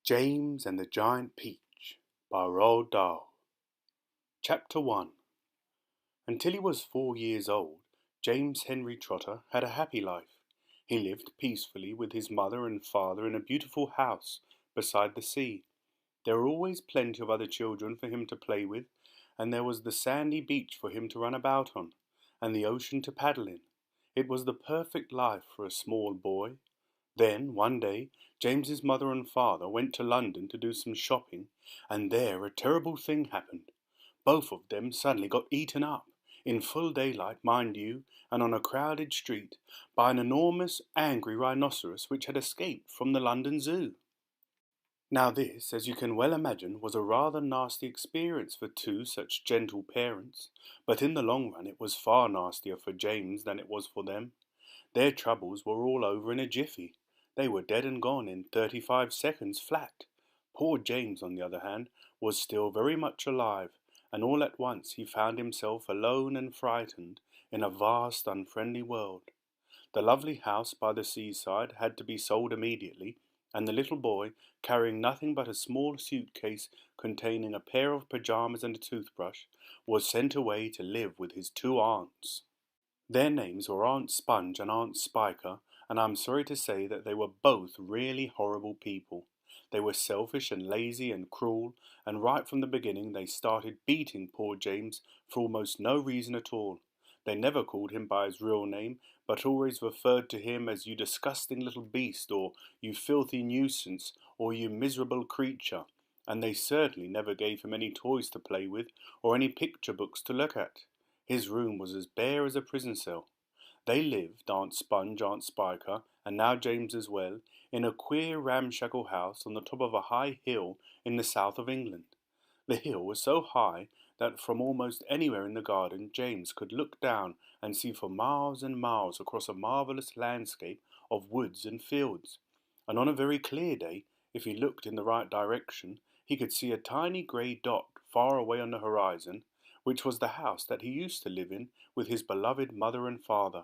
James and the Giant Peach by Roald Dahl. Chapter 1. Until he was 4 years old, James Henry Trotter had a happy life. He lived peacefully with his mother and father in a beautiful house beside the sea. There were always plenty of other children for him to play with, and there was the sandy beach for him to run about on, and the ocean to paddle in. It was the perfect life for a small boy. Then, one day, James's mother and father went to London to do some shopping, and there a terrible thing happened. Both of them suddenly got eaten up, in full daylight, mind you, and on a crowded street, by an enormous, angry rhinoceros which had escaped from the London Zoo. Now this, as you can well imagine, was a rather nasty experience for two such gentle parents, but in the long run it was far nastier for James than it was for them. Their troubles were all over in a jiffy. They were dead and gone in 35 seconds flat. Poor James, on the other hand, was still very much alive, and all at once he found himself alone and frightened in a vast, unfriendly world. The lovely house by the seaside had to be sold immediately, and the little boy, carrying nothing but a small suitcase containing a pair of pyjamas and a toothbrush, was sent away to live with his two aunts. Their names were Aunt Sponge and Aunt Spiker, and I'm sorry to say that they were both really horrible people. They were selfish and lazy and cruel, and right from the beginning they started beating poor James for almost no reason at all. They never called him by his real name, but always referred to him as "you disgusting little beast," or "you filthy nuisance," or "you miserable creature," and they certainly never gave him any toys to play with, or any picture books to look at. His room was as bare as a prison cell. They lived, Aunt Sponge, Aunt Spiker, and now James as well, in a queer ramshackle house on the top of a high hill in the south of England. The hill was so high that from almost anywhere in the garden James could look down and see for miles and miles across a marvellous landscape of woods and fields. And on a very clear day, if he looked in the right direction, he could see a tiny grey dot far away on the horizon, which was the house that he used to live in with his beloved mother and father.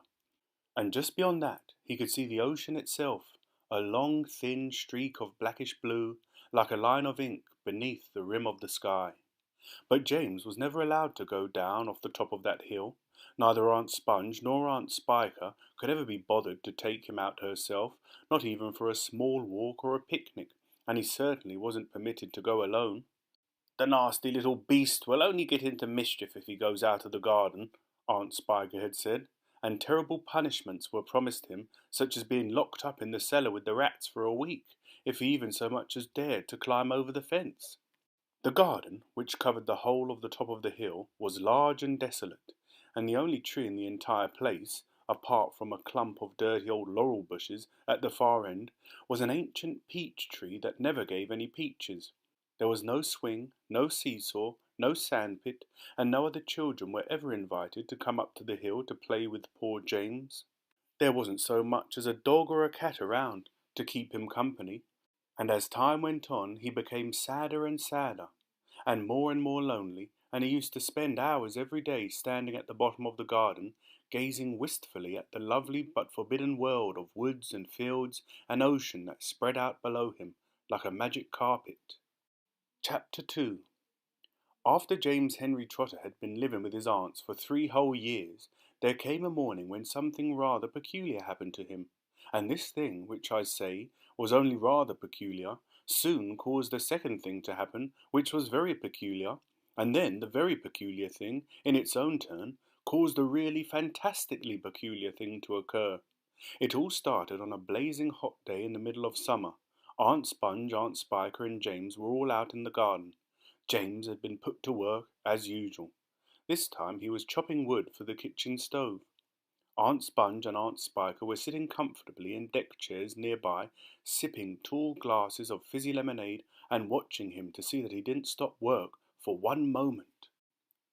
And just beyond that he could see the ocean itself, a long thin streak of blackish blue, like a line of ink beneath the rim of the sky. But James was never allowed to go down off the top of that hill. Neither Aunt Sponge nor Aunt Spiker could ever be bothered to take him out herself, not even for a small walk or a picnic, and he certainly wasn't permitted to go alone. "The nasty little beast will only get into mischief if he goes out of the garden," Aunt Spiker had said, and terrible punishments were promised him, such as being locked up in the cellar with the rats for a week, if he even so much as dared to climb over the fence. The garden, which covered the whole of the top of the hill, was large and desolate, and the only tree in the entire place, apart from a clump of dirty old laurel bushes at the far end, was an ancient peach tree that never gave any peaches. There was no swing, no seesaw, no sandpit, and no other children were ever invited to come up to the hill to play with poor James. There wasn't so much as a dog or a cat around to keep him company, and as time went on he became sadder and sadder, and more lonely, and he used to spend hours every day standing at the bottom of the garden, gazing wistfully at the lovely but forbidden world of woods and fields and ocean that spread out below him like a magic carpet. Chapter 2. After James Henry Trotter had been living with his aunts for 3 whole years, there came a morning when something rather peculiar happened to him, and this thing, which I say was only rather peculiar, soon caused a second thing to happen, which was very peculiar, and then the very peculiar thing, in its own turn, caused a really fantastically peculiar thing to occur. It all started on a blazing hot day in the middle of summer. Aunt Sponge, Aunt Spiker, and James were all out in the garden. James had been put to work, as usual. This time he was chopping wood for the kitchen stove. Aunt Sponge and Aunt Spiker were sitting comfortably in deck chairs nearby, sipping tall glasses of fizzy lemonade and watching him to see that he didn't stop work for one moment.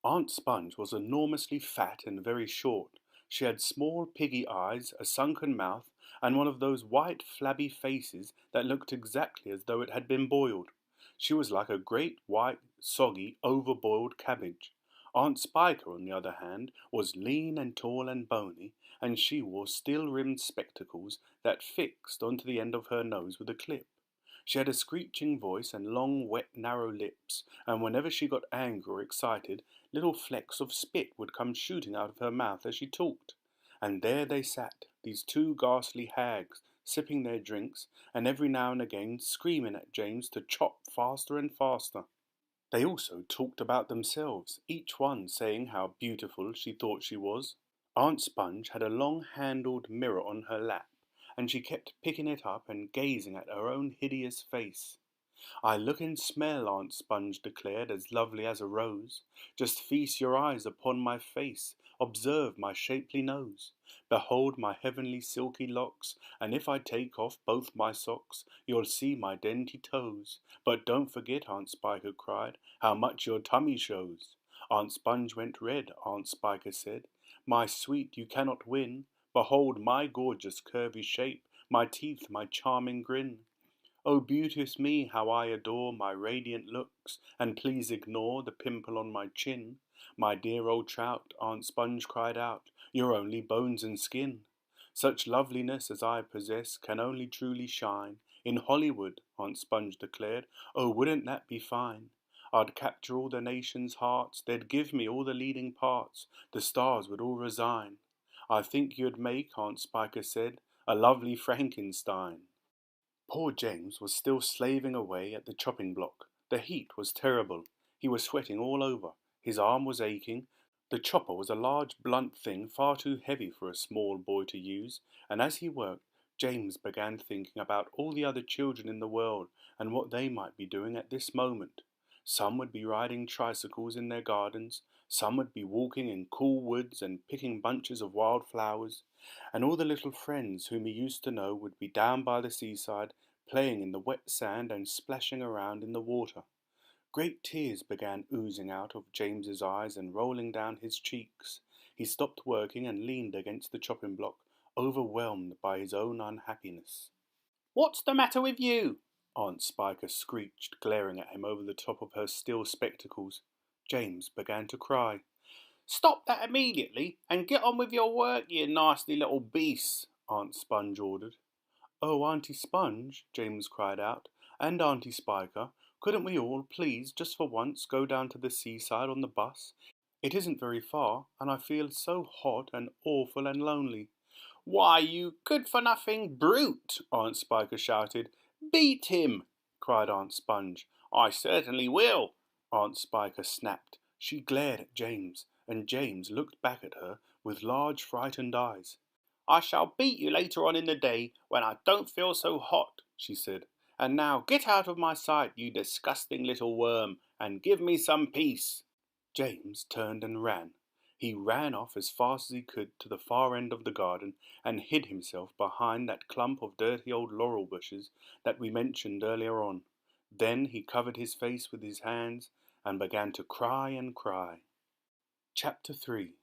Aunt Sponge was enormously fat and very short. She had small piggy eyes, a sunken mouth, and one of those white flabby faces that looked exactly as though it had been boiled. She was like a great white, soggy, overboiled cabbage. Aunt Spiker, on the other hand, was lean and tall and bony, and she wore steel-rimmed spectacles that fixed onto the end of her nose with a clip. She had a screeching voice and long, wet, narrow lips, and whenever she got angry or excited, little flecks of spit would come shooting out of her mouth as she talked. And there they sat, these two ghastly hags, sipping their drinks, and every now and again screaming at James to chop faster and faster. They also talked about themselves, each one saying how beautiful she thought she was. Aunt Sponge had a long-handled mirror on her lap, and she kept picking it up and gazing at her own hideous face. "I look and smell," Aunt Sponge declared, "as lovely as a rose. Just feast your eyes upon my face, observe my shapely nose. Behold my heavenly silky locks, and if I take off both my socks, you'll see my dainty toes. But don't forget," Aunt Spiker cried, "how much your tummy shows." Aunt Sponge went red. Aunt Spiker said, "My sweet, you cannot win. Behold my gorgeous curvy shape, my teeth, my charming grin. Oh, beauteous me, how I adore my radiant looks, and please ignore the pimple on my chin. My dear old trout," Aunt Sponge cried out, "you're only bones and skin. Such loveliness as I possess can only truly shine in Hollywood," Aunt Sponge declared. "Oh, wouldn't that be fine? I'd capture all the nation's hearts, they'd give me all the leading parts, the stars would all resign. I think you'd make," Aunt Spiker said, "a lovely Frankenstein." Poor James was still slaving away at the chopping block. The heat was terrible. He was sweating all over. His arm was aching. The chopper was a large, blunt thing far too heavy for a small boy to use, and as he worked, James began thinking about all the other children in the world and what they might be doing at this moment. Some would be riding tricycles in their gardens, some would be walking in cool woods and picking bunches of wild flowers, and all the little friends whom he used to know would be down by the seaside, playing in the wet sand and splashing around in the water. Great tears began oozing out of James's eyes and rolling down his cheeks. He stopped working and leaned against the chopping block, overwhelmed by his own unhappiness. "What's the matter with you?" Aunt Spiker screeched, glaring at him over the top of her steel spectacles. James began to cry. "Stop that immediately and get on with your work, you nasty little beasts," Aunt Sponge ordered. "Oh, Auntie Sponge," James cried out, "and Auntie Spiker, couldn't we all, please, just for once, go down to the seaside on the bus? It isn't very far, and I feel so hot and awful and lonely." "Why, you good-for-nothing brute!" Aunt Spiker shouted. "Beat him!" cried Aunt Sponge. "I certainly will!" Aunt Spiker snapped. She glared at James, and James looked back at her with large frightened eyes. "I shall beat you later on in the day, when I don't feel so hot," she said. "And now get out of my sight, you disgusting little worm, and give me some peace." James turned and ran. He ran off as fast as he could to the far end of the garden and hid himself behind that clump of dirty old laurel bushes that we mentioned earlier on. Then he covered his face with his hands and began to cry and cry. Chapter 3.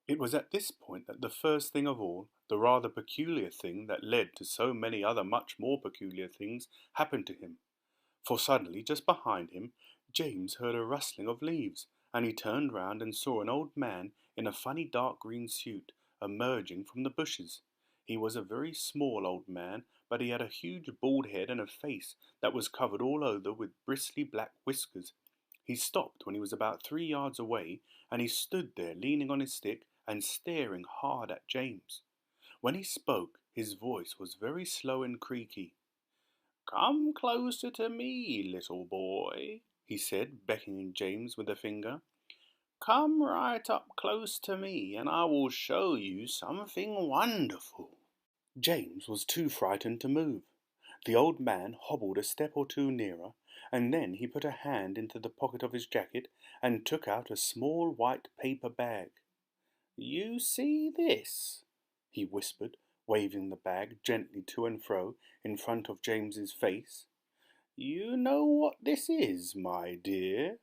It was at this point that the first thing of all, the rather peculiar thing that led to so many other much more peculiar things, happened to him. For suddenly, just behind him, James heard a rustling of leaves, and he turned round and saw an old man in a funny dark green suit emerging from the bushes. He was a very small old man, but he had a huge bald head and a face that was covered all over with bristly black whiskers. He stopped when he was about 3 yards away, and he stood there leaning on his stick and staring hard at James. When he spoke, his voice was very slow and creaky. "Come closer to me, little boy," he said, beckoning James with a finger. "Come right up close to me, and I will show you something wonderful." James was too frightened to move. The old man hobbled a step or two nearer, and then he put a hand into the pocket of his jacket and took out a small white paper bag. "You see this?" he whispered, waving the bag gently to and fro in front of James's face. "You know what this is, my dear?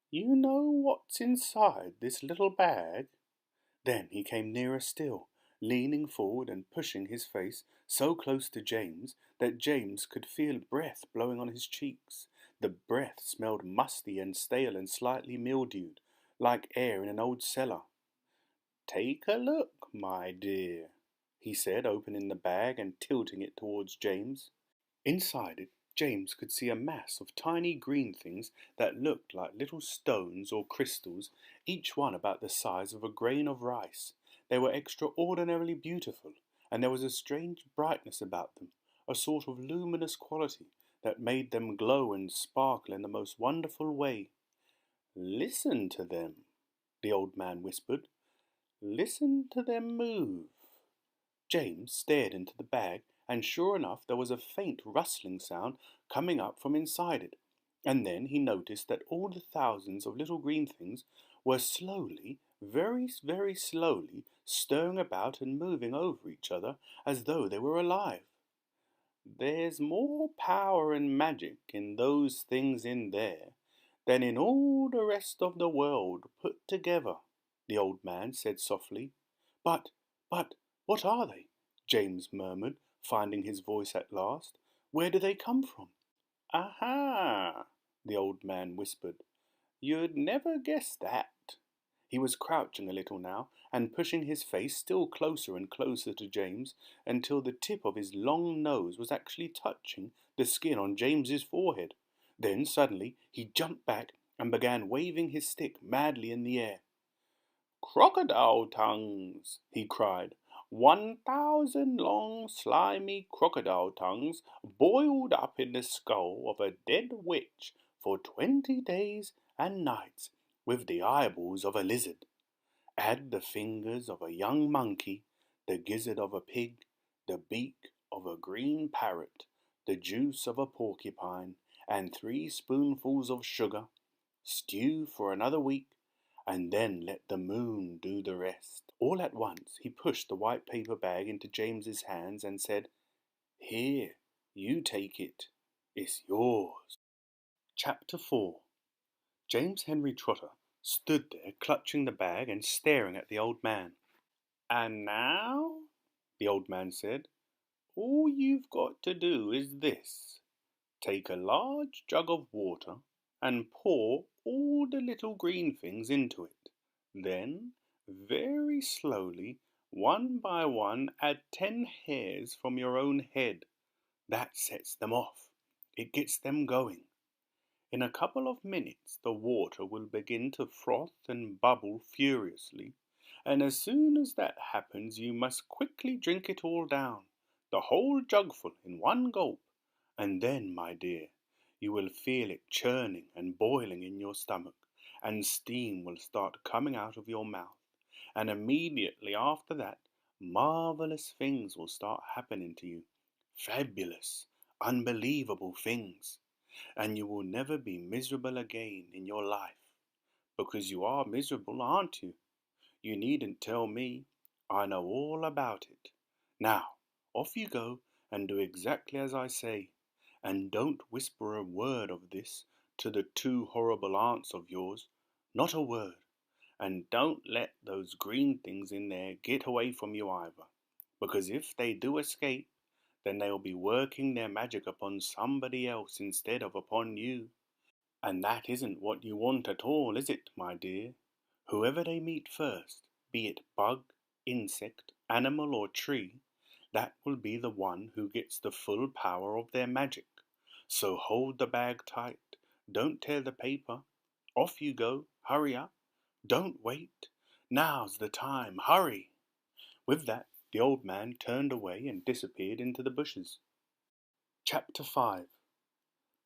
You know what's inside this little bag?" Then he came nearer still, leaning forward and pushing his face so close to James that James could feel breath blowing on his cheeks. The breath smelled musty and stale and slightly mildewed, like air in an old cellar. "Take a look, my dear," he said, opening the bag and tilting it towards James. Inside it, James could see a mass of tiny green things that looked like little stones or crystals, each one about the size of a grain of rice. They were extraordinarily beautiful, and there was a strange brightness about them, a sort of luminous quality that made them glow and sparkle in the most wonderful way. "Listen to them," the old man whispered. "Listen to them move." James stared into the bag, and sure enough there was a faint rustling sound coming up from inside it. And then he noticed that all the thousands of little green things were slowly, very slowly, stirring about and moving over each other as though they were alive. "There's more power and magic in those things in there than in all the rest of the world put together," the old man said softly. But, what are they?" James murmured, finding his voice at last. "Where do they come from?" "Aha!" the old man whispered. "You'd never guess that." He was crouching a little now, and pushing his face still closer and closer to James, until the tip of his long nose was actually touching the skin on James's forehead. Then suddenly he jumped back and began waving his stick madly in the air. "Crocodile tongues!" he cried. 1,000 long, slimy crocodile tongues boiled up in the skull of a dead witch for 20 days and nights, with the eyeballs of a lizard. Add the fingers of a young monkey, the gizzard of a pig, the beak of a green parrot, the juice of a porcupine, and 3 spoonfuls of sugar. Stew for another week, and then let the moon do the rest." All at once he pushed the white paper bag into James's hands and said, "Here, you take it. It's yours." Chapter 4. James Henry Trotter stood there clutching the bag and staring at the old man. "And now," the old man said, "all you've got to do is this. Take a large jug of water and pour all the little green things into it. Then, very slowly, one by one, add 10 hairs from your own head. That sets them off. It gets them going. In a couple of minutes the water will begin to froth and bubble furiously, and as soon as that happens you must quickly drink it all down, the whole jugful in one gulp, and then, my dear, you will feel it churning and boiling in your stomach, and steam will start coming out of your mouth, and immediately after that marvelous things will start happening to you, fabulous, unbelievable things. And you will never be miserable again in your life, because you are miserable, aren't you? You needn't tell me. I know all about it. Now, off you go and do exactly as I say, and don't whisper a word of this to the 2 horrible aunts of yours, not a word, and don't let those green things in there get away from you either, because if they do escape, then they'll be working their magic upon somebody else instead of upon you. And that isn't what you want at all, is it, my dear? Whoever they meet first, be it bug, insect, animal or tree, that will be the one who gets the full power of their magic. So hold the bag tight, don't tear the paper. Off you go, hurry up, don't wait. Now's the time, hurry. With that, the old man turned away and disappeared into the bushes. Chapter 5.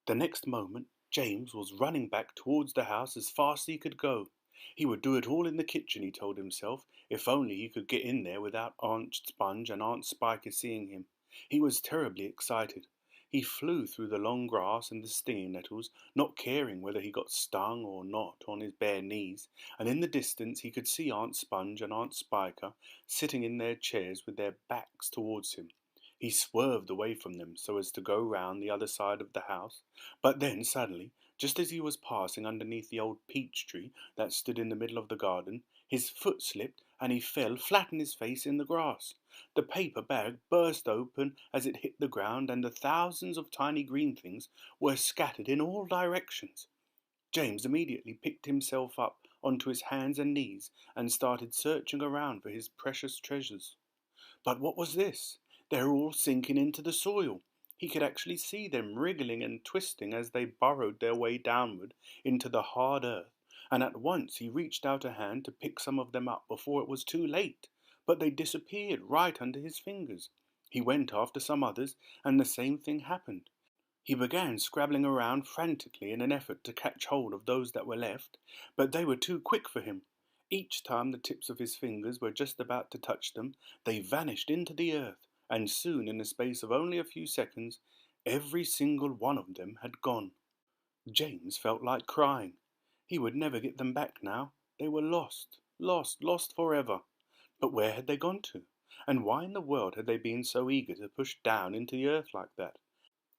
The next moment James was running back towards the house as fast as he could go. He would do it all in the kitchen, he told himself, if only he could get in there without Aunt Sponge and Aunt Spiker seeing him. He was terribly excited. He flew through the long grass and the stinging nettles, not caring whether he got stung or not on his bare knees, and in the distance he could see Aunt Sponge and Aunt Spiker sitting in their chairs with their backs towards him. He swerved away from them so as to go round the other side of the house, but then suddenly, just as he was passing underneath the old peach tree that stood in the middle of the garden, his foot slipped and he fell flat on his face in the grass. The paper bag burst open as it hit the ground, and the thousands of tiny green things were scattered in all directions. James immediately picked himself up onto his hands and knees and started searching around for his precious treasures. But what was this? They were all sinking into the soil. He could actually see them wriggling and twisting as they burrowed their way downward into the hard earth, and at once he reached out a hand to pick some of them up before it was too late, but they disappeared right under his fingers. He went after some others, and the same thing happened. He began scrabbling around frantically in an effort to catch hold of those that were left, but they were too quick for him. Each time the tips of his fingers were just about to touch them, they vanished into the earth, and soon, in the space of only a few seconds, every single one of them had gone. James felt like crying. He would never get them back now. They were lost, lost, lost forever. But where had they gone to? And why in the world had they been so eager to push down into the earth like that?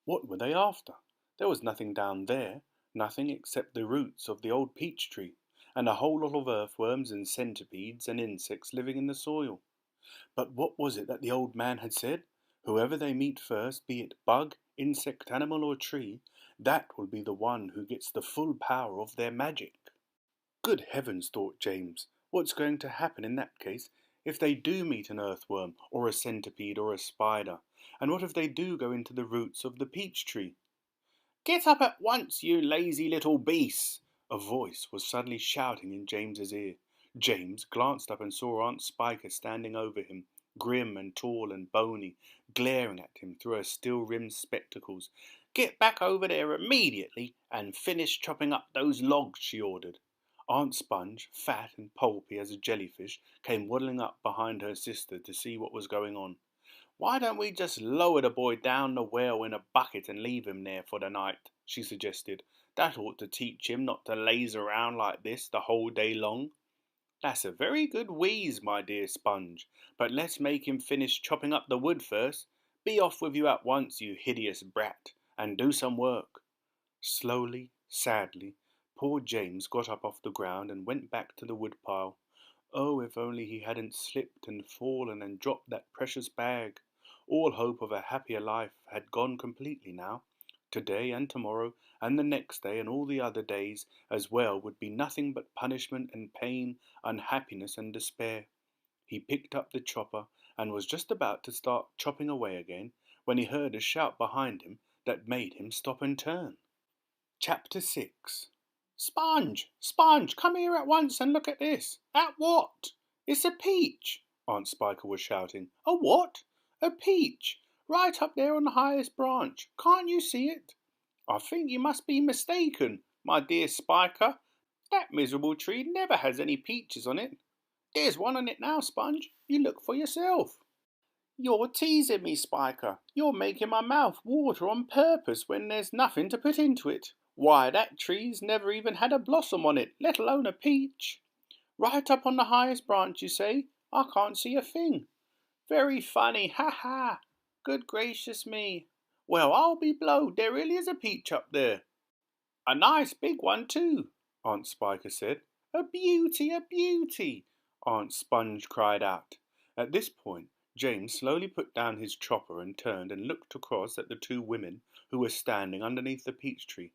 What were they after? There was nothing down there, nothing except the roots of the old peach tree, and a whole lot of earthworms and centipedes and insects living in the soil. But what was it that the old man had said? Whoever they meet first, be it bug, insect, animal, or tree, that will be the one who gets the full power of their magic. Good heavens, thought James, what's going to happen in that case if they do meet an earthworm, or a centipede, or a spider? And what if they do go into the roots of the peach tree? "Get up at once, you lazy little beasts!" a voice was suddenly shouting in James's ear. James glanced up and saw Aunt Spiker standing over him, grim and tall and bony, glaring at him through her steel-rimmed spectacles. "Get back over there immediately and finish chopping up those logs," she ordered. Aunt Sponge, fat and pulpy as a jellyfish, came waddling up behind her sister to see what was going on. "Why don't we just lower the boy down the well in a bucket and leave him there for the night?" she suggested. "That ought to teach him not to laze around like this the whole day long." "That's a very good wheeze, my dear Sponge, but let's make him finish chopping up the wood first. Be off with you at once, you hideous brat, and do some work." Slowly, sadly, poor James got up off the ground and went back to the woodpile. Oh, if only he hadn't slipped and fallen and dropped that precious bag! All hope of a happier life had gone completely now. Today and tomorrow and the next day and all the other days as well would be nothing but punishment and pain, unhappiness and despair. He picked up the chopper and was just about to start chopping away again when he heard a shout behind him that made him stop and turn. Chapter 6. "Sponge! Sponge! Come here at once and look at this!" "At what?" "It's a peach!" Aunt Spiker was shouting. "A what?" "A peach! Right up there on the highest branch. Can't you see it?" "I think you must be mistaken, my dear Spiker. That miserable tree never has any peaches on it. There's one on it now, Sponge. You look for yourself." "You're teasing me, Spiker. You're making my mouth water on purpose when there's nothing to put into it. Why, that tree's never even had a blossom on it, let alone a peach." "Right up on the highest branch, you say? I can't see a thing." "Very funny, ha ha! Good gracious me! Well, I'll be blowed, there really is a peach up there. A nice big one too," Aunt Spiker said. "A beauty, a beauty!" Aunt Sponge cried out. At this point, James slowly put down his chopper and turned and looked across at the two women who were standing underneath the peach tree.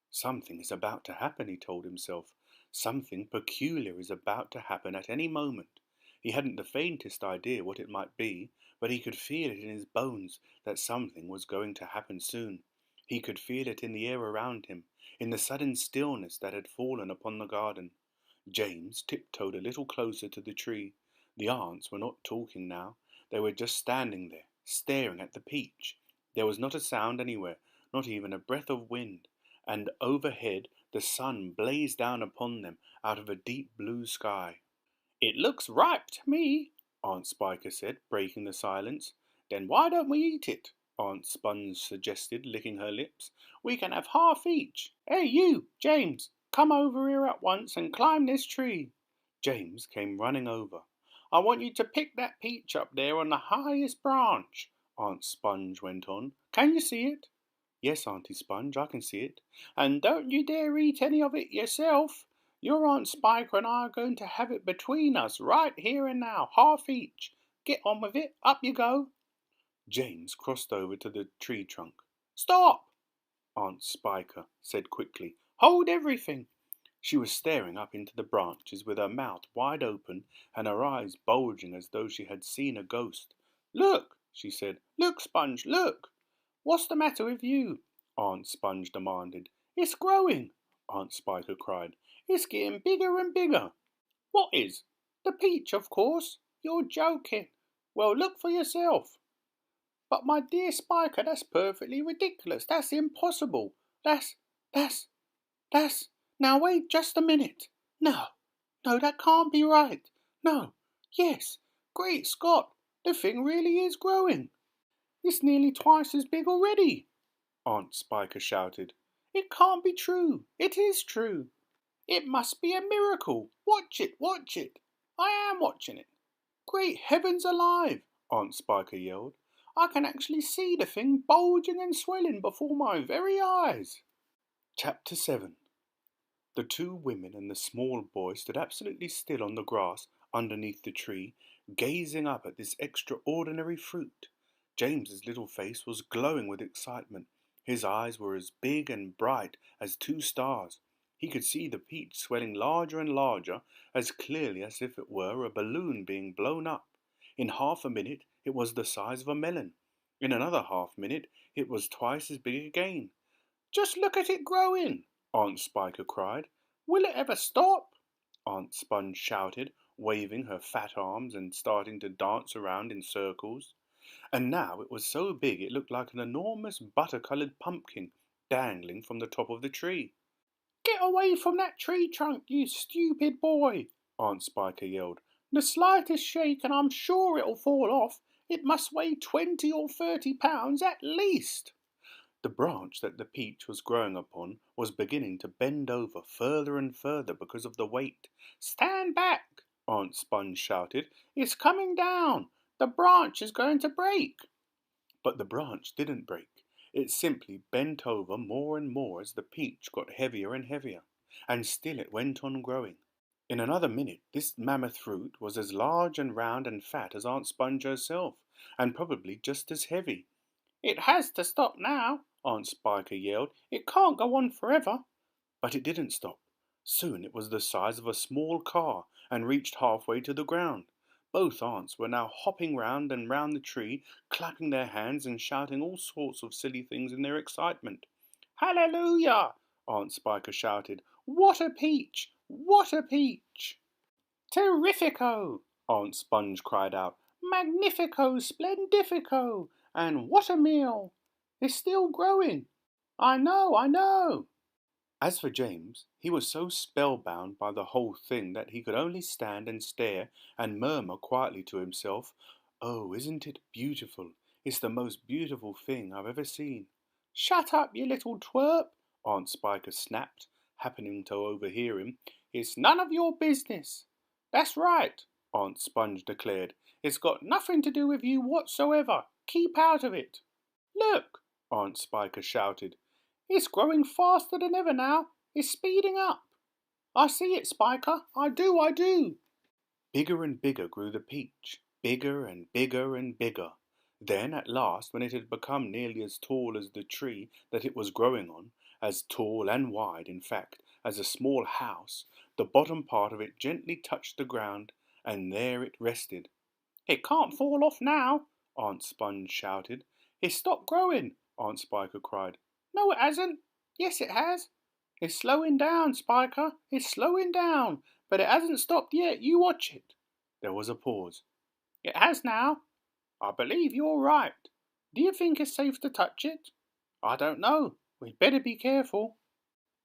"Something is about to happen," he told himself. "Something peculiar is about to happen at any moment." He hadn't the faintest idea what it might be, but he could feel it in his bones that something was going to happen soon. He could feel it in the air around him, in the sudden stillness that had fallen upon the garden. James tiptoed a little closer to the tree. The aunts were not talking now. They were just standing there, staring at the peach. There was not a sound anywhere, not even a breath of wind, and overhead the sun blazed down upon them out of a deep blue sky. "It looks ripe to me," Aunt Spiker said, breaking the silence. "Then why don't we eat it?" Aunt Sponge suggested, licking her lips. "We can have half each. Hey, you, James, come over here at once and climb this tree." James came running over. "I want you to pick that peach up there on the highest branch," Aunt Sponge went on. "Can you see it?" "Yes, Auntie Sponge, I can see it." "And don't you dare eat any of it yourself. Your Aunt Spiker and I are going to have it between us right here and now, half each. Get on with it. Up you go." James crossed over to the tree trunk. "Stop!" Aunt Spiker said quickly. "Hold everything." She was staring up into the branches with her mouth wide open and her eyes bulging as though she had seen a ghost. "Look," she said. "Look, Sponge, look." What's the matter with you? Aunt Sponge demanded. It's growing, Aunt Spiker cried. It's getting bigger and bigger. What is? The peach, of course. You're joking. Well, look for yourself. But my dear Spiker, that's perfectly ridiculous. That's impossible. That's, that's... Now wait just a minute. No, that can't be right. No, yes, great Scott, the thing really is growing. It's nearly twice as big already, Aunt Spiker shouted. It can't be true. It is true. It must be a miracle. Watch it, watch it. I am watching it. Great heavens alive, Aunt Spiker yelled. I can actually see the thing bulging and swelling before my very eyes. Chapter 7. The two women and the small boy stood absolutely still on the grass underneath the tree, gazing up at this extraordinary fruit. James's little face was glowing with excitement. His eyes were as big and bright as two stars. He could see the peach swelling larger and larger, as clearly as if it were a balloon being blown up. In half a minute it was the size of a melon. In another half minute it was twice as big again. Just look at it growing, Aunt Spiker cried. Will it ever stop? Aunt Sponge shouted, waving her fat arms and starting to dance around in circles. And now it was so big it looked like an enormous butter-coloured pumpkin dangling from the top of the tree. Get away from that tree trunk, you stupid boy, Aunt Spiker yelled. The slightest shake and I'm sure it'll fall off. It must weigh 20 or 30 pounds at least. The branch that the peach was growing upon was beginning to bend over further and further because of the weight. Stand back, Aunt Sponge shouted. It's coming down. The branch is going to break. But the branch didn't break. It simply bent over more and more as the peach got heavier and heavier, and still it went on growing. In another minute this mammoth fruit was as large and round and fat as Aunt Sponge herself, and probably just as heavy. It has to stop now, Aunt Spiker yelled. It can't go on forever. But it didn't stop. Soon it was the size of a small car and reached halfway to the ground. Both aunts were now hopping round and round the tree, clapping their hands and shouting all sorts of silly things in their excitement. Hallelujah! Aunt Spiker shouted. What a peach! What a peach! Terrifico! Aunt Sponge cried out. Magnifico! Splendifico! And what a meal! It's still growing. I know. As for James, he was so spellbound by the whole thing that he could only stand and stare and murmur quietly to himself, Oh, isn't it beautiful? It's the most beautiful thing I've ever seen. Shut up, you little twerp, Aunt Spiker snapped, happening to overhear him. It's none of your business. That's right, Aunt Sponge declared. It's got nothing to do with you whatsoever. Keep out of it. Look, Aunt Spiker shouted. It's growing faster than ever now. It's speeding up. I see it, Spiker. I do. Bigger and bigger grew the peach. Bigger and bigger and bigger. Then, at last, when it had become nearly as tall as the tree that it was growing on, as tall and wide, in fact, as a small house, the bottom part of it gently touched the ground, and there it rested. It can't fall off now, Aunt Sponge shouted. It's stopped growing, Aunt Spiker cried. No, it hasn't. Yes, it has. It's slowing down, Spiker. It's slowing down. But it hasn't stopped yet. You watch it. There was a pause. It has now. I believe you're right. Do you think it's safe to touch it? I don't know. We'd better be careful.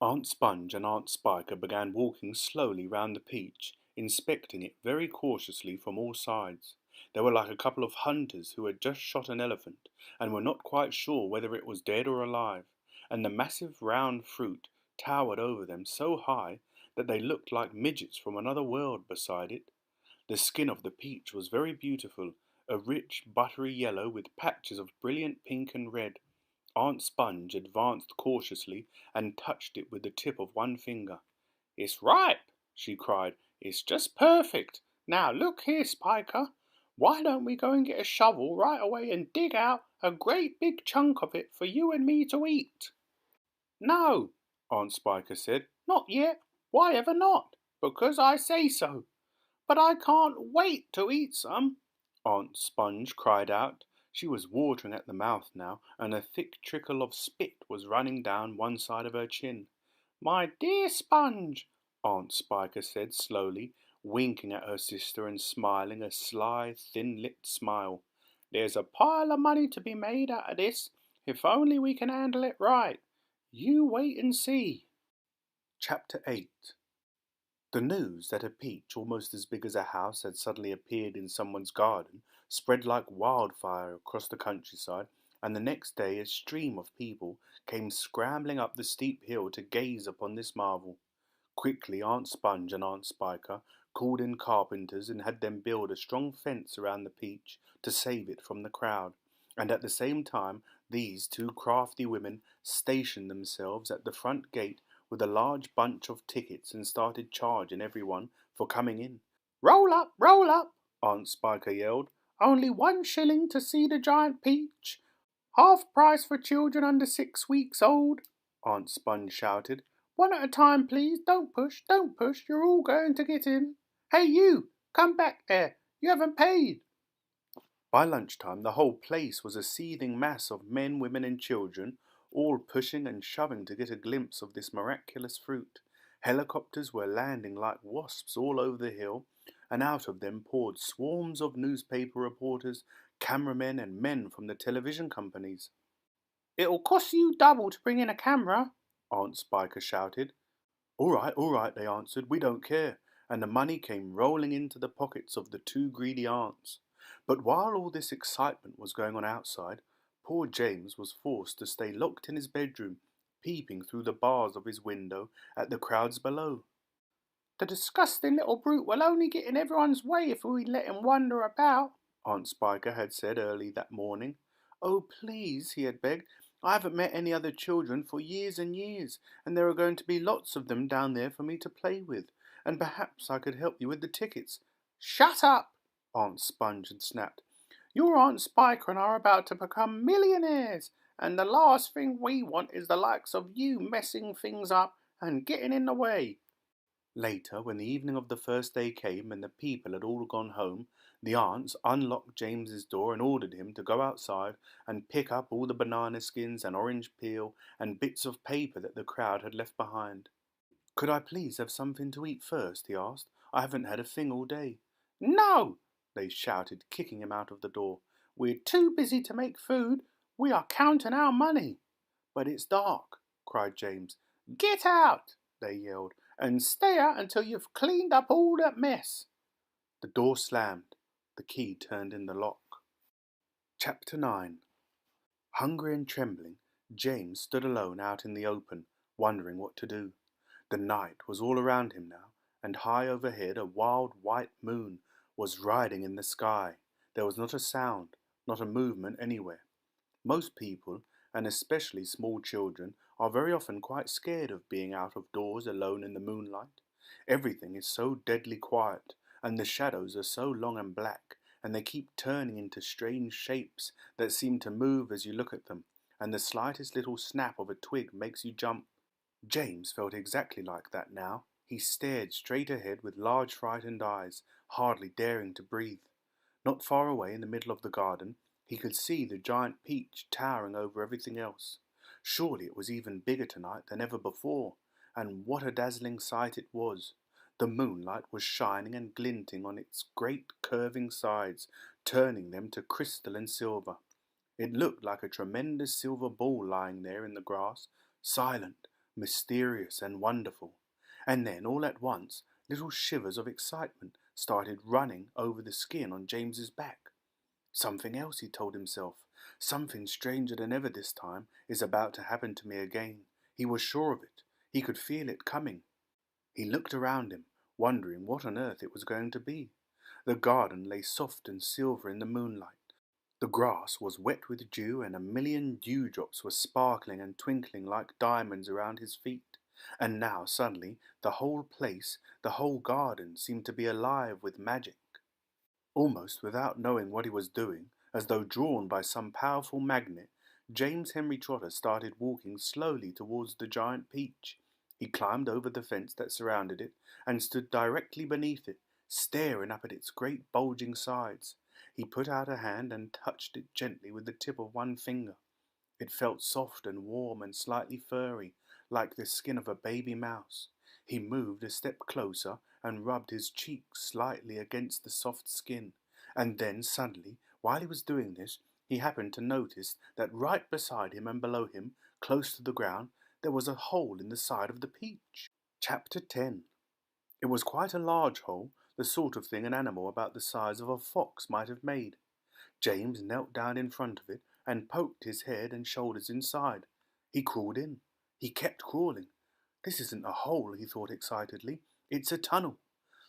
Aunt Sponge and Aunt Spiker began walking slowly round the peach, inspecting it very cautiously from all sides. They were like a couple of hunters who had just shot an elephant and were not quite sure whether it was dead or alive, and the massive round fruit towered over them so high that they looked like midgets from another world beside it. The skin of the peach was very beautiful, a rich buttery yellow with patches of brilliant pink and red. Aunt Sponge advanced cautiously and touched it with the tip of one finger. It's ripe, she cried. It's just perfect. Now look here, Spiker. Why don't we go and get a shovel right away and dig out a great big chunk of it for you and me to eat? No, Aunt Spiker said. Not yet. Why ever not? Because I say so. But I can't wait to eat some, Aunt Sponge cried out. She was watering at the mouth now, and a thick trickle of spit was running down one side of her chin. "My dear Sponge," Aunt Spiker said slowly, winking at her sister and smiling a sly, thin-lipped smile. "There's a pile of money to be made out of this, if only we can handle it right. You wait and see." Chapter 8. The news that a peach almost as big as a house had suddenly appeared in someone's garden spread like wildfire across the countryside, and the next day a stream of people came scrambling up the steep hill to gaze upon this marvel. Quickly Aunt Sponge and Aunt Spiker called in carpenters and had them build a strong fence around the peach to save it from the crowd, and at the same time these two crafty women stationed themselves at the front gate with a large bunch of tickets and started charging everyone for coming in. Roll up, Aunt Spiker yelled. "Only 1 shilling to see the giant peach. Half price for children under 6 weeks old," Aunt Sponge shouted. "One at a time, please. Don't push, you're all going to get in. Hey you, come back there, you haven't paid." By lunchtime the whole place was a seething mass of men, women and children, all pushing and shoving to get a glimpse of this miraculous fruit. Helicopters were landing like wasps all over the hill, and out of them poured swarms of newspaper reporters, cameramen and men from the television companies. "It'll cost you double to bring in a camera," Aunt Spiker shouted. All right, they answered. "We don't care," and the money came rolling into the pockets of the two greedy aunts. But while all this excitement was going on outside, poor James was forced to stay locked in his bedroom, peeping through the bars of his window at the crowds below. "The disgusting little brute will only get in everyone's way if we let him wander about," Aunt Spiker had said early that morning. "Oh, please," he had begged. "I haven't met any other children for years and years, and there are going to be lots of them down there for me to play with, and perhaps I could help you with the tickets." "Shut up!" Aunt Sponge had snapped. "Your Aunt Spiker and I are about to become millionaires, and the last thing we want is the likes of you messing things up and getting in the way." Later, when the evening of the first day came and the people had all gone home, the aunts unlocked James's door and ordered him to go outside and pick up all the banana skins and orange peel and bits of paper that the crowd had left behind. "Could I please have something to eat first?" he asked. "I haven't had a thing all day." "No!" they shouted, kicking him out of the door. "We're too busy to make food. We are counting our money." "But it's dark," cried James. "Get out!" they yelled, "and stay out until you've cleaned up all that mess." The door slammed. The key turned in the lock. Chapter 9. Hungry and trembling, James stood alone out in the open, wondering what to do. The night was all around him now, and high overhead a wild white moon was riding in the sky. There was not a sound, not a movement anywhere. Most people, and especially small children, are very often quite scared of being out of doors alone in the moonlight. Everything is so deadly quiet, and the shadows are so long and black, and they keep turning into strange shapes that seem to move as you look at them, and the slightest little snap of a twig makes you jump. James felt exactly like that now. He stared straight ahead with large frightened eyes, hardly daring to breathe. Not far away in the middle of the garden, he could see the giant peach towering over everything else. Surely it was even bigger tonight than ever before, and what a dazzling sight it was. The moonlight was shining and glinting on its great curving sides, turning them to crystal and silver. It looked like a tremendous silver ball lying there in the grass, silent, mysterious and wonderful. And then, all at once, little shivers of excitement started running over the skin on James's back. Something else, he told himself. Something stranger than ever this time is about to happen to me again. He was sure of it. He could feel it coming. He looked around him, wondering what on earth it was going to be. The garden lay soft and silver in the moonlight. The grass was wet with dew, and a million dewdrops were sparkling and twinkling like diamonds around his feet. And now, suddenly, the whole place, the whole garden, seemed to be alive with magic. Almost without knowing what he was doing, as though drawn by some powerful magnet, James Henry Trotter started walking slowly towards the giant peach. He climbed over the fence that surrounded it, and stood directly beneath it, staring up at its great bulging sides. He put out a hand and touched it gently with the tip of one finger. It felt soft and warm and slightly furry, like the skin of a baby mouse. He moved a step closer and rubbed his cheek slightly against the soft skin. And then, suddenly, while he was doing this, he happened to notice that right beside him and below him, close to the ground, there was a hole in the side of the peach. Chapter 10. It was quite a large hole, the sort of thing an animal about the size of a fox might have made. James knelt down in front of it and poked his head and shoulders inside. He crawled in. He kept crawling. This isn't a hole, he thought excitedly. It's a tunnel.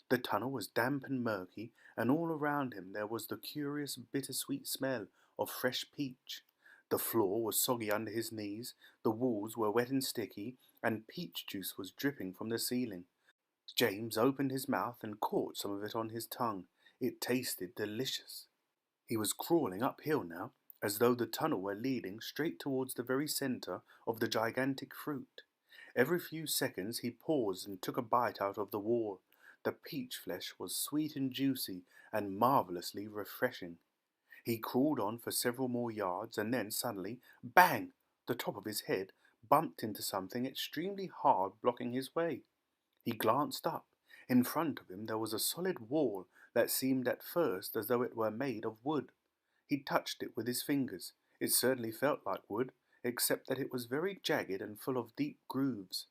The tunnel was damp and murky, and all around him there was the curious bittersweet smell of fresh peach. The floor was soggy under his knees, the walls were wet and sticky, and peach juice was dripping from the ceiling. James opened his mouth and caught some of it on his tongue. It tasted delicious. He was crawling uphill now, as though the tunnel were leading straight towards the very centre of the gigantic fruit. Every few seconds he paused and took a bite out of the wall. The peach flesh was sweet and juicy and marvellously refreshing. He crawled on for several more yards, and then suddenly, bang! The top of his head bumped into something extremely hard, blocking his way. He glanced up. In front of him there was a solid wall that seemed at first as though it were made of wood. He touched it with his fingers. It certainly felt like wood, except that it was very jagged and full of deep grooves.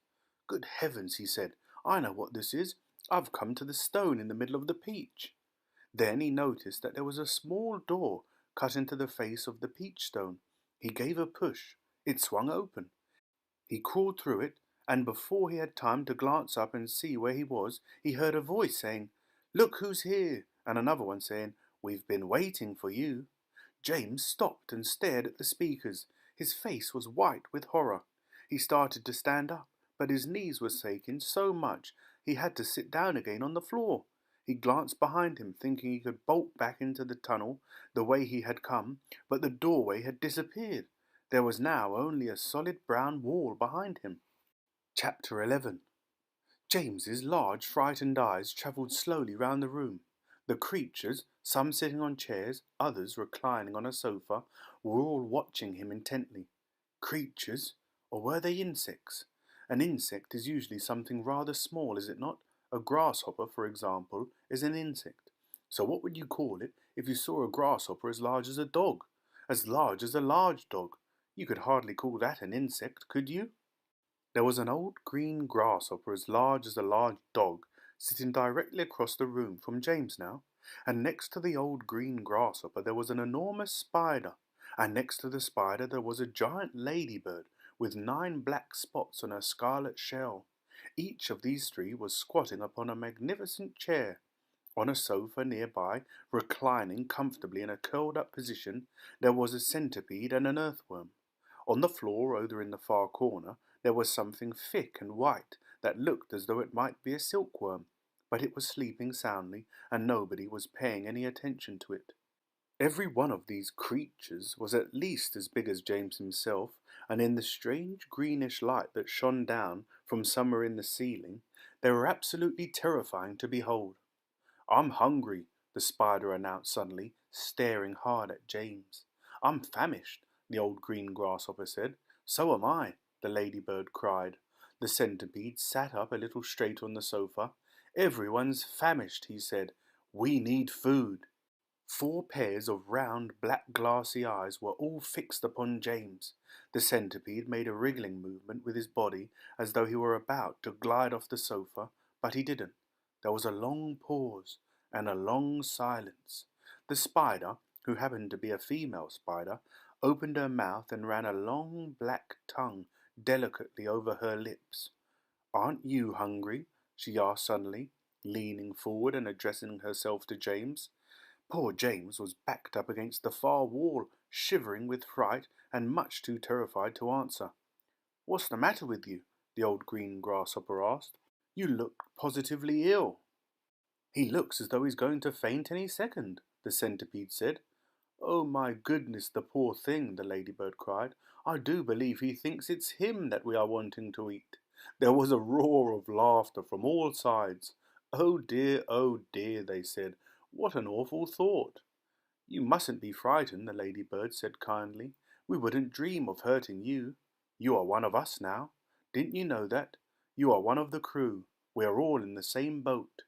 "Good heavens," he said, "I know what this is. I've come to the stone in the middle of the peach." Then he noticed that there was a small door cut into the face of the peach stone. He gave a push. It swung open. He crawled through it, and before he had time to glance up and see where he was, he heard a voice saying, "Look who's here," and another one saying, "We've been waiting for you." James stopped and stared at the speakers. His face was white with horror. He started to stand up, but his knees were shaking so much he had to sit down again on the floor. He glanced behind him, thinking he could bolt back into the tunnel the way he had come, but the doorway had disappeared. There was now only a solid brown wall behind him. Chapter 11. James's large, frightened eyes travelled slowly round the room. The creatures, some sitting on chairs, others reclining on a sofa, were all watching him intently. Creatures? Or were they insects? An insect is usually something rather small, is it not? A grasshopper, for example, is an insect. So what would you call it if you saw a grasshopper as large as a dog? As large as a large dog? You could hardly call that an insect, could you? There was an old green grasshopper as large as a large dog sitting directly across the room from James now, and next to the old green grasshopper there was an enormous spider, and next to the spider there was a giant ladybird with 9 black spots on her scarlet shell. Each of these 3 was squatting upon a magnificent chair. On a sofa nearby, reclining comfortably in a curled-up position, there was a centipede and an earthworm. On the floor over in the far corner there was something thick and white that looked as though it might be a silkworm, but it was sleeping soundly, and nobody was paying any attention to it. Every one of these creatures was at least as big as James himself, and in the strange greenish light that shone down from somewhere in the ceiling, they were absolutely terrifying to behold. "I'm hungry," the spider announced suddenly, staring hard at James. "I'm famished," the old green grasshopper said. "So am I," the ladybird cried. The centipede sat up a little straight on the sofa. "Everyone's famished," he said. "We need food." 4 pairs of round, black, glassy eyes were all fixed upon James. The centipede made a wriggling movement with his body as though he were about to glide off the sofa, but he didn't. There was a long pause and a long silence. The spider, who happened to be a female spider, opened her mouth and ran a long black tongue delicately over her lips. "Aren't you hungry?" she asked suddenly, leaning forward and addressing herself to James. Poor James was backed up against the far wall, shivering with fright and much too terrified to answer. "What's the matter with you?" the old green grasshopper asked. "You look positively ill." "He looks as though he's going to faint any second," the centipede said. "Oh, my goodness, the poor thing," the ladybird cried. "I do believe he thinks it's him that we are wanting to eat." There was a roar of laughter from all sides. "Oh dear," they said. "What an awful thought." "You mustn't be frightened," the ladybird said kindly. "We wouldn't dream of hurting you. You are one of us now. Didn't you know that? You are one of the crew. We are all in the same boat."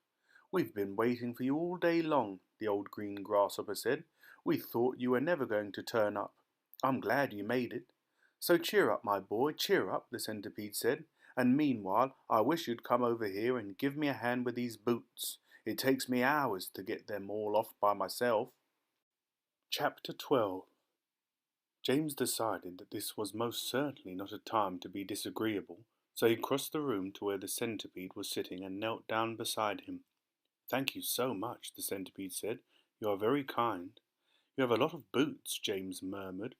"We've been waiting for you all day long," the old green grasshopper said. "We thought you were never going to turn up. I'm glad you made it." "So cheer up, my boy, cheer up," the centipede said. "And meanwhile, I wish you'd come over here and give me a hand with these boots. It takes me hours to get them all off by myself." Chapter 12. James decided that this was most certainly not a time to be disagreeable, so he crossed the room to where the centipede was sitting and knelt down beside him. "Thank you so much," the centipede said. "You are very kind." "You have a lot of boots," James murmured.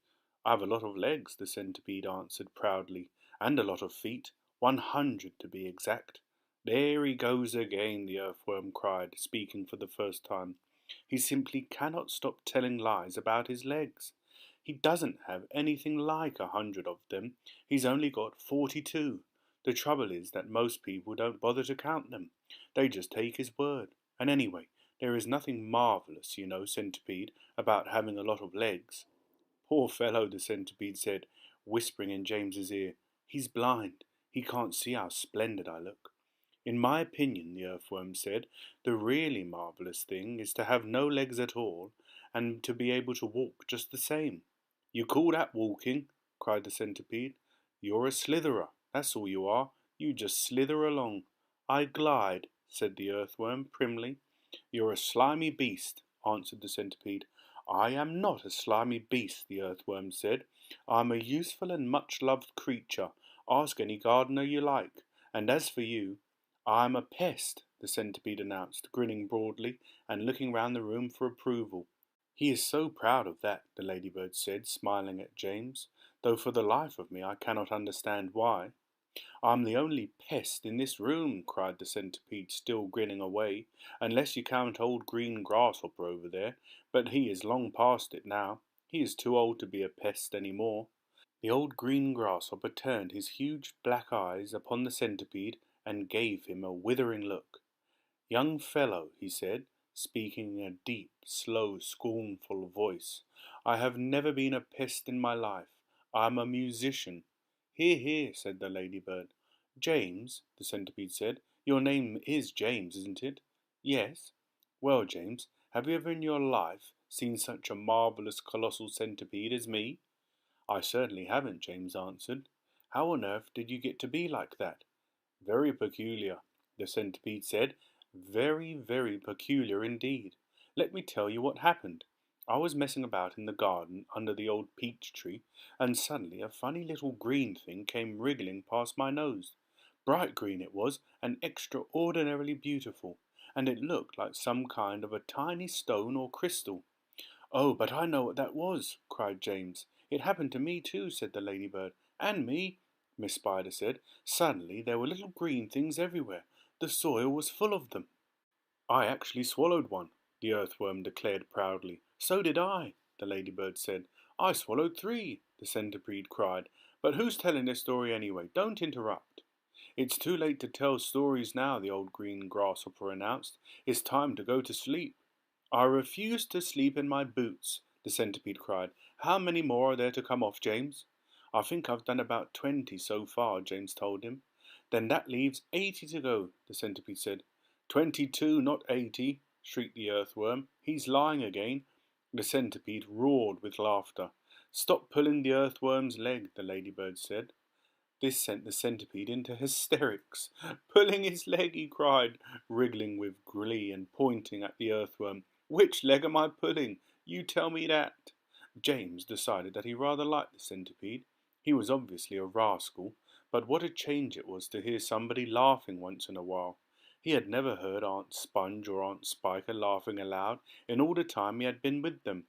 "I have a lot of legs," the centipede answered proudly, "and a lot of feet, 100 to be exact." "There he goes again," the earthworm cried, speaking for the first time. "He simply cannot stop telling lies about his legs. He doesn't have anything like 100 of them. He's only got 42. The trouble is that most people don't bother to count them. They just take his word. And anyway, there is nothing marvellous, you know, centipede, about having a lot of legs." "Poor fellow," the centipede said, whispering in James's ear. "He's blind. He can't see how splendid I look." "In my opinion," the earthworm said, "the really marvellous thing is to have no legs at all, and to be able to walk just the same." "You call that walking?" cried the centipede. "You're a slitherer, that's all you are. You just slither along." "I glide," said the earthworm primly. "You're a slimy beast," answered the centipede. "I am not a slimy beast," the earthworm said. "I am a useful and much-loved creature. Ask any gardener you like. And as for you—" "I am a pest," the centipede announced, grinning broadly and looking round the room for approval. "He is so proud of that," the ladybird said, smiling at James, "though for the life of me I cannot understand why." "I'm the only pest in this room," cried the centipede, still grinning away, "unless you count old green grasshopper over there, but he is long past it now. He is too old to be a pest any more." The old green grasshopper turned his huge black eyes upon the centipede and gave him a withering look. "Young fellow," he said, speaking in a deep, slow, scornful voice, "I have never been a pest in my life. I am a musician." "Hear, hear," said the ladybird. "James," the centipede said, "your name is James, isn't it?" "Yes." "Well, James, have you ever in your life seen such a marvellous colossal centipede as me?" "I certainly haven't," James answered. "How on earth did you get to be like that?" "Very peculiar," the centipede said. "Very, very peculiar indeed. Let me tell you what happened. I was messing about in the garden under the old peach tree, and suddenly a funny little green thing came wriggling past my nose. Bright green it was, and extraordinarily beautiful, and it looked like some kind of a tiny stone or crystal." "Oh, but I know what that was," cried James. "It happened to me too," said the ladybird. "And me," Miss Spider said. "Suddenly there were little green things everywhere. The soil was full of them." "I actually swallowed one," the earthworm declared proudly. "So did I," the ladybird said. "I swallowed 3," the centipede cried. "But who's telling this story anyway? Don't interrupt." "It's too late to tell stories now," the old green grasshopper announced. "It's time to go to sleep." "I refuse to sleep in my boots," the centipede cried. "How many more are there to come off, James?" "I think I've done about 20 so far," James told him. "Then that leaves 80 to go," the centipede said. 22, not 80, shrieked the earthworm. "He's lying again." The centipede roared with laughter. "Stop pulling the earthworm's leg," the ladybird said. This sent the centipede into hysterics. "Pulling his leg," he cried, wriggling with glee and pointing at the earthworm. "Which leg am I pulling? You tell me that." James decided that he rather liked the centipede. He was obviously a rascal, but what a change it was to hear somebody laughing once in a while. He had never heard Aunt Sponge or Aunt Spiker laughing aloud in all the time he had been with them.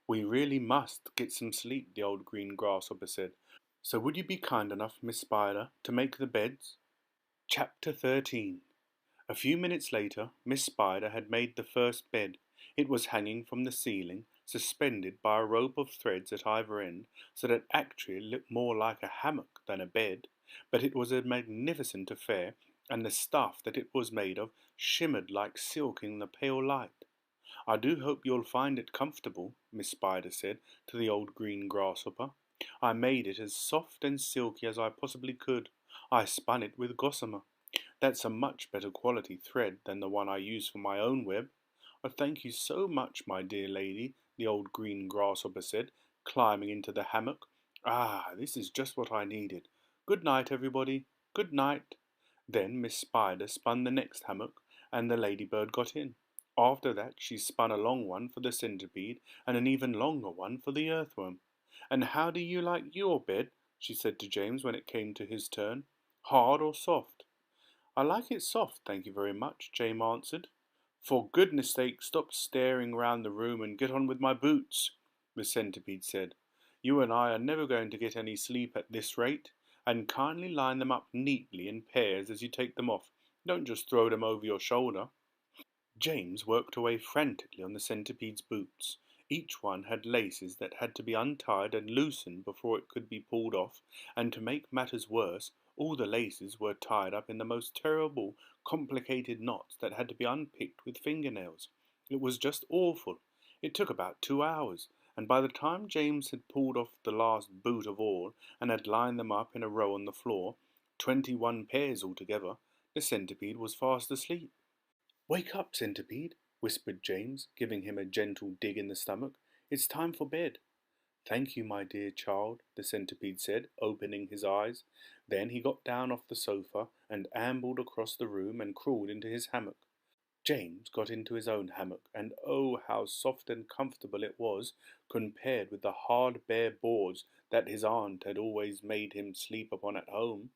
"We really must get some sleep," the old green grasshopper said. "So would you be kind enough, Miss Spider, to make the beds?" Chapter 13. A few minutes later, Miss Spider had made the first bed. It was hanging from the ceiling, suspended by a rope of threads at either end, so that actually it looked more like a hammock than a bed. But it was a magnificent affair, and the stuff that it was made of shimmered like silk in the pale light. "I do hope you'll find it comfortable," Miss Spider said to the old green grasshopper. "I made it as soft and silky as I possibly could. I spun it with gossamer. That's a much better quality thread than the one I use for my own web." "Oh, thank you so much, my dear lady," the old green grasshopper said, climbing into the hammock. "Ah, this is just what I needed. Good night, everybody. Good night." Then Miss Spider spun the next hammock, and the ladybird got in. After that she spun a long one for the centipede, and an even longer one for the earthworm. "And how do you like your bed?" she said to James when it came to his turn. "Hard or soft?" "I like it soft, thank you very much," James answered. "For goodness sake, stop staring round the room and get on with my boots," the centipede said. "You and I are never going to get any sleep at this rate. And kindly line them up neatly in pairs as you take them off. Don't just throw them over your shoulder." James worked away frantically on the centipede's boots. Each one had laces that had to be untied and loosened before it could be pulled off, and to make matters worse, all the laces were tied up in the most terrible, complicated knots that had to be unpicked with fingernails. It was just awful. It took about 2 hours, and by the time James had pulled off the last boot of all and had lined them up in a row on the floor, 21 pairs altogether, the centipede was fast asleep. "Wake up, centipede," whispered James, giving him a gentle dig in the stomach. "It's time for bed." "Thank you, my dear child," the centipede said, opening his eyes. Then he got down off the sofa and ambled across the room and crawled into his hammock. James got into his own hammock, and oh, how soft and comfortable it was compared with the hard bare boards that his aunt had always made him sleep upon at home.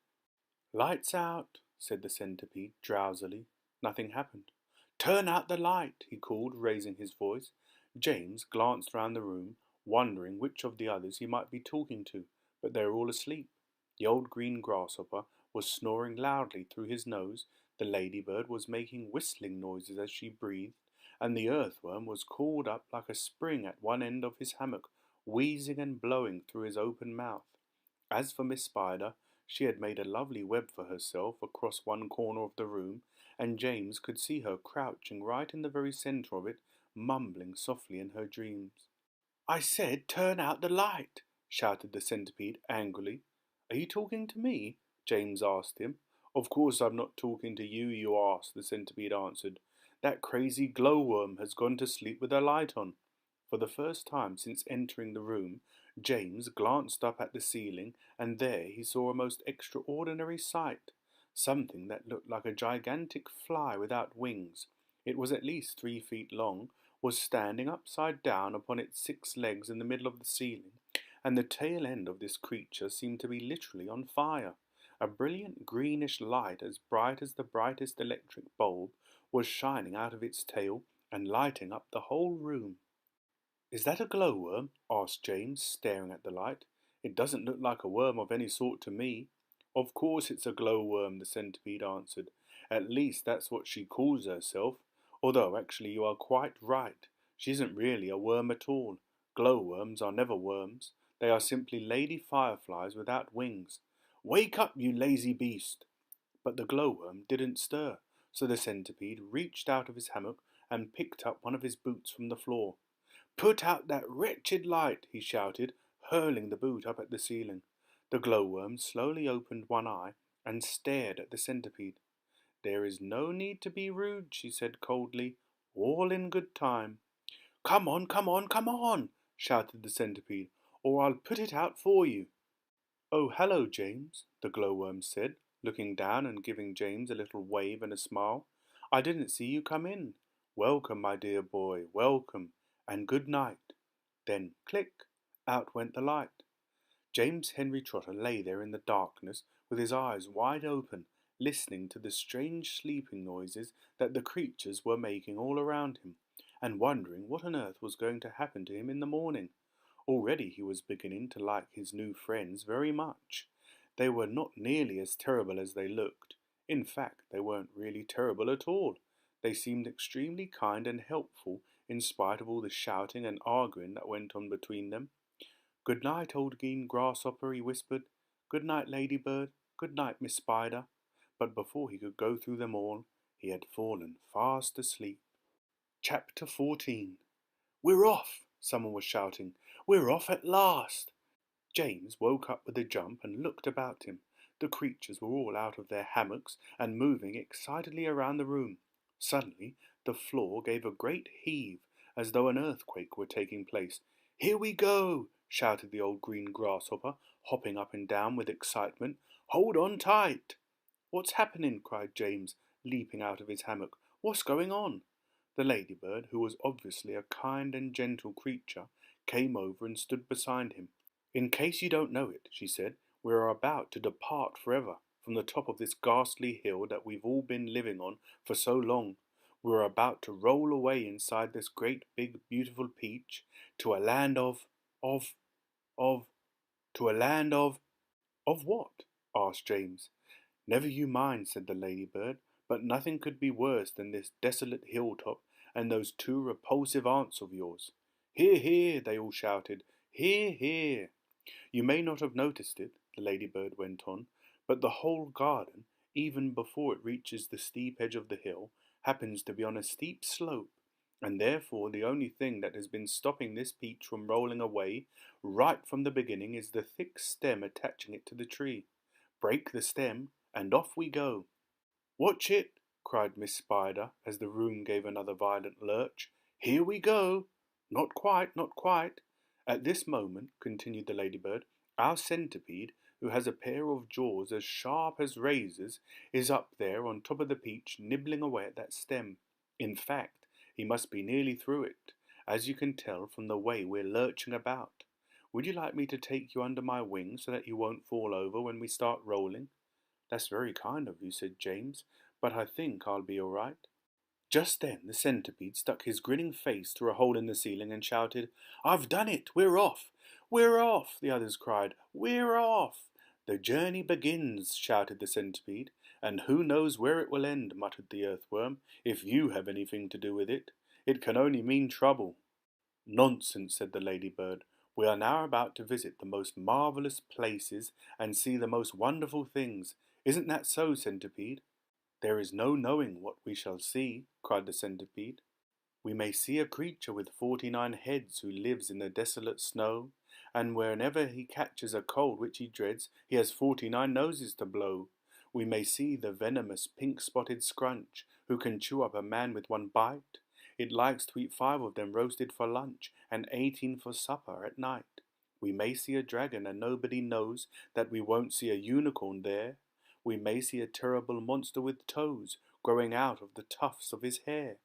"Lights out," said the centipede drowsily. Nothing happened. "Turn out the light," he called, raising his voice. James glanced round the room, wondering which of the others he might be talking to, but they were all asleep. The old green grasshopper was snoring loudly through his nose, the ladybird was making whistling noises as she breathed, and the earthworm was coiled up like a spring at one end of his hammock, wheezing and blowing through his open mouth. As for Miss Spider, she had made a lovely web for herself across one corner of the room, and James could see her crouching right in the very centre of it, mumbling softly in her dreams. "I said turn out the light!" shouted the centipede angrily. "Are you talking to me?" James asked him. "Of course I'm not talking to you, you ass," the centipede answered. "That crazy glowworm has gone to sleep with the light on." For the first time since entering the room, James glanced up at the ceiling, and there he saw a most extraordinary sight. Something that looked like a gigantic fly without wings. It was at least 3 feet long, was standing upside down upon its 6 legs in the middle of the ceiling, and the tail end of this creature seemed to be literally on fire. A brilliant greenish light, as bright as the brightest electric bulb, was shining out of its tail and lighting up the whole room. "Is that a glowworm?" asked James, staring at the light. "It doesn't look like a worm of any sort to me." "Of course it's a glowworm," the centipede answered. "At least that's what she calls herself, although actually you are quite right. She isn't really a worm at all. Glowworms are never worms. They are simply lady fireflies without wings. Wake up, you lazy beast!" But the glowworm didn't stir, so the centipede reached out of his hammock and picked up one of his boots from the floor. "Put out that wretched light!" he shouted, hurling the boot up at the ceiling. The glowworm slowly opened one eye and stared at the centipede. "There is no need to be rude," she said coldly. "All in good time." "Come on, come on, come on!" shouted the centipede, "or I'll put it out for you." "Oh, hello, James," the glowworm said, looking down and giving James a little wave and a smile. "I didn't see you come in. Welcome, my dear boy, welcome, and good night." Then, click, out went the light. James Henry Trotter lay there in the darkness with his eyes wide open, listening to the strange sleeping noises that the creatures were making all around him, and wondering what on earth was going to happen to him in the morning. Already he was beginning to like his new friends very much. They were not nearly as terrible as they looked. In fact, they weren't really terrible at all. They seemed extremely kind and helpful in spite of all the shouting and arguing that went on between them. "Good night, old green grasshopper," he whispered. "Good night, ladybird. Good night, Miss Spider." But before he could go through them all, he had fallen fast asleep. Chapter 14. "We're off!" someone was shouting. "We're off at last!" James woke up with a jump and looked about him. The creatures were all out of their hammocks and moving excitedly around the room. Suddenly, the floor gave a great heave, as though an earthquake were taking place. "Here we go!" shouted the old green grasshopper, hopping up and down with excitement. "Hold on tight!" "What's happening?" cried James, leaping out of his hammock. "What's going on?" The ladybird, who was obviously a kind and gentle creature, came over and stood beside him. "In case you don't know it," she said, "we are about to depart forever from the top of this ghastly hill that we've all been living on for so long. We're about to roll away inside this great big beautiful peach to a land of, to a land of—" "Of what?" asked James. "Never you mind," said the ladybird, "but nothing could be worse than this desolate hilltop and those two repulsive aunts of yours." "Hear, hear!" they all shouted. "Hear, hear!" "You may not have noticed it," the ladybird went on, "but the whole garden, even before it reaches the steep edge of the hill, happens to be on a steep slope, and therefore the only thing that has been stopping this peach from rolling away right from the beginning is the thick stem attaching it to the tree. Break the stem, and off we go." "Watch it!" cried Miss Spider, as the room gave another violent lurch. "Here we go!" "Not quite, not quite. At this moment," continued the ladybird, "our centipede, who has a pair of jaws as sharp as razors, is up there on top of the peach nibbling away at that stem. In fact, he must be nearly through it, as you can tell from the way we're lurching about. Would you like me to take you under my wing so that you won't fall over when we start rolling?" "That's very kind of you," said James, "but I think I'll be all right." Just then the centipede stuck his grinning face through a hole in the ceiling and shouted, "I've done it! We're off! We're off!" the others cried. "We're off!" "The journey begins," shouted the centipede. "And who knows where it will end," muttered the earthworm, "if you have anything to do with it. It can only mean trouble." "Nonsense," said the ladybird. "We are now about to visit the most marvellous places and see the most wonderful things. Isn't that so, centipede?" "There is no knowing what we shall see," cried the centipede. "We may see a creature with 49 heads who lives in the desolate snow, and whenever he catches a cold which he dreads, he has 49 noses to blow. We may see the venomous pink-spotted scrunch, who can chew up a man with one bite. It likes to eat 5 of them roasted for lunch, and 18 for supper at night. We may see a dragon, and nobody knows that we won't see a unicorn there. We may see a terrible monster with toes growing out of the tufts of his hair.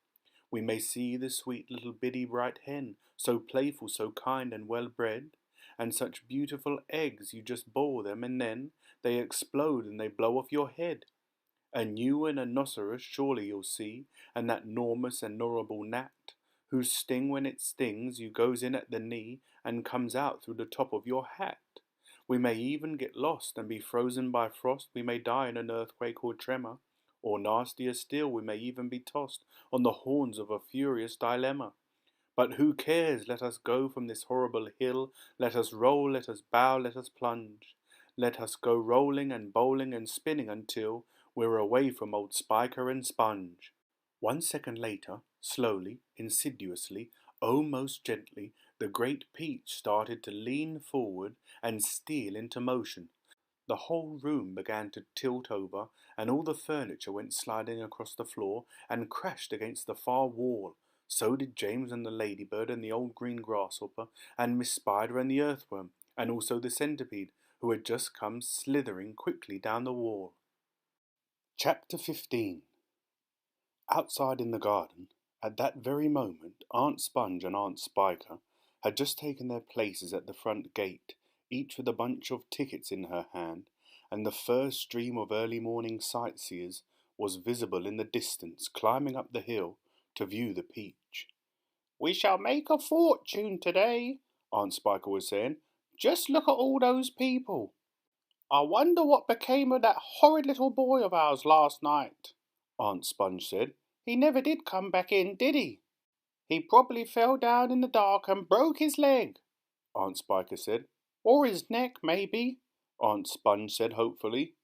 We may see the sweet little biddy bright hen, so playful, so kind and well bred, and such beautiful eggs you just boil them and then they explode and they blow off your head. A new rhinoceros surely you'll see, and that 'normous and horrible gnat, whose sting when it stings you goes in at the knee and comes out through the top of your hat. We may even get lost and be frozen by frost. We may die in an earthquake or tremor, or nastier still, we may even be tossed on the horns of a furious dilemma. But who cares? Let us go from this horrible hill. Let us roll, let us bow, let us plunge. Let us go rolling and bowling and spinning until we're away from old Spiker and Sponge." 1 second later, slowly, insidiously, almost gently, the great peach started to lean forward and steal into motion. The whole room began to tilt over, and all the furniture went sliding across the floor and crashed against the far wall. So did James and the ladybird and the old green grasshopper and Miss Spider and the earthworm, and also the centipede, who had just come slithering quickly down the wall. Chapter 15. Outside in the garden, at that very moment, Aunt Sponge and Aunt Spiker had just taken their places at the front gate, each with a bunch of tickets in her hand, and the first stream of early morning sightseers was visible in the distance, climbing up the hill to view the peach. "We shall make a fortune today," Aunt Spiker was saying. "Just look at all those people. I wonder what became of that horrid little boy of ours last night," Aunt Sponge said. "He never did come back in, did he?" "He probably fell down in the dark and broke his leg," Aunt Spiker said. "Or his neck, maybe," Aunt Sponge said hopefully.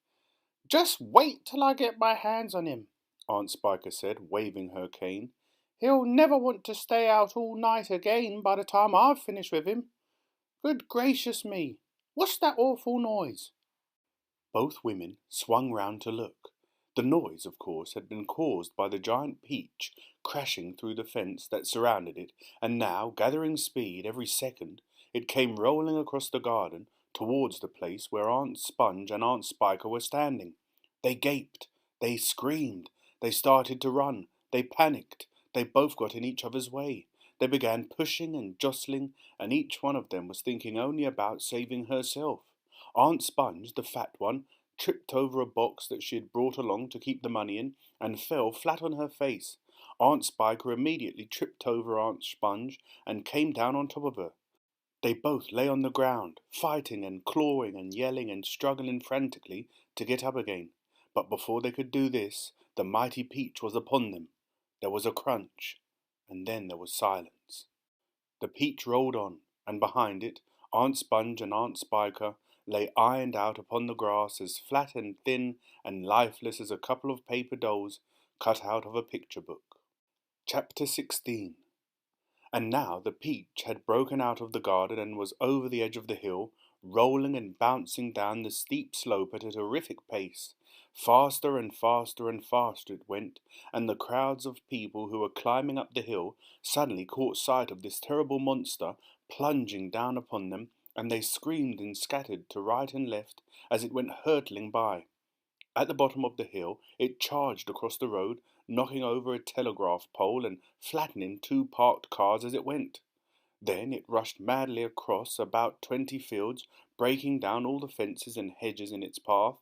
"Just wait till I get my hands on him," Aunt Spiker said, waving her cane. He'll never want to stay out all night again by the time I've finished with him. Good gracious me, what's that awful noise?" Both women swung round to look. The noise, of course, had been caused by the giant peach crashing through the fence that surrounded it, and now, gathering speed every second, it came rolling across the garden towards the place where Aunt Sponge and Aunt Spiker were standing. They gaped, they screamed, they started to run, they panicked, they both got in each other's way. They began pushing and jostling, and each one of them was thinking only about saving herself. Aunt Sponge, the fat one, tripped over a box that she had brought along to keep the money in, and fell flat on her face. Aunt Spiker immediately tripped over Aunt Sponge and came down on top of her. They both lay on the ground, fighting and clawing and yelling and struggling frantically to get up again. But before they could do this, the mighty peach was upon them. There was a crunch, and then there was silence. The peach rolled on, and behind it, Aunt Sponge and Aunt Spiker lay ironed out upon the grass as flat and thin and lifeless as a couple of paper dolls cut out of a picture book. Chapter 16. And now the peach had broken out of the garden and was over the edge of the hill, rolling and bouncing down the steep slope at a terrific pace. Faster and faster and faster it went, and the crowds of people who were climbing up the hill suddenly caught sight of this terrible monster plunging down upon them, and they screamed and scattered to right and left as it went hurtling by. At the bottom of the hill it charged across the road, knocking over a telegraph pole and flattening 2 parked cars as it went. Then it rushed madly across about 20 fields, breaking down all the fences and hedges in its path.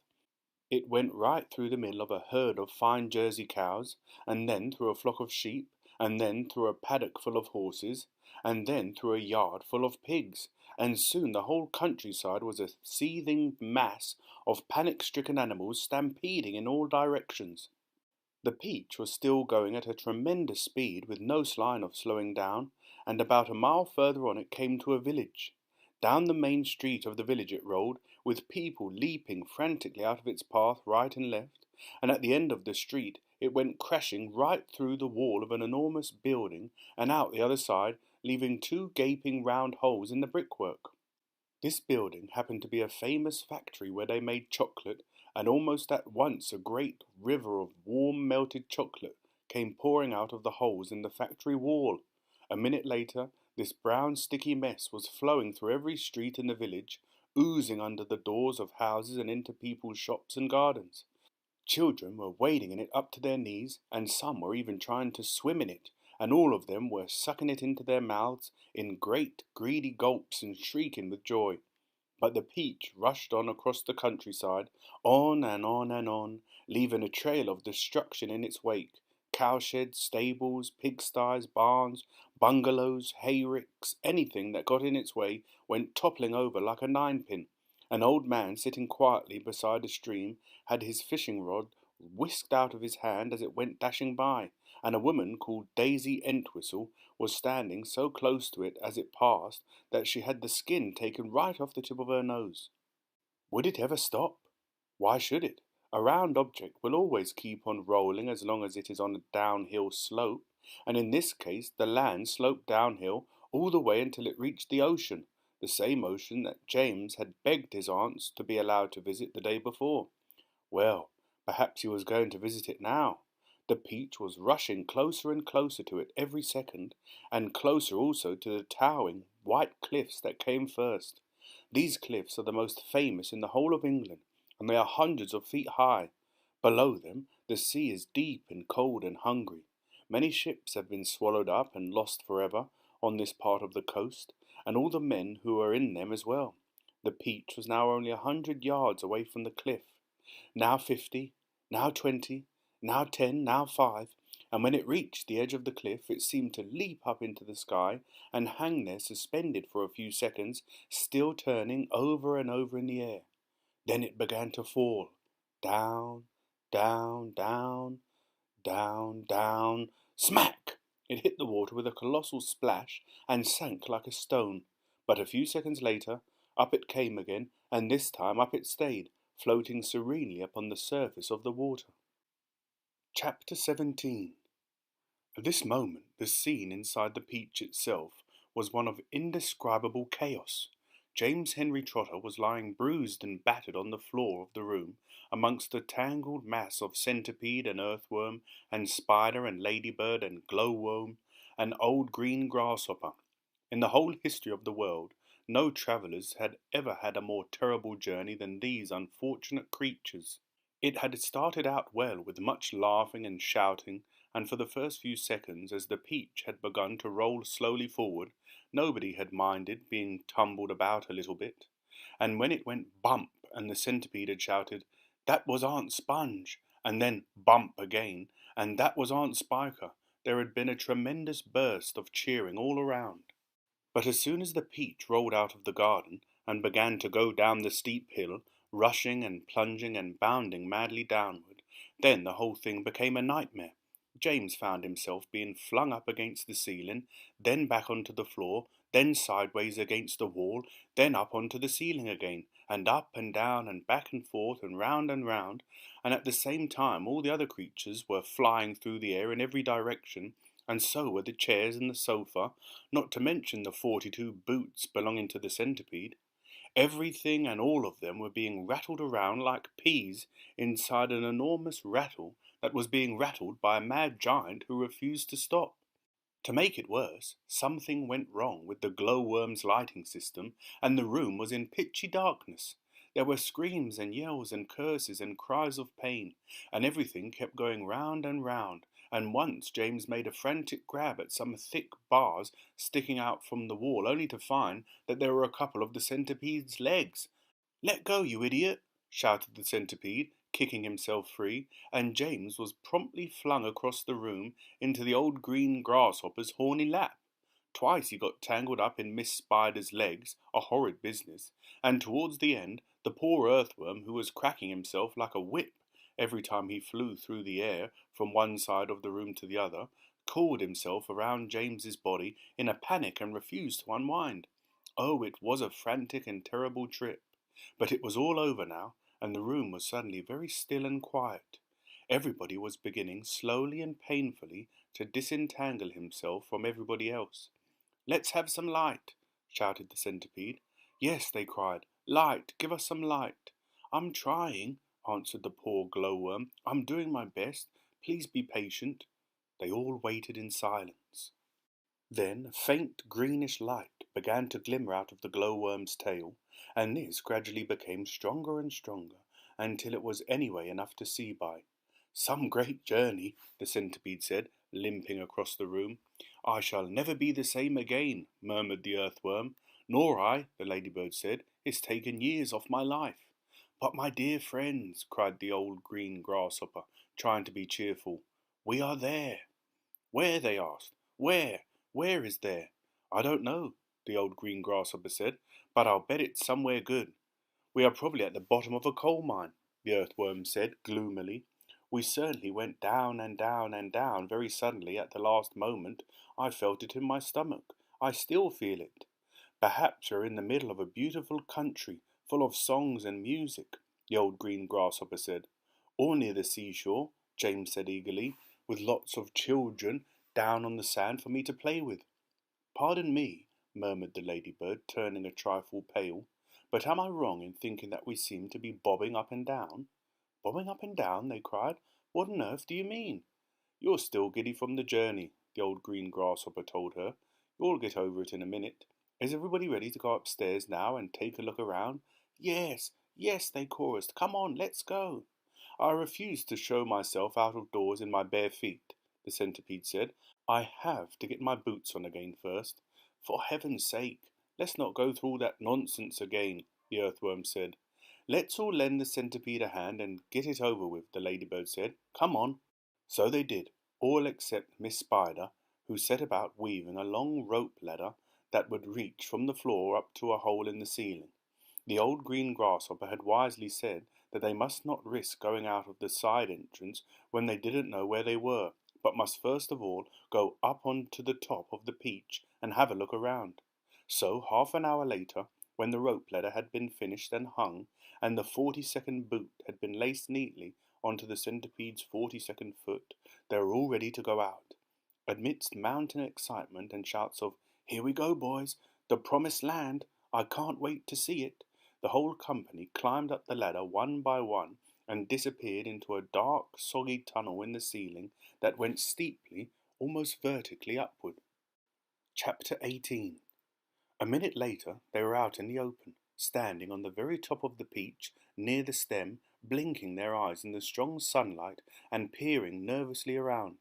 It went right through the middle of a herd of fine Jersey cows, and then through a flock of sheep, and then through a paddock full of horses, and then through a yard full of pigs, and soon the whole countryside was a seething mass of panic-stricken animals stampeding in all directions. The peach was still going at a tremendous speed with no sign of slowing down, and about a mile further on it came to a village. Down the main street of the village it rolled, with people leaping frantically out of its path right and left, and at the end of the street it went crashing right through the wall of an enormous building and out the other side, leaving 2 gaping round holes in the brickwork. This building happened to be a famous factory where they made chocolate, and almost at once a great river of warm melted chocolate came pouring out of the holes in the factory wall. A minute later, this brown sticky mess was flowing through every street in the village, oozing under the doors of houses and into people's shops and gardens. Children were wading in it up to their knees, and some were even trying to swim in it, and all of them were sucking it into their mouths in great greedy gulps and shrieking with joy. But the peach rushed on across the countryside, on and on and on, leaving a trail of destruction in its wake. Cowsheds, stables, pigsties, barns, bungalows, hayricks, anything that got in its way went toppling over like a ninepin. An old man sitting quietly beside a stream had his fishing rod whisked out of his hand as it went dashing by, and a woman called Daisy Entwhistle was standing so close to it as it passed that she had the skin taken right off the tip of her nose. Would it ever stop? Why should it? A round object will always keep on rolling as long as it is on a downhill slope, and in this case the land sloped downhill all the way until it reached the ocean, the same ocean that James had begged his aunts to be allowed to visit the day before. Well, perhaps he was going to visit it now. The peach was rushing closer and closer to it every second, and closer also to the towering white cliffs that came first. These cliffs are the most famous in the whole of England, and they are hundreds of feet high. Below them, the sea is deep and cold and hungry. Many ships have been swallowed up and lost forever on this part of the coast, and all the men who are in them as well. The peach was now only 100 yards away from the cliff. Now 50, now 20, now 10, now 5, and when it reached the edge of the cliff it seemed to leap up into the sky and hang there suspended for a few seconds, still turning over and over in the air. Then it began to fall. Down, down, down, down, down. Smack! It hit the water with a colossal splash and sank like a stone. But a few seconds later, up it came again, and this time up it stayed, floating serenely upon the surface of the water. Chapter 17. At this moment, the scene inside the peach itself was one of indescribable chaos. James Henry Trotter was lying bruised and battered on the floor of the room, amongst a tangled mass of centipede and earthworm, and spider and ladybird and glowworm, and old green grasshopper. In the whole history of the world, no travellers had ever had a more terrible journey than these unfortunate creatures. It had started out well, with much laughing and shouting, and for the first few seconds, as the peach had begun to roll slowly forward, nobody had minded being tumbled about a little bit. And when it went bump, and the centipede had shouted, "That was Aunt Sponge," and then bump again, and "That was Aunt Spiker," there had been a tremendous burst of cheering all around. But as soon as the peach rolled out of the garden, and began to go down the steep hill, rushing and plunging and bounding madly downward, then the whole thing became a nightmare. James found himself being flung up against the ceiling, then back onto the floor, then sideways against the wall, then up onto the ceiling again, and up and down and back and forth and round, and at the same time all the other creatures were flying through the air in every direction, and so were the chairs and the sofa, not to mention the 42 boots belonging to the centipede. Everything and all of them were being rattled around like peas inside an enormous rattle that was being rattled by a mad giant who refused to stop. To make it worse, something went wrong with the glowworm's lighting system, and the room was in pitchy darkness. There were screams and yells and curses and cries of pain, and everything kept going round and round, and once James made a frantic grab at some thick bars sticking out from the wall, only to find that there were a couple of the centipede's legs. "Let go, you idiot!" shouted the centipede, kicking himself free, and James was promptly flung across the room into the old green grasshopper's horny lap. Twice he got tangled up in Miss Spider's legs, a horrid business, and towards the end, the poor earthworm, who was cracking himself like a whip every time he flew through the air from one side of the room to the other, coiled himself around James's body in a panic and refused to unwind. Oh, it was a frantic and terrible trip. But it was all over now, and the room was suddenly very still and quiet. Everybody was beginning slowly and painfully to disentangle himself from everybody else. "Let's have some light," shouted the centipede. "Yes," they cried, "light, give us some light." "I'm trying," answered the poor glowworm. "I'm doing my best. Please be patient." They all waited in silence. Then a faint greenish light began to glimmer out of the glowworm's tail, and this gradually became stronger and stronger, until it was anyway enough to see by. "Some great journey," the centipede said, limping across the room. "I shall never be the same again," murmured the earthworm. "Nor I," the ladybird said. "It's taken years off my life." "But my dear friends," cried the old green grasshopper, trying to be cheerful, "we are there." "Where?" they asked. "Where? Where is there?" "I don't know," the old green grasshopper said, "but I'll bet it's somewhere good." "We are probably at the bottom of a coal mine," the earthworm said gloomily. "We certainly went down and down and down very suddenly at the last moment. I felt it in my stomach. I still feel it." "Perhaps we're in the middle of a beautiful country, full of songs and music," the old green grasshopper said. "Or near the seashore," James said eagerly, "with lots of children down on the sand for me to play with." "Pardon me," murmured the ladybird, turning a trifle pale, "but am I wrong in thinking that we seem to be bobbing up and down?" "Bobbing up and down?" they cried. "What on earth do you mean?" "You're still giddy from the journey," the old green grasshopper told her. "You'll get over it in a minute. Is everybody ready to go upstairs now and take a look around?" "Yes, yes," they chorused. "Come on, let's go." "I refuse to show myself out of doors in my bare feet," the centipede said. "I have to get my boots on again first." "For heaven's sake, let's not go through all that nonsense again," the earthworm said. "Let's all lend the centipede a hand and get it over with," the ladybird said. "Come on." So they did, all except Miss Spider, who set about weaving a long rope ladder that would reach from the floor up to a hole in the ceiling. The old green grasshopper had wisely said that they must not risk going out of the side entrance when they didn't know where they were, but must first of all go up on to the top of the peach and have a look around. So half an hour later, when the rope ladder had been finished and hung, and the 42nd boot had been laced neatly onto the centipede's 42nd foot, they were all ready to go out. Amidst mountain excitement and shouts of, "Here we go, boys! The promised land! I can't wait to see it!" the whole company climbed up the ladder one by one and disappeared into a dark, soggy tunnel in the ceiling that went steeply, almost vertically upward. Chapter 18. A minute later they were out in the open, standing on the very top of the peach, near the stem, blinking their eyes in the strong sunlight and peering nervously around.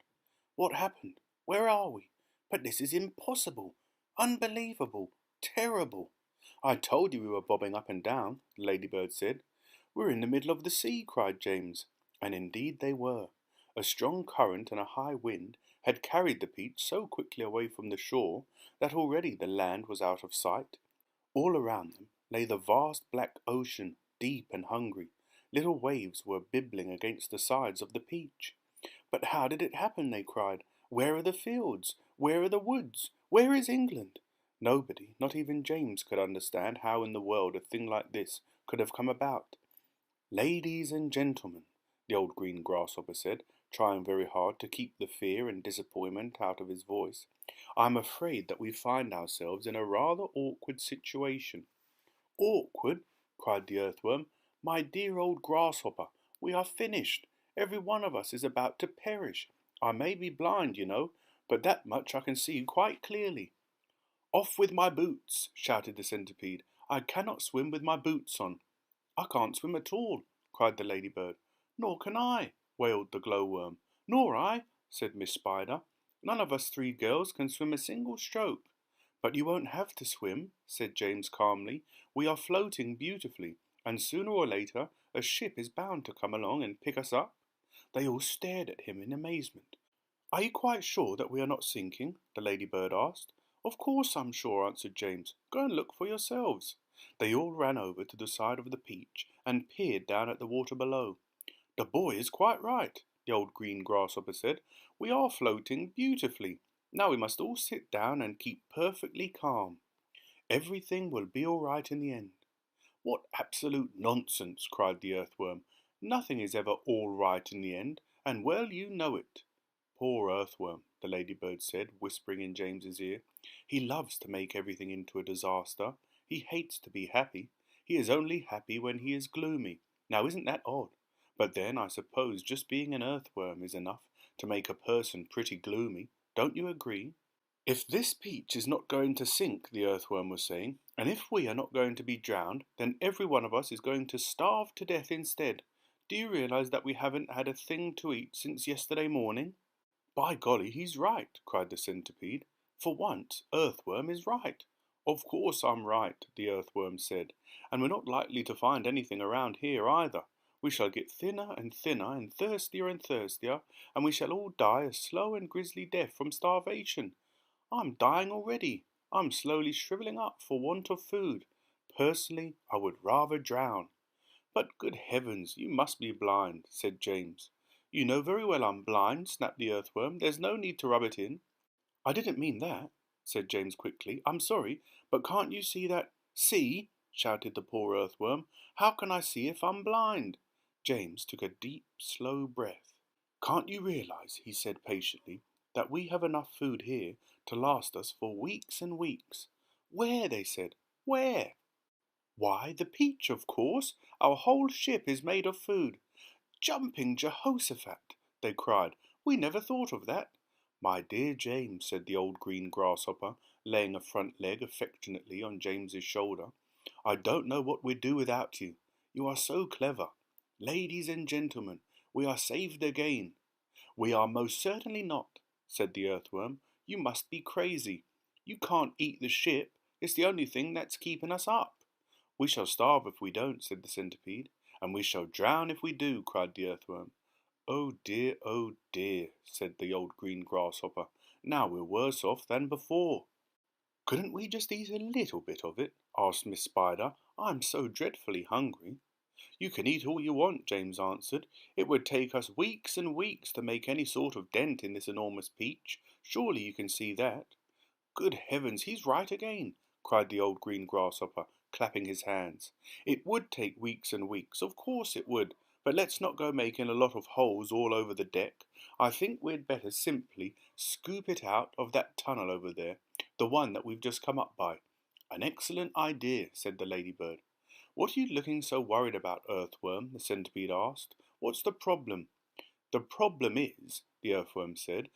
"What happened? Where are we? But this is impossible! Unbelievable! Terrible! I told you we were bobbing up and down," the ladybird said. "We're in the middle of the sea," cried James. And indeed they were. A strong current and a high wind had carried the peach so quickly away from the shore that already the land was out of sight. All around them lay the vast black ocean, deep and hungry. Little waves were bibbling against the sides of the peach. "But how did it happen?" they cried. "Where are the fields? Where are the woods? Where is England?" Nobody, not even James, could understand how in the world a thing like this could have come about. "Ladies and gentlemen," the old green grasshopper said, trying very hard to keep the fear and disappointment out of his voice, "I'm afraid that we find ourselves in a rather awkward situation." "Awkward?" cried the earthworm. "My dear old grasshopper, we are finished. Every one of us is about to perish. I may be blind, you know, but that much I can see quite clearly." "Off with my boots!" shouted the centipede. "I cannot swim with my boots on." "I can't swim at all," cried the ladybird. "Nor can I," wailed the glowworm. "Nor I," said Miss Spider. "None of us three girls can swim a single stroke." "But you won't have to swim," said James calmly. "We are floating beautifully, and sooner or later a ship is bound to come along and pick us up." They all stared at him in amazement. "Are you quite sure that we are not sinking?" the ladybird asked. "Of course I'm sure," answered James. "Go and look for yourselves." They all ran over to the side of the peach and peered down at the water below. "The boy is quite right," the old green grasshopper said. "We are floating beautifully. Now we must all sit down and keep perfectly calm. Everything will be all right in the end." "What absolute nonsense!" cried the earthworm. "Nothing is ever all right in the end, and well you know it." "Poor earthworm," the ladybird said, whispering in James's ear. "He loves to make everything into a disaster. He hates to be happy. He is only happy when he is gloomy. Now isn't that odd? But then I suppose just being an earthworm is enough to make a person pretty gloomy. Don't you agree?" "If this peach is not going to sink," the earthworm was saying, "and if we are not going to be drowned, then every one of us is going to starve to death instead. Do you realize that we haven't had a thing to eat since yesterday morning?" "By golly, he's right," cried the centipede. "For once, earthworm is right." "Of course I'm right," the earthworm said, "and we're not likely to find anything around here either. We shall get thinner and thinner and thirstier, and we shall all die a slow and grisly death from starvation. I'm dying already. I'm slowly shriveling up for want of food. Personally, I would rather drown." "But good heavens, you must be blind," said James. "You know very well I'm blind," snapped the earthworm. "There's no need to rub it in." "I didn't mean that," said James quickly. "I'm sorry, but can't you see that—" "See?" shouted the poor earthworm. "How can I see if I'm blind?" James took a deep, slow breath. "Can't you realize," he said patiently, "that we have enough food here to last us for weeks and weeks?" "Where?" they said. "Where?" "Why, the peach, of course. Our whole ship is made of food." "Jumping Jehoshaphat!" they cried. "We never thought of that." "My dear James," said the old green grasshopper, laying a front leg affectionately on James's shoulder, "I don't know what we'd do without you. You are so clever. Ladies and gentlemen, we are saved again." "We are most certainly not," said the earthworm. "You must be crazy. You can't eat the ship. It's the only thing that's keeping us up." "We shall starve if we don't," said the centipede. "And we shall drown if we do," cried the earthworm. Oh dear," said the old green grasshopper. "Now we're worse off than before." "Couldn't we just eat a little bit of it?" asked Miss Spider. "I'm so dreadfully hungry." "You can eat all you want," James answered. "It would take us weeks and weeks to make any sort of dent in this enormous peach. Surely you can see that." "Good heavens, he's right again," cried the old green grasshopper, clapping his hands. "It would take weeks and weeks, of course it would. But let's not go making a lot of holes all over the deck. I think we'd better simply scoop it out of that tunnel over there, the one that we've just come up by." "An excellent idea," said the ladybird. "What are you looking so worried about, Earthworm?" the centipede asked. "What's the problem?" "The problem is," the earthworm said,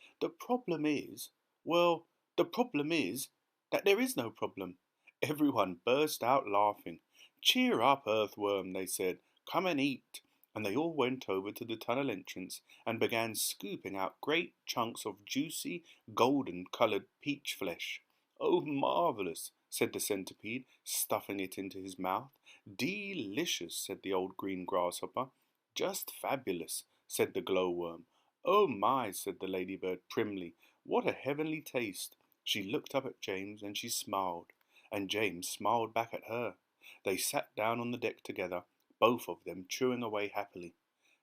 well, the problem is that there is no problem." Everyone burst out laughing. "Cheer up, Earthworm," they said. "Come and eat." And they all went over to the tunnel entrance and began scooping out great chunks of juicy, golden-coloured peach flesh. "Oh, marvellous," said the centipede, stuffing it into his mouth. "Delicious," said the old green grasshopper. "Just fabulous," said the glowworm. "Oh my," said the ladybird primly, "what a heavenly taste." She looked up at James and she smiled, and James smiled back at her. They sat down on the deck together, both of them chewing away happily.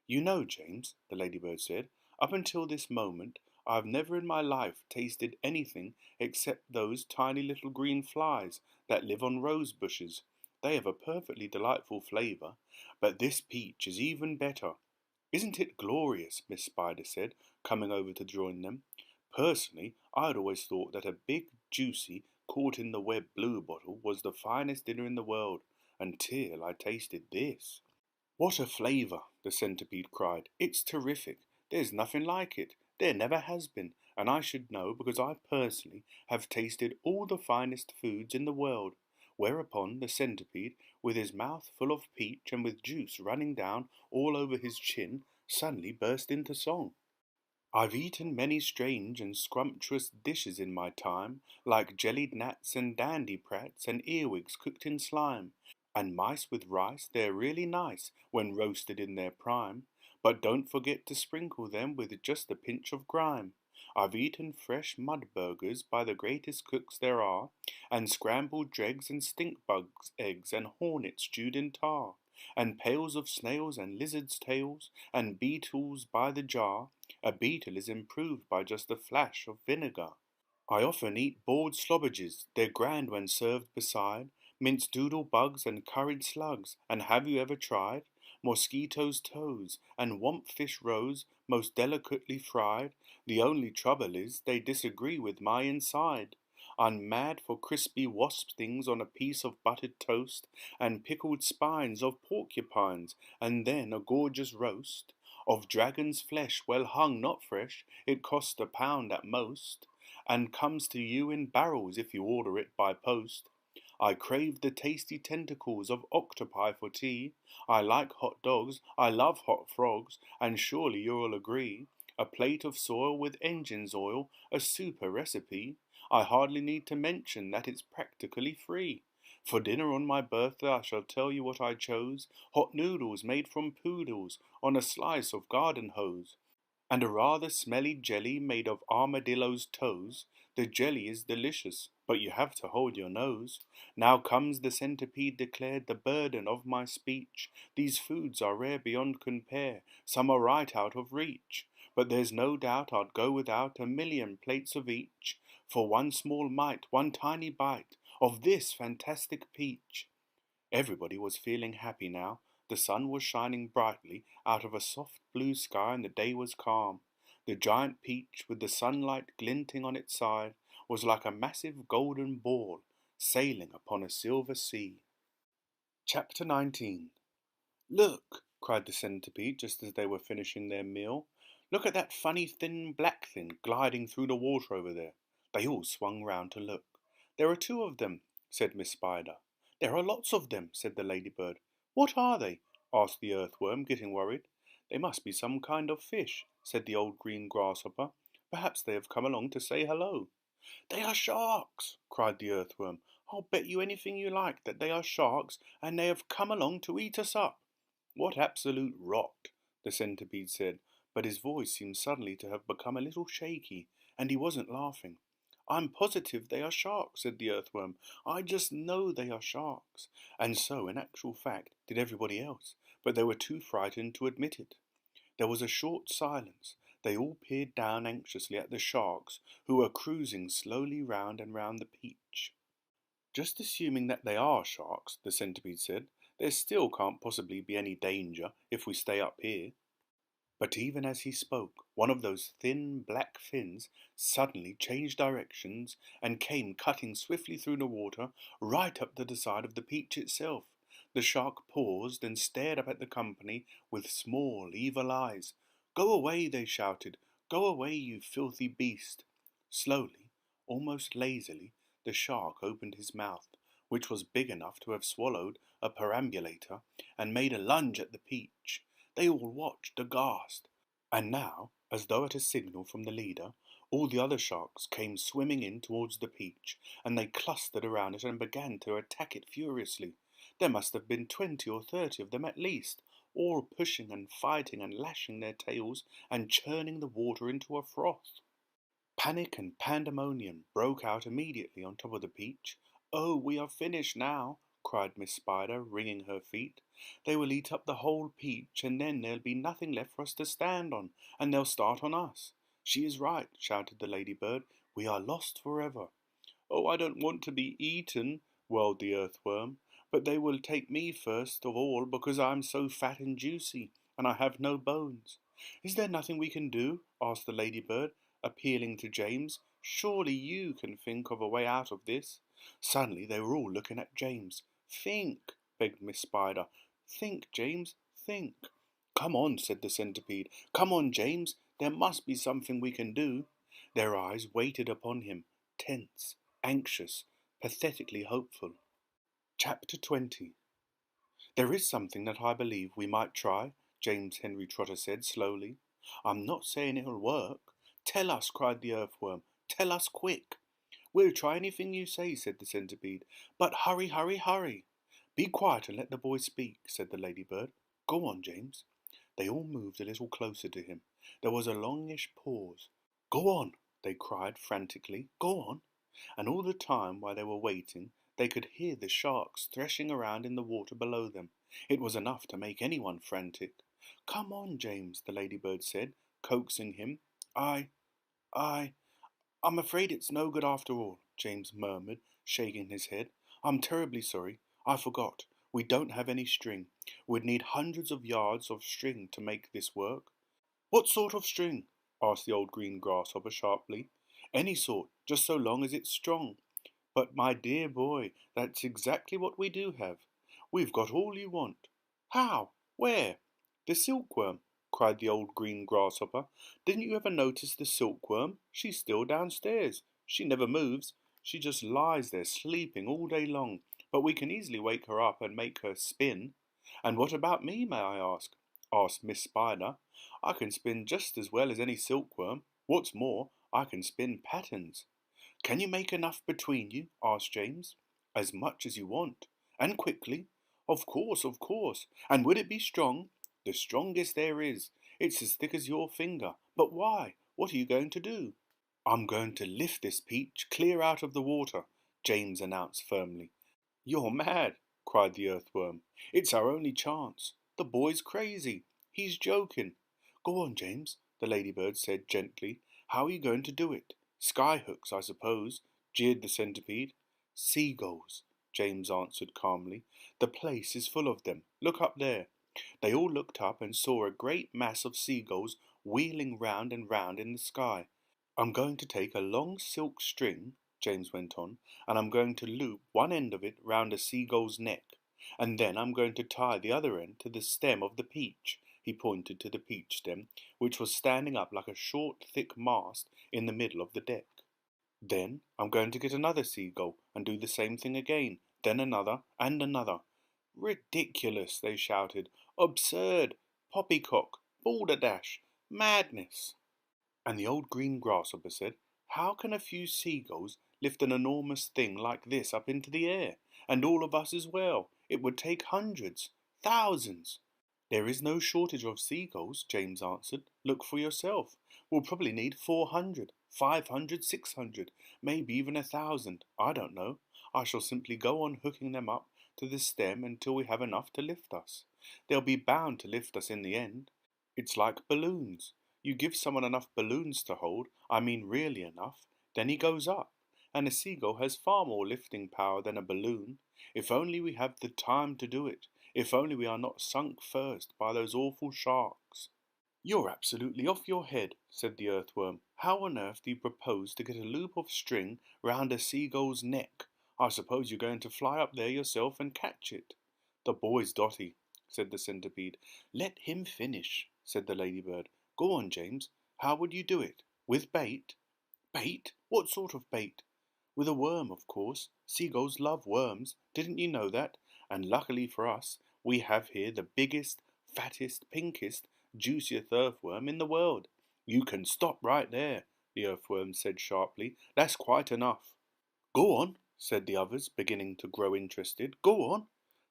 "You know, James," the ladybird said, "up until this moment I have never in my life tasted anything except those tiny little green flies that live on rose bushes. They have a perfectly delightful flavour, but this peach is even better." "Isn't it glorious?" Miss Spider said, coming over to join them. "Personally, I'd always thought that a big, juicy, caught-in-the-web bluebottle was the finest dinner in the world, until I tasted this." "What a flavour!" the centipede cried. "It's terrific. There's nothing like it. There never has been, and I should know because I personally have tasted all the finest foods in the world." Whereupon the centipede, with his mouth full of peach and with juice running down all over his chin, suddenly burst into song. "I've eaten many strange and scrumptious dishes in my time, like jellied gnats and dandy-prats and earwigs cooked in slime, and mice with rice, they're really nice when roasted in their prime, but don't forget to sprinkle them with just a pinch of grime. I've eaten fresh mud burgers by the greatest cooks there are, and scrambled dregs and stink bugs' eggs and hornets stewed in tar, and pails of snails and lizards' tails, and beetles by the jar. A beetle is improved by just a flash of vinegar. I often eat boiled slobbages, they're grand when served beside minced doodle bugs and curried slugs, and have you ever tried mosquitoes' toes and wompfish roes most delicately fried? The only trouble is they disagree with my inside. I'm mad for crispy wasp stings on a piece of buttered toast, and pickled spines of porcupines, and then a gorgeous roast of dragon's flesh, well hung, not fresh, it costs £1 at most, and comes to you in barrels if you order it by post. I crave the tasty tentacles of octopi for tea. I like hot dogs, I love hot frogs, and surely you'll agree. A plate of soil with engine's oil, a super recipe. I hardly need to mention that it's practically free. For dinner on my birthday I shall tell you what I chose. Hot noodles made from poodles on a slice of garden hose, and a rather smelly jelly made of armadillo's toes. The jelly is delicious, but you have to hold your nose. Now comes the centipede, declared the burden of my speech. These foods are rare beyond compare, some are right out of reach. But there's no doubt I'd go without 1,000,000 plates of each, for one small mite, one tiny bite, of this fantastic peach. Everybody was feeling happy now. The sun was shining brightly out of a soft blue sky and the day was calm. The giant peach, with the sunlight glinting on its side, was like a massive golden ball sailing upon a silver sea. Chapter 19. "Look!" cried the centipede just as they were finishing their meal. "Look at that funny thin black thing gliding through the water over there." They all swung round to look. "There are 2 of them," said Miss Spider. "There are lots of them," said the ladybird. "What are they?" asked the earthworm, getting worried. "They must be some kind of fish," said the old green grasshopper. "Perhaps they have come along to say hello." "They are sharks!" cried the earthworm. "I'll bet you anything you like that they are sharks, and they have come along to eat us up." "What absolute rot!" the centipede said, but his voice seemed suddenly to have become a little shaky, and he wasn't laughing. "I'm positive they are sharks," said the earthworm. "I just know they are sharks." And so, in actual fact, did everybody else, but they were too frightened to admit it. There was a short silence. They all peered down anxiously at the sharks, who were cruising slowly round and round the peach. "Just assuming that they are sharks," the centipede said, There still can't possibly be any danger if we stay up here." But even as he spoke, one of those thin black fins suddenly changed directions and came cutting swiftly through the water right up to the side of the Peach itself. The shark paused and stared up at the company with small, evil eyes. "Go away," they shouted. "Go away, you filthy beast." Slowly, almost lazily, the shark opened his mouth, which was big enough to have swallowed a perambulator, and made a lunge at the Peach. They all watched, aghast. And now, as though at a signal from the leader, all the other sharks came swimming in towards the Peach, and they clustered around it and began to attack it furiously. There must have been 20 or 30 of them at least, all pushing and fighting and lashing their tails and churning the water into a froth. Panic and pandemonium broke out immediately on top of the Peach. "Oh, we are finished now," cried Miss Spider, wringing her feet. "They will eat up the whole Peach, and then there'll be nothing left for us to stand on, and they'll start on us." "She is right," shouted the Ladybird. "We are lost forever." "Oh, I don't want to be eaten," wailed the Earthworm. "But they will take me first of all because I am so fat and juicy, and I have no bones." "Is there nothing we can do?" asked the Ladybird, appealing to James. "Surely you can think of a way out of this." Suddenly they were all looking at James. "Think," begged Miss Spider. "Think, James, think." "Come on," said the Centipede. "Come on, James. There must be something we can do." Their eyes waited upon him, tense, anxious, pathetically hopeful. Chapter 20. "There is something that I believe we might try," James Henry Trotter said slowly. "I'm not saying it'll work." "Tell us," cried the Earthworm. "Tell us quick." "We'll try anything you say," said the Centipede. "But hurry, hurry, hurry." "Be quiet and let the boy speak," said the Ladybird. "Go on, James." They all moved a little closer to him. There was a longish pause. "Go on," they cried frantically. "Go on." And all the time while they were waiting, they could hear the sharks threshing around in the water below them. It was enough to make anyone frantic. "Come on, James," the Ladybird said, coaxing him. I'm afraid it's no good after all," James murmured, shaking his head. "I'm terribly sorry. I forgot. We don't have any string. We'd need hundreds of yards of string to make this work." "What sort of string?" asked the old green grasshopper sharply. "Any sort, just so long as it's strong." "But my dear boy, that's exactly what we do have. We've got all you want." "How? Where?" "The silkworm," cried the old green grasshopper. "Didn't you ever notice the silkworm? She's still downstairs. She never moves. She just lies there sleeping all day long, but we can easily wake her up and make her spin." "And what about me, may I ask?" asked Miss Spider. "I can spin just as well as any silkworm. What's more, I can spin patterns." "Can you make enough between you?" asked James. "As much as you want." "And quickly?" Of course, of course. "And would it be strong?" "The strongest there is. It's as thick as your finger." "But why? What are you going to do?" "I'm going to lift this Peach clear out of the water," James announced firmly. "You're mad," cried the Earthworm. "It's our only chance. The boy's crazy. He's joking." "Go on, James," the Ladybird said gently. "How are you going to do it?" "Skyhooks, I suppose," jeered the Centipede. "Seagulls," James answered calmly. "The place is full of them. Look up there." They all looked up and saw a great mass of seagulls wheeling round and round in the sky. "I'm going to take a long silk string," James went on, "and I'm going to loop one end of it round a seagull's neck, and then I'm going to tie the other end to the stem of the peach." He pointed to the peach stem, which was standing up like a short, thick mast in the middle of the deck. "Then I'm going to get another seagull and do the same thing again, then another and another." "Ridiculous!" they shouted. "Absurd! Poppycock! Balderdash! Madness!" And the old green grasshopper said, "How can a few seagulls lift an enormous thing like this up into the air? And all of us as well? It would take hundreds, thousands." "There is no shortage of seagulls," James answered. "Look for yourself. We'll probably need 400, 500, 600, maybe even 1,000. I don't know. I shall simply go on hooking them up to the stem until we have enough to lift us. They'll be bound to lift us in the end. It's like balloons. You give someone enough balloons to hold, I mean really enough, then he goes up. And a seagull has far more lifting power than a balloon. If only we have the time to do it. If only we are not sunk first by those awful sharks." "You're absolutely off your head," said the earthworm. "How on earth do you propose to get a loop of string round a seagull's neck? I suppose you're going to fly up there yourself and catch it." "The boy's dotty," said the centipede. "Let him finish," said the ladybird. "Go on, James. How would you do it? With bait?" "Bait? What sort of bait?" "With a worm, of course. Seagulls love worms. Didn't you know that? And luckily for us, we have here the biggest, fattest, pinkest, juiciest earthworm in the world." "You can stop right there," the earthworm said sharply. "That's quite enough." "Go on," said the others, beginning to grow interested. "Go on."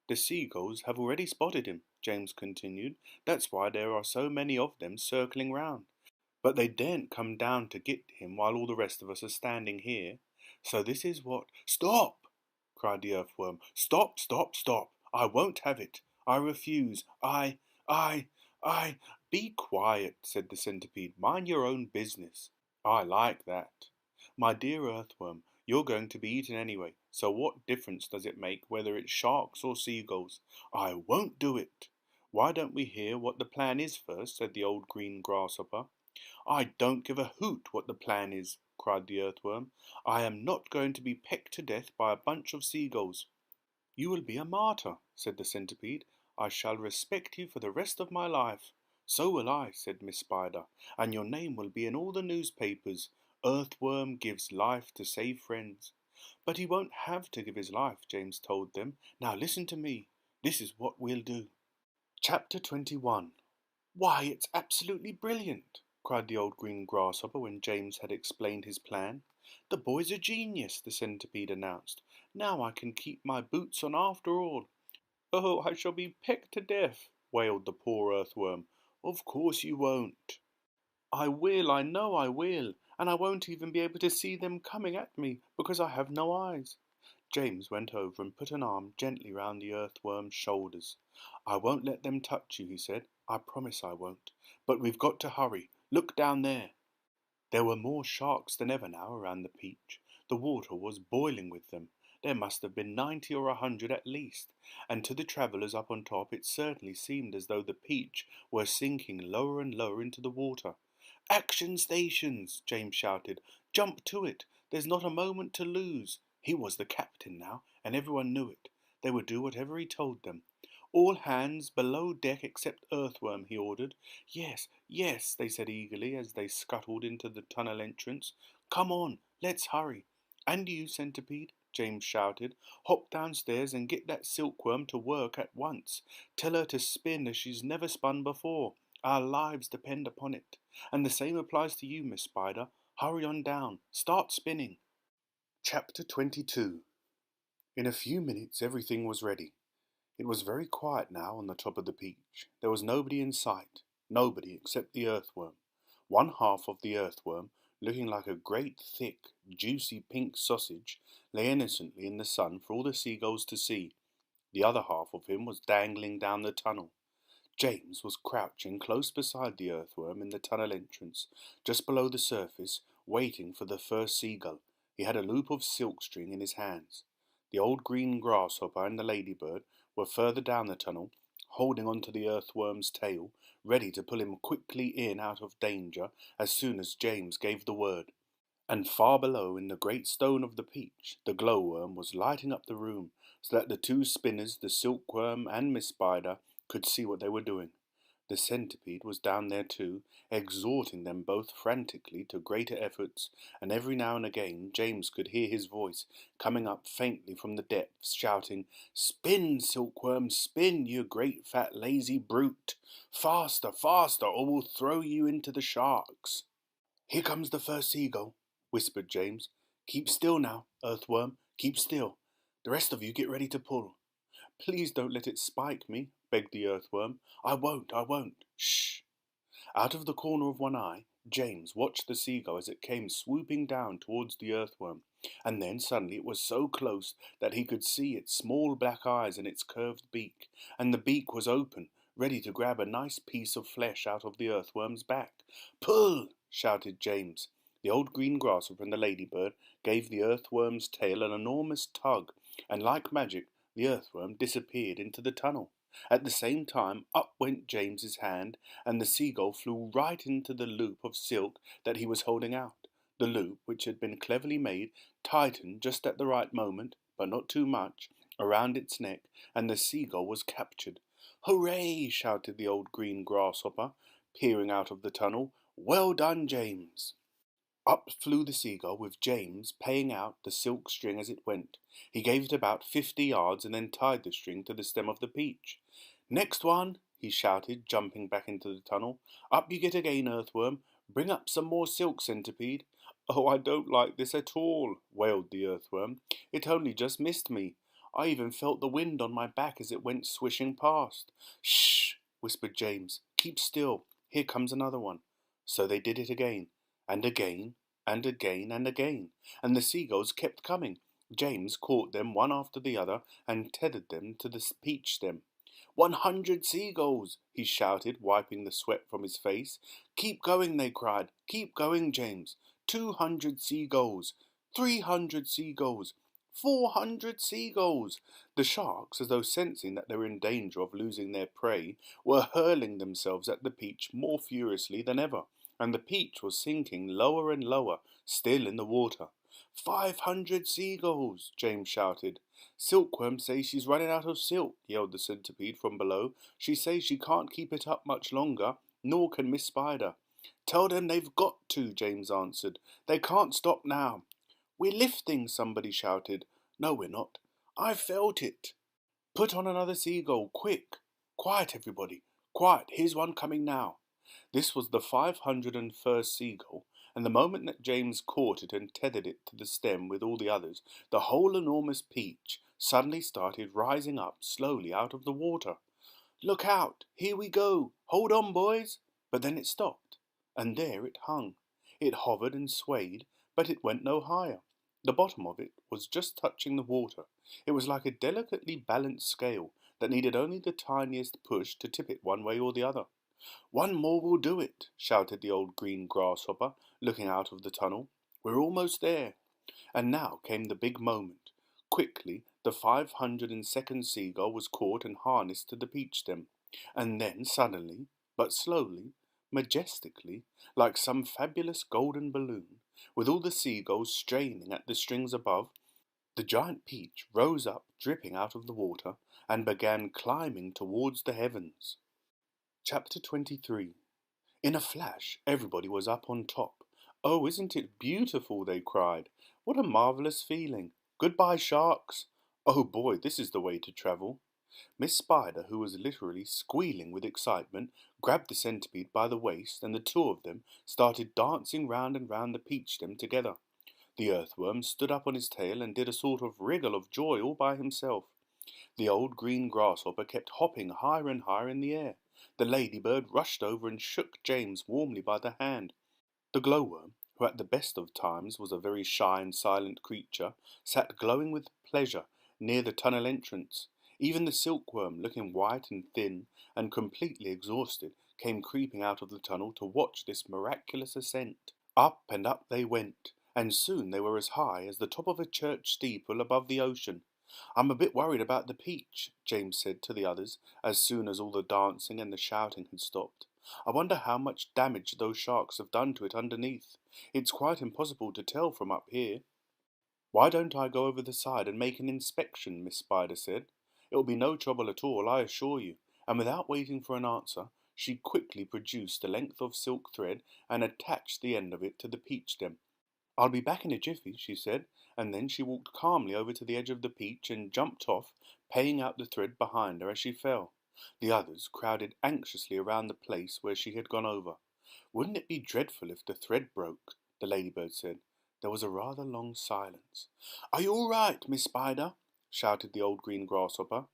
"The seagulls have already spotted him," James continued. "That's why there are so many of them circling round. But they daren't come down to get him while all the rest of us are standing here. So this is what—" "Stop!" cried the earthworm. "Stop, stop, stop! I won't have it. I refuse. I— "Be quiet," said the centipede. "Mind your own business." "I like that." "My dear earthworm, you're going to be eaten anyway, so what difference does it make whether it's sharks or seagulls?" "I won't do it." "Why don't we hear what the plan is first?" said the old green grasshopper. "I don't give a hoot what the plan is," cried the earthworm. "I am not going to be pecked to death by a bunch of seagulls." "You will be a martyr," said the centipede. "I shall respect you for the rest of my life." "So will I," said Miss Spider, "and your name will be in all the newspapers. Earthworm gives life to save friends." "But he won't have to give his life," James told them. "Now listen to me. This is what we'll do." Chapter 21. "Why, it's absolutely brilliant!" cried the old green grasshopper when James had explained his plan. "The boy's a genius," the centipede announced. "Now I can keep my boots on after all." "Oh, I shall be pecked to death," wailed the poor earthworm. "Of course you won't." "I will, I know I will, and I won't even be able to see them coming at me because I have no eyes." James went over and put an arm gently round the earthworm's shoulders. "I won't let them touch you," he said. "I promise I won't. But we've got to hurry. Look down there." There were more sharks than ever now around the peach. The water was boiling with them. There must have been 90 or 100 at least, and to the travellers up on top it certainly seemed as though the peach were sinking lower and lower into the water. "Action stations!" James shouted. "Jump to it! There's not a moment to lose." He was the captain now, and everyone knew it. They would do whatever he told them. "All hands below deck except Earthworm," he ordered. "Yes, yes," they said eagerly as they scuttled into the tunnel entrance. "Come on, let's hurry." "And you, Centipede," James shouted, "hop downstairs and get that silkworm to work at once. Tell her to spin as she's never spun before. Our lives depend upon it. And the same applies to you, Miss Spider. Hurry on down. Start spinning." Chapter 22. In a few minutes everything was ready. It was very quiet now on the top of the peach. There was nobody in sight, nobody except the earthworm. One half of the earthworm, looking like a great, thick, juicy pink sausage, lay innocently in the sun for all the seagulls to see. The other half of him was dangling down the tunnel. James was crouching close beside the earthworm in the tunnel entrance, just below the surface, waiting for the first seagull. He had a loop of silk string in his hands. The old green grasshopper and the ladybird were further down the tunnel, holding on to the earthworm's tail, ready to pull him quickly in out of danger as soon as James gave the word. And far below, in the great stone of the peach, the glowworm was lighting up the room, so that the two spinners, the silkworm and Miss Spider, could see what they were doing. The centipede was down there too, exhorting them both frantically to greater efforts, and every now and again James could hear his voice coming up faintly from the depths, shouting, "Spin, silkworm, spin, you great fat lazy brute! Faster, faster, or we'll throw you into the sharks!" "Here comes the first seagull," whispered James. "Keep still now, earthworm, keep still. The rest of you get ready to pull." "Please don't let it spike me," begged the earthworm. I won't. Shh." Out of the corner of one eye, James watched the seagull as it came swooping down towards the earthworm, and then suddenly it was so close that he could see its small black eyes and its curved beak, and the beak was open, ready to grab a nice piece of flesh out of the earthworm's back. "Pull!" shouted James. The old green grasshopper and the ladybird gave the earthworm's tail an enormous tug, and like magic the earthworm disappeared into the tunnel. At the same time, up went James's hand, and the seagull flew right into the loop of silk that he was holding out. The loop, which had been cleverly made, tightened just at the right moment, but not too much, around its neck, and the seagull was captured. "Hooray!" shouted the old green grasshopper, peering out of the tunnel. "Well done, James!" Up flew the seagull, with James paying out the silk string as it went. He gave it about 50 yards and then tied the string to the stem of the peach. "Next one!" he shouted, jumping back into the tunnel. "Up you get again, Earthworm. Bring up some more silk, Centipede." "Oh, I don't like this at all," wailed the Earthworm. "It only just missed me. I even felt the wind on my back as it went swishing past." "Shh!" whispered James. "Keep still. Here comes another one." So they did it again, and again, and again, and again, and the seagulls kept coming. James caught them one after the other and tethered them to the peach stem. 100 seagulls!" he shouted, wiping the sweat from his face. "Keep going!" they cried. "Keep going, James! 200 seagulls! 300 seagulls! 400 seagulls!" The sharks, as though sensing that they were in danger of losing their prey, were hurling themselves at the peach more furiously than ever, and the peach was sinking lower and lower, still in the water. 500 seagulls! James shouted. "Silkworm says she's running out of silk," yelled the Centipede from below. "She says she can't keep it up much longer, nor can Miss Spider." "Tell them they've got to," James answered. "They can't stop now." "We're lifting," somebody shouted. "No, we're not." "I felt it." "Put on another seagull, quick!" "Quiet, everybody! Quiet, here's one coming now." This was the 501st seagull, and the moment that James caught it and tethered it to the stem with all the others, the whole enormous peach suddenly started rising up slowly out of the water. "Look out! Here we go! Hold on, boys!" But then it stopped, and there it hung. It hovered and swayed, but it went no higher. The bottom of it was just touching the water. It was like a delicately balanced scale that needed only the tiniest push to tip it one way or the other. "One more will do it," shouted the old green grasshopper, looking out of the tunnel. "We're almost there." And now came the big moment. Quickly, the 502nd seagull was caught and harnessed to the peach stem. And then suddenly, but slowly, majestically, like some fabulous golden balloon, with all the seagulls straining at the strings above, the giant peach rose up, dripping out of the water, and began climbing towards the heavens. Chapter 23. In a flash, everybody was up on top. "Oh, isn't it beautiful?" they cried. "What a marvelous feeling! Goodbye, sharks! Oh boy, this is the way to travel." Miss Spider, who was literally squealing with excitement, grabbed the Centipede by the waist, and the two of them started dancing round and round the peach stem together. The Earthworm stood up on his tail and did a sort of wriggle of joy all by himself. The old green grasshopper kept hopping higher and higher in the air. The ladybird rushed over and shook James warmly by the hand. The glowworm, who at the best of times was a very shy and silent creature, sat glowing with pleasure near the tunnel entrance. Even the silkworm, looking white and thin and completely exhausted, came creeping out of the tunnel to watch this miraculous ascent. Up and up they went, and soon they were as high as the top of a church steeple above the ocean. "I'm a bit worried about the peach," James said to the others, as soon as all the dancing and the shouting had stopped. "I wonder how much damage those sharks have done to it underneath. It's quite impossible to tell from up here." "Why don't I go over the side and make an inspection?" Miss Spider said. "It will be no trouble at all, I assure you." And without waiting for an answer, she quickly produced a length of silk thread and attached the end of it to the peach stem. "I'll be back in a jiffy," she said, and then she walked calmly over to the edge of the peach and jumped off, paying out the thread behind her as she fell. The others crowded anxiously around the place where she had gone over. "Wouldn't it be dreadful if the thread broke?" the ladybird said. There was a rather long silence. "Are you all right, Miss Spider?" shouted the old green grasshopper.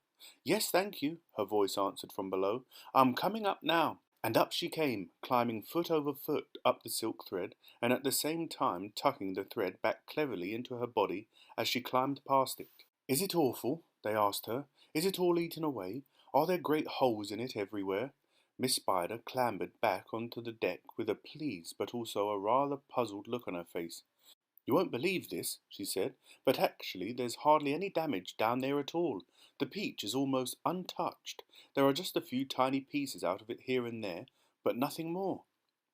"Yes, thank you," her voice answered from below. "I'm coming up now." And up she came, climbing foot over foot up the silk thread, and at the same time tucking the thread back cleverly into her body as she climbed past it. "Is it awful?" they asked her. "Is it all eaten away? Are there great holes in it everywhere?" Miss Spider clambered back onto the deck with a pleased but also a rather puzzled look on her face. "You won't believe this," she said, "but actually there's hardly any damage down there at all. The peach is almost untouched. There are just a few tiny pieces out of it here and there, but nothing more."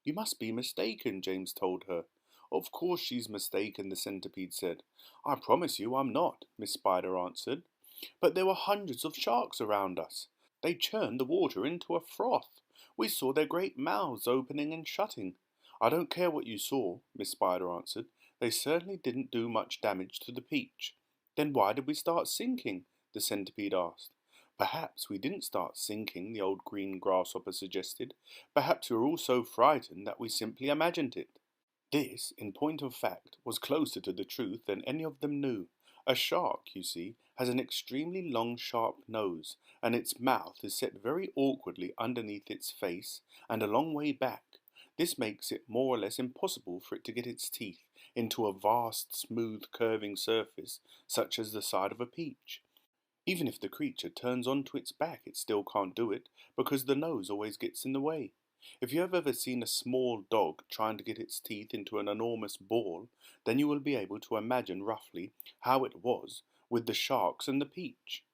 "You must be mistaken," James told her. "Of course she's mistaken," the centipede said. "I promise you I'm not," Miss Spider answered. "But there were hundreds of sharks around us. They churned the water into a froth. We saw their great mouths opening and shutting." "I don't care what you saw," Miss Spider answered. "They certainly didn't do much damage to the peach." "Then why did we start sinking?" the centipede asked. "Perhaps we didn't start sinking," the old green grasshopper suggested. "Perhaps we were all so frightened that we simply imagined it." This, in point of fact, was closer to the truth than any of them knew. A shark, you see, has an extremely long sharp nose, and its mouth is set very awkwardly underneath its face and a long way back. This makes it more or less impossible for it to get its teeth into a vast, smooth, curving surface, such as the side of a peach. Even if the creature turns onto its back, it still can't do it, because the nose always gets in the way. If you have ever seen a small dog trying to get its teeth into an enormous ball, then you will be able to imagine roughly how it was with the sharks and the peach.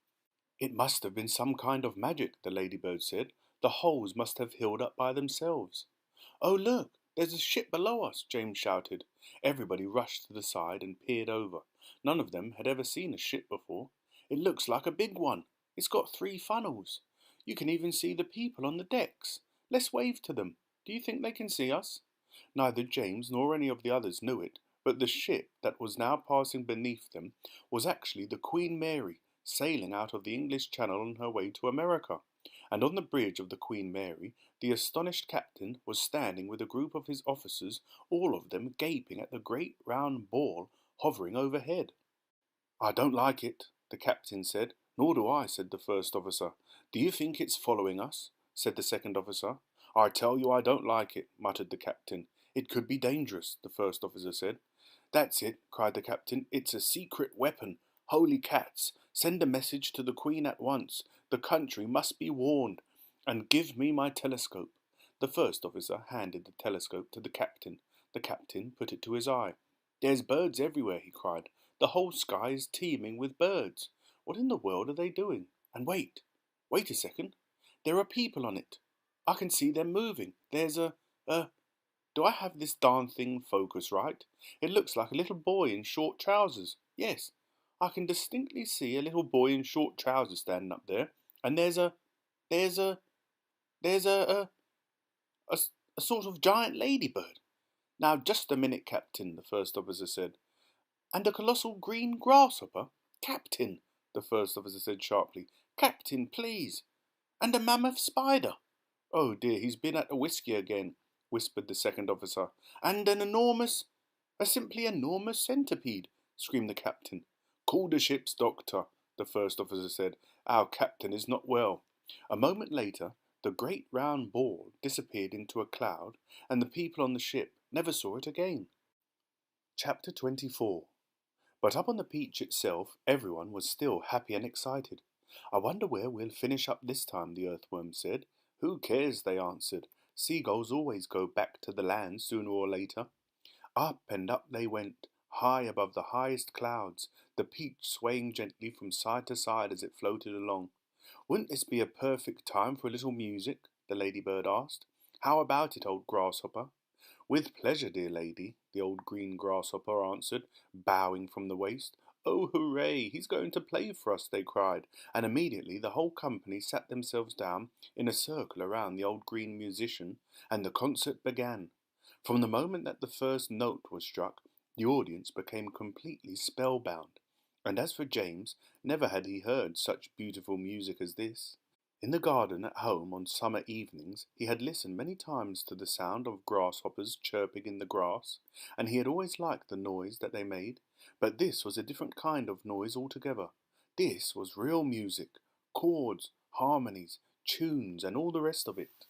"It must have been some kind of magic," the ladybird said. "The holes must have healed up by themselves." "Oh, look! There's a ship below us!" James shouted. Everybody rushed to the side and peered over. None of them had ever seen a ship before. "It looks like a big one. It's got 3 funnels. You can even see the people on the decks. Let's wave to them. Do you think they can see us?" Neither James nor any of the others knew it, but the ship that was now passing beneath them was actually the Queen Mary, sailing out of the English Channel on her way to America. And on the bridge of the Queen Mary, the astonished captain was standing with a group of his officers, all of them gaping at the great round ball hovering overhead. "I don't like it," the captain said. "Nor do I," said the first officer. "Do you think it's following us?" said the second officer. "I tell you I don't like it," muttered the captain. "It could be dangerous," the first officer said. "That's it," cried the captain. "It's a secret weapon. Holy cats! Send a message to the Queen at once. The country must be warned. And give me my telescope." The first officer handed the telescope to the captain. The captain put it to his eye. "There's birds everywhere," he cried. "The whole sky is teeming with birds. What in the world are they doing? And wait a second. There are people on it. I can see them moving. There's do I have this darn thing focus right? It looks like a little boy in short trousers. Yes, I can distinctly see a little boy in short trousers standing up there. And there's a, there's a, there's a, a sort of giant ladybird." "Now, just a minute, Captain," the first officer said. "And a colossal green grasshopper?" "Captain," the first officer said sharply. "Captain, please." "And a mammoth spider." "Oh dear, he's been at the whiskey again," whispered the second officer. "And a simply enormous centipede," screamed the captain. "Call the ship's doctor," the first officer said. "Our captain is not well." A moment later, the great round ball disappeared into a cloud, and the people on the ship never saw it again. Chapter 24. But up on the beach itself, everyone was still happy and excited. "I wonder where we'll finish up this time," the earthworm said. "Who cares?" they answered. "Seagulls always go back to the land sooner or later." Up and up they went, high above the highest clouds, the peach swaying gently from side to side as it floated along. "Wouldn't this be a perfect time for a little music?" the ladybird asked. "How about it, old grasshopper?" "With pleasure, dear lady," the old green grasshopper answered, bowing from the waist. "Oh, hooray! He's going to play for us," they cried, and immediately the whole company sat themselves down in a circle around the old green musician, and the concert began. From the moment that the first note was struck, the audience became completely spellbound, and as for James, never had he heard such beautiful music as this. In the garden at home on summer evenings he had listened many times to the sound of grasshoppers chirping in the grass, and he had always liked the noise that they made, but this was a different kind of noise altogether. This was real music, chords, harmonies, tunes, and all the rest of it.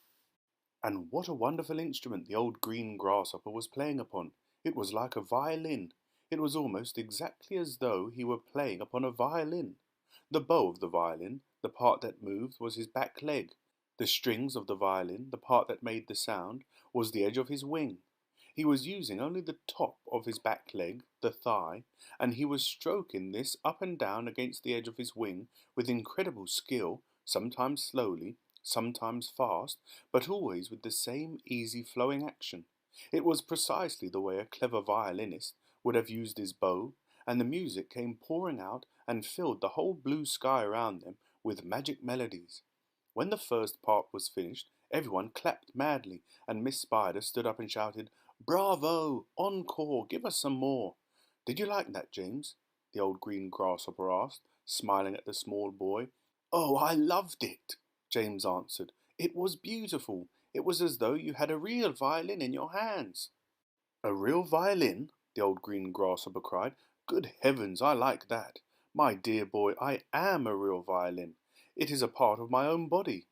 And what a wonderful instrument the old green grasshopper was playing upon! It was like a violin. It was almost exactly as though he were playing upon a violin. The bow of the violin, the part that moved, was his back leg. The strings of the violin, the part that made the sound, was the edge of his wing. He was using only the top of his back leg, the thigh, and he was stroking this up and down against the edge of his wing with incredible skill, sometimes slowly, sometimes fast, but always with the same easy flowing action. It was precisely the way a clever violinist would have used his bow, and the music came pouring out and filled the whole blue sky around them with magic melodies. When the first part was finished, everyone clapped madly, and Miss Spider stood up and shouted, "Bravo! Encore! Give us some more!" "Did you like that, James?" the old green grasshopper asked, smiling at the small boy. "Oh, I loved it!" James answered. "It was beautiful. It was as though you had a real violin in your hands." "A real violin?" the old green grasshopper cried. "Good heavens, I like that. My dear boy, I am a real violin. It is a part of my own body."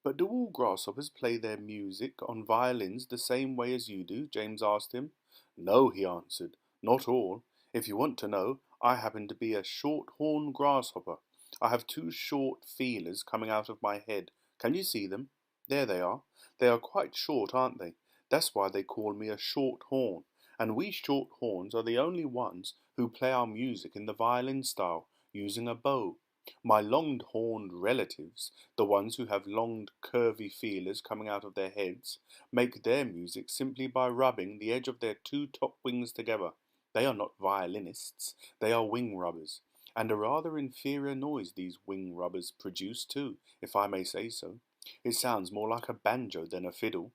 "But do all grasshoppers play their music on violins the same way as you do?" James asked him. "No," he answered, "not all. If you want to know, I happen to be a short-horned grasshopper. I have two short feelers coming out of my head. Can you see them? There they are. They are quite short, aren't they? That's why they call me a short horn, and we short horns are the only ones who play our music in the violin style, using a bow. My long-horned relatives, the ones who have long curvy feelers coming out of their heads, make their music simply by rubbing the edge of their two top wings together. They are not violinists, they are wing rubbers, and a rather inferior noise these wing rubbers produce too, if I may say so. It sounds more like a banjo than a fiddle.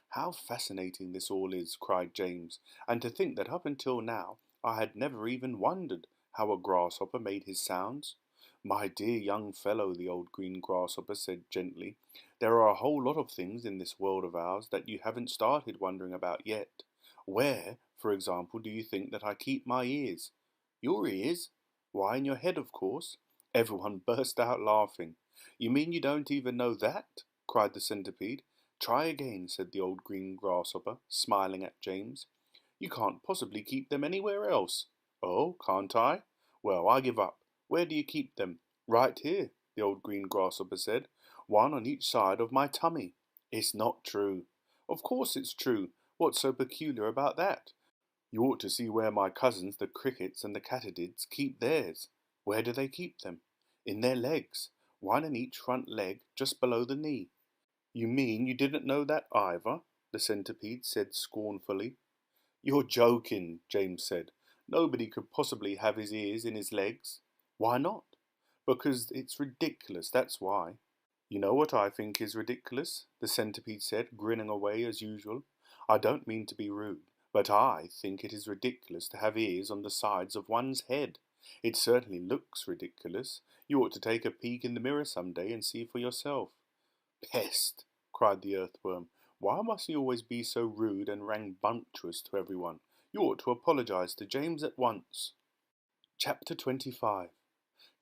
"How fascinating this all is!" cried James, "and to think that up until now I had never even wondered how a grasshopper made his sounds." "My dear young fellow," the old green grasshopper said gently, "there are a whole lot of things in this world of ours that you haven't started wondering about yet. Where, for example, do you think that I keep my ears?" "Your ears? Why, in your head, of course." Everyone burst out laughing. "You mean you don't even know that?" cried the centipede. "Try again," said the old green grasshopper, smiling at James. "You can't possibly keep them anywhere else." "Oh, can't I? Well, I give up. Where do you keep them?" "Right here," the old green grasshopper said. "One on each side of my tummy." "It's not true." "Of course it's true. What's so peculiar about that? You ought to see where my cousins, the crickets and the katydids, keep theirs." "Where do they keep them?" "In their legs. One in each front leg, just below the knee." "You mean you didn't know that either?" the centipede said scornfully. "You're joking," James said. "Nobody could possibly have his ears in his legs." "Why not?" "Because it's ridiculous, that's why." "You know what I think is ridiculous?" the centipede said, grinning away as usual. "I don't mean to be rude, but I think it is ridiculous to have ears on the sides of one's head. It certainly looks ridiculous. You ought to take a peek in the mirror some day and see for yourself." "Pest!" cried the earthworm. "Why must he always be so rude and rambunctious to everyone? You ought to apologize to James at once." Chapter 25.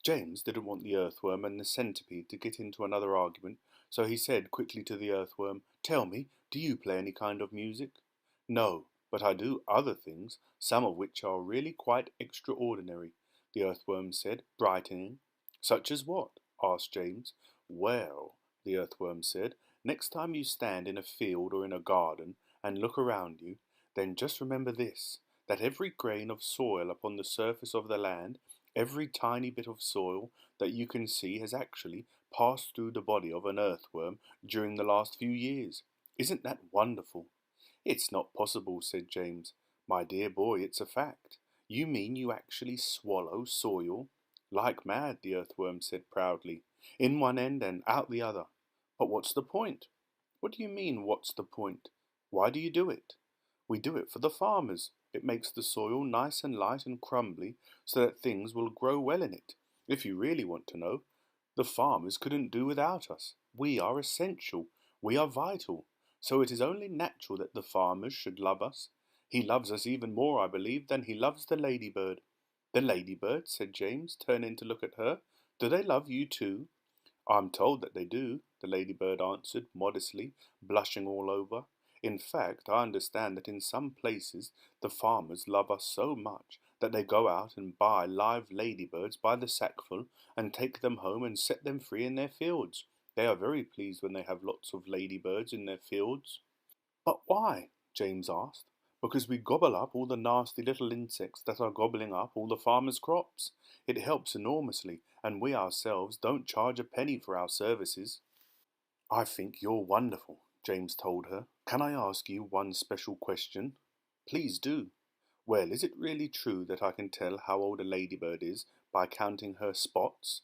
James didn't want the earthworm and the centipede to get into another argument, so he said quickly to the earthworm, "Tell me, do you play any kind of music?" "No, but I do other things, some of which are really quite extraordinary," the earthworm said, brightening. "Such as what?" asked James. "Well," the earthworm said, "next time you stand in a field or in a garden and look around you, then just remember this, that every grain of soil upon the surface of the land, every tiny bit of soil that you can see has actually passed through the body of an earthworm during the last few years. Isn't that wonderful?" "It's not possible," said James. "My dear boy, it's a fact." "You mean you actually swallow soil?" "Like mad," the earthworm said proudly. "In one end and out the other." "But what's the point?" "What do you mean, what's the point? Why do you do it?" "We do it for the farmers. It makes the soil nice and light and crumbly so that things will grow well in it. If you really want to know, the farmers couldn't do without us. We are essential. We are vital. So it is only natural that the farmers should love us. He loves us even more, I believe, than he loves the ladybird." "The ladybird?" said James, turning to look at her. "Do they love you too?" "I'm told that they do," the ladybird answered modestly, blushing all over. "In fact, I understand that in some places the farmers love us so much that they go out and buy live ladybirds by the sackful and take them home and set them free in their fields. They are very pleased when they have lots of ladybirds in their fields." "But why?" James asked. Because we gobble up all the nasty little insects that are gobbling up all the farmers' crops. It helps enormously, and we ourselves don't charge a penny for our services." "I think you're wonderful," James told her. "Can I ask you one special question?" "Please do." "Well, is it really true that I can tell how old a ladybird is by counting her spots?"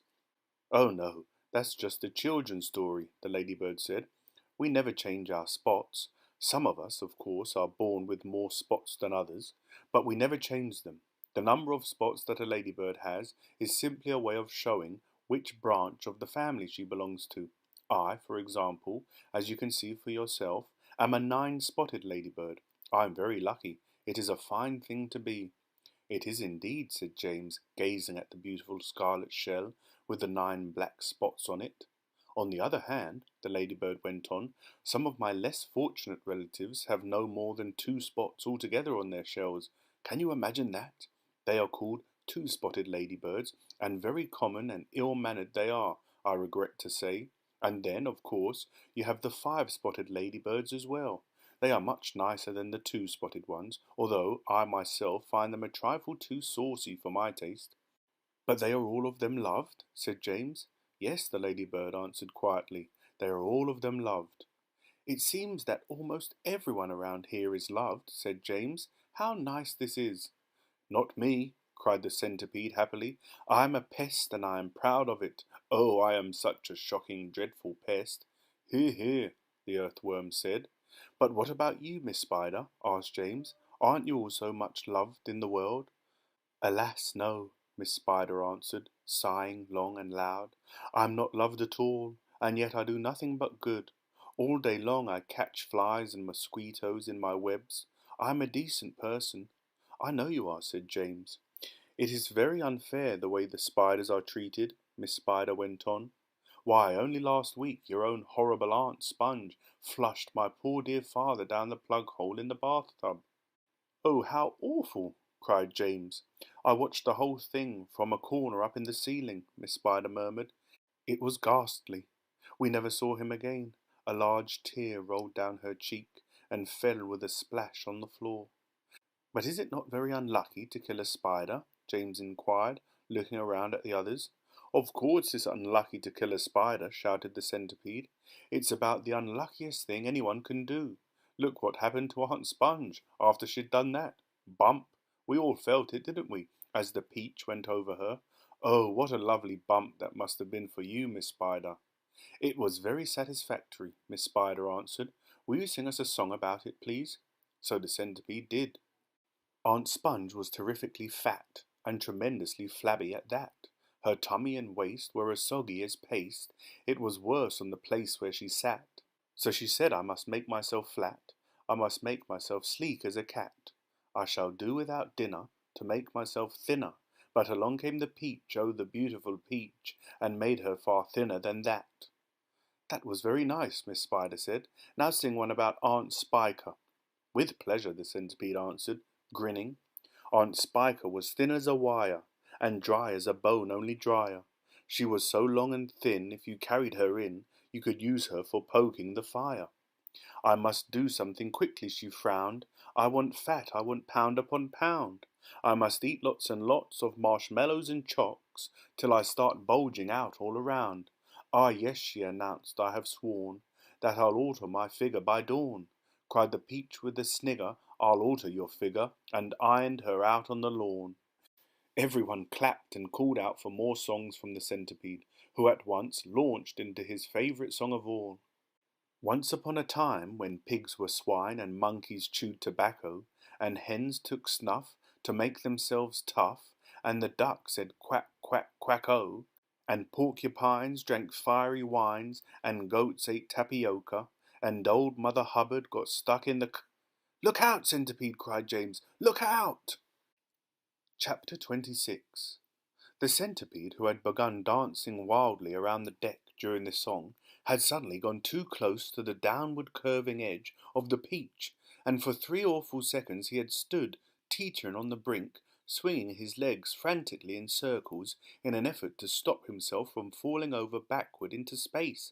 "Oh no, that's just a children's story," the ladybird said. "We never change our spots. Some of us, of course, are born with more spots than others, but we never change them. The number of spots that a ladybird has is simply a way of showing which branch of the family she belongs to. I, for example, as you can see for yourself, am a 9-spotted ladybird. I am very lucky. It is a fine thing to be." "It is indeed," said James, gazing at the beautiful scarlet shell with the 9 black spots on it. "On the other hand," the ladybird went on, "some of my less fortunate relatives have no more than 2 spots altogether on their shells. Can you imagine that? They are called 2-spotted ladybirds, and very common and ill-mannered they are, I regret to say. And then, of course, you have the 5-spotted ladybirds as well. They are much nicer than the 2-spotted ones, although I myself find them a trifle too saucy for my taste." "But they are all of them loved?" said James. "Yes," the ladybird answered quietly. "They are all of them loved." "It seems that almost everyone around here is loved," said James. "How nice this is!" "Not me," cried the centipede happily. "I am a pest, and I am proud of it. Oh, I am such a shocking, dreadful pest." "Hear, hear," the earthworm said. "But what about you, Miss Spider?" asked James. "Aren't you also much loved in the world?" "Alas, no," Miss Spider answered, sighing long and loud. "I am not loved at all, and yet I do nothing but good. All day long I catch flies and mosquitoes in my webs. I am a decent person." "I know you are," said James. "It is very unfair the way the spiders are treated," Miss Spider went on. "Why, only last week your own horrible Aunt Sponge flushed my poor dear father down the plug hole in the bathtub." "Oh, how awful!" cried James. "I watched the whole thing from a corner up in the ceiling," Miss Spider murmured. "It was ghastly. We never saw him again." A large tear rolled down her cheek and fell with a splash on the floor. "But is it not very unlucky to kill a spider?" James inquired, looking around at the others. "Of course it's unlucky to kill a spider," shouted the centipede. "It's about the unluckiest thing anyone can do. Look what happened to Aunt Sponge after she'd done that. Bump! We all felt it, didn't we, as the peach went over her? Oh, what a lovely bump that must have been for you, Miss Spider." "It was very satisfactory," Miss Spider answered. "Will you sing us a song about it, please?" So the centipede did. Aunt Sponge was terrifically fat, and tremendously flabby at that. Her tummy and waist were as soggy as paste. It was worse on the place where she sat. So she said, "I must make myself flat. I must make myself sleek as a cat. I shall do without dinner to make myself thinner." But along came the peach, oh, the beautiful peach, and made her far thinner than that. "That was very nice," Miss Spider said. "Now sing one about Aunt Spiker." "With pleasure," the centipede answered, grinning. "Aunt Spiker was thin as a wire, and dry as a bone, only drier. She was so long and thin, if you carried her in, you could use her for poking the fire. I must do something quickly," she frowned. "I want fat, I want pound upon pound. I must eat lots and lots of marshmallows and chocks, till I start bulging out all around. Ah, yes," she announced, "I have sworn that I'll alter my figure by dawn." Cried the peach with a snigger, "I'll alter your figure," and ironed her out on the lawn. Everyone clapped and called out for more songs from the centipede, who at once launched into his favourite song of all. Once upon a time, when pigs were swine and monkeys chewed tobacco, and hens took snuff to make themselves tough, and the duck said quack, quack, quack-o, and porcupines drank fiery wines, and goats ate tapioca, and old Mother Hubbard got stuck in the "Look out, centipede!" cried James. "Look out!" Chapter 26. The centipede, who had begun dancing wildly around the deck during the song, had suddenly gone too close to the downward curving edge of the peach, and for 3 awful seconds he had stood teetering on the brink, swinging his legs frantically in circles in an effort to stop himself from falling over backward into space.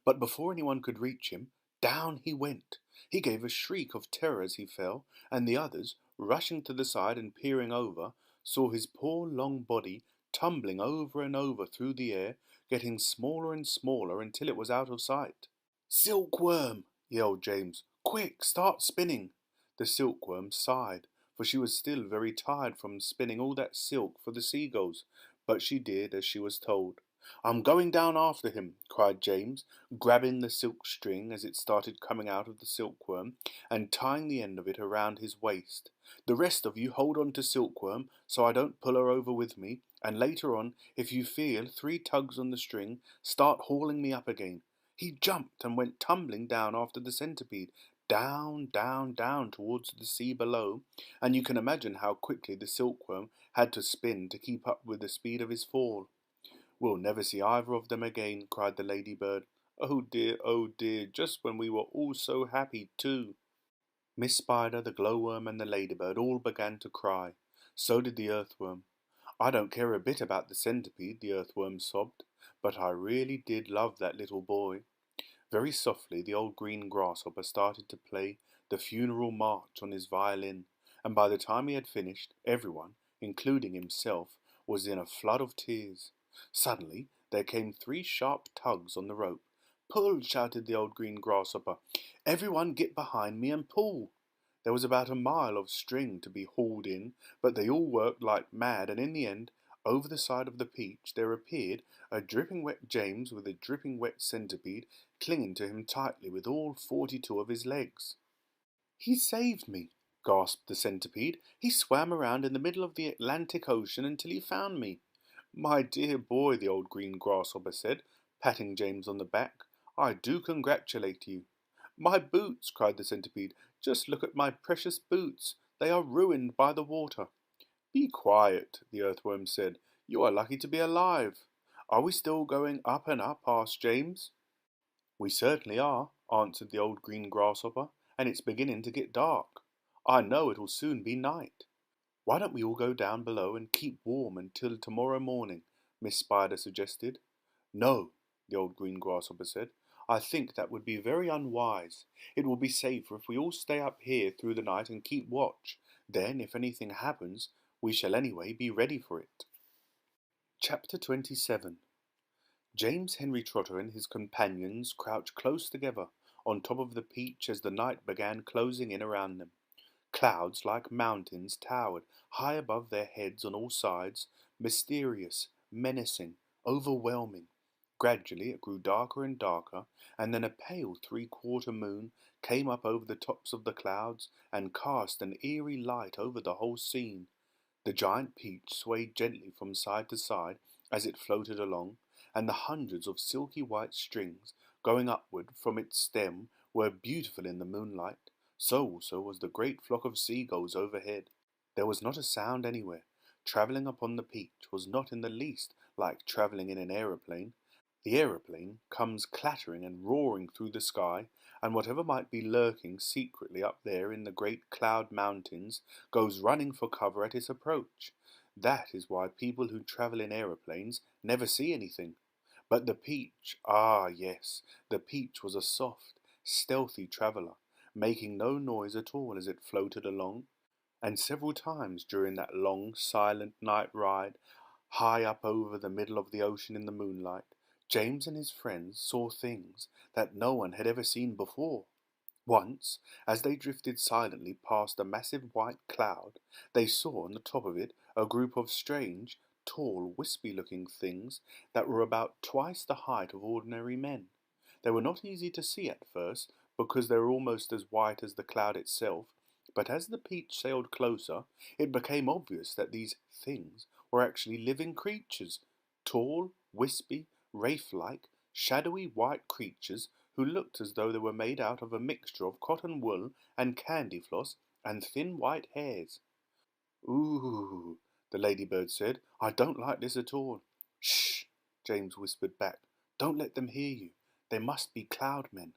But before anyone could reach him, down he went, He gave a shriek of terror as he fell, and the others, rushing to the side and peering over, saw his poor long body tumbling over and over through the air, getting smaller and smaller until it was out of sight. "Silkworm!" yelled James. "Quick, start spinning!" The silkworm sighed, for she was still very tired from spinning all that silk for the seagulls, but she did as she was told. "I'm going down after him," cried James, grabbing the silk string as it started coming out of the silkworm and tying the end of it around his waist. "The rest of you hold on to Silkworm so I don't pull her over with me, and later on, if you feel 3 tugs on the string, start hauling me up again." He jumped and went tumbling down after the centipede, down, down, down towards the sea below, and you can imagine how quickly the silkworm had to spin to keep up with the speed of his fall. "We'll never see either of them again," cried the ladybird. Oh dear, just when we were all so happy too." Miss Spider, the glowworm, and the ladybird all began to cry. So did the earthworm. "I don't care a bit about the centipede," the earthworm sobbed, "but I really did love that little boy." Very softly the old green grasshopper started to play the funeral march on his violin, and by the time he had finished, everyone, including himself, was in a flood of tears. Suddenly there came 3 sharp tugs on the rope. "Pull!" shouted the old green grasshopper. "Everyone get behind me and pull!" There was about a mile of string to be hauled in, but they all worked like mad, and in the end, over the side of the Peach, there appeared a dripping wet James with a dripping wet centipede clinging to him tightly with all 42 of his legs. "He saved me," gasped the centipede. "He swam around in the middle of the Atlantic Ocean until he found me." "My dear boy," the old green grasshopper said, patting James on the back, "I do congratulate you." "My boots!" cried the centipede. "Just look at my precious boots. They are ruined by the water." "Be quiet," the earthworm said. "You are lucky to be alive." "Are we still going up and up?" asked James. "We certainly are," answered the old green grasshopper, "and it's beginning to get dark. I know it'll soon be night." "Why don't we all go down below and keep warm until tomorrow morning?" Miss Spider suggested. "No," the old green grasshopper said. "I think that would be very unwise. It will be safer if we all stay up here through the night and keep watch. Then, if anything happens, we shall anyway be ready for it." Chapter 27. James Henry Trotter and his companions crouched close together on top of the Peach as the night began closing in around them. Clouds like mountains towered high above their heads on all sides, mysterious, menacing, overwhelming. Gradually it grew darker and darker, and then a pale 3/4 moon came up over the tops of the clouds and cast an eerie light over the whole scene. The giant Peach swayed gently from side to side as it floated along, and the hundreds of silky white strings going upward from its stem were beautiful in the moonlight. So also was the great flock of seagulls overhead. There was not a sound anywhere. Travelling upon the Peach was not in the least like travelling in an aeroplane. The aeroplane comes clattering and roaring through the sky, and whatever might be lurking secretly up there in the great cloud mountains goes running for cover at its approach. That is why people who travel in aeroplanes never see anything. But the Peach, ah yes, the Peach was a soft, stealthy traveller, making no noise at all as it floated along, and several times during that long, silent night ride, high up over the middle of the ocean in the moonlight, James and his friends saw things that no one had ever seen before. Once, as they drifted silently past a massive white cloud, they saw on the top of it a group of strange, tall, wispy-looking things that were about twice the height of ordinary men. They were not easy to see at first, because they were almost as white as the cloud itself, but as the Peach sailed closer, it became obvious that these things were actually living creatures, tall, wispy, wraith-like, shadowy white creatures who looked as though they were made out of a mixture of cotton wool and candy floss and thin white hairs. "Ooh," the ladybird said, "I don't like this at all." "Shh," James whispered back. "Don't let them hear you. They must be cloud-men."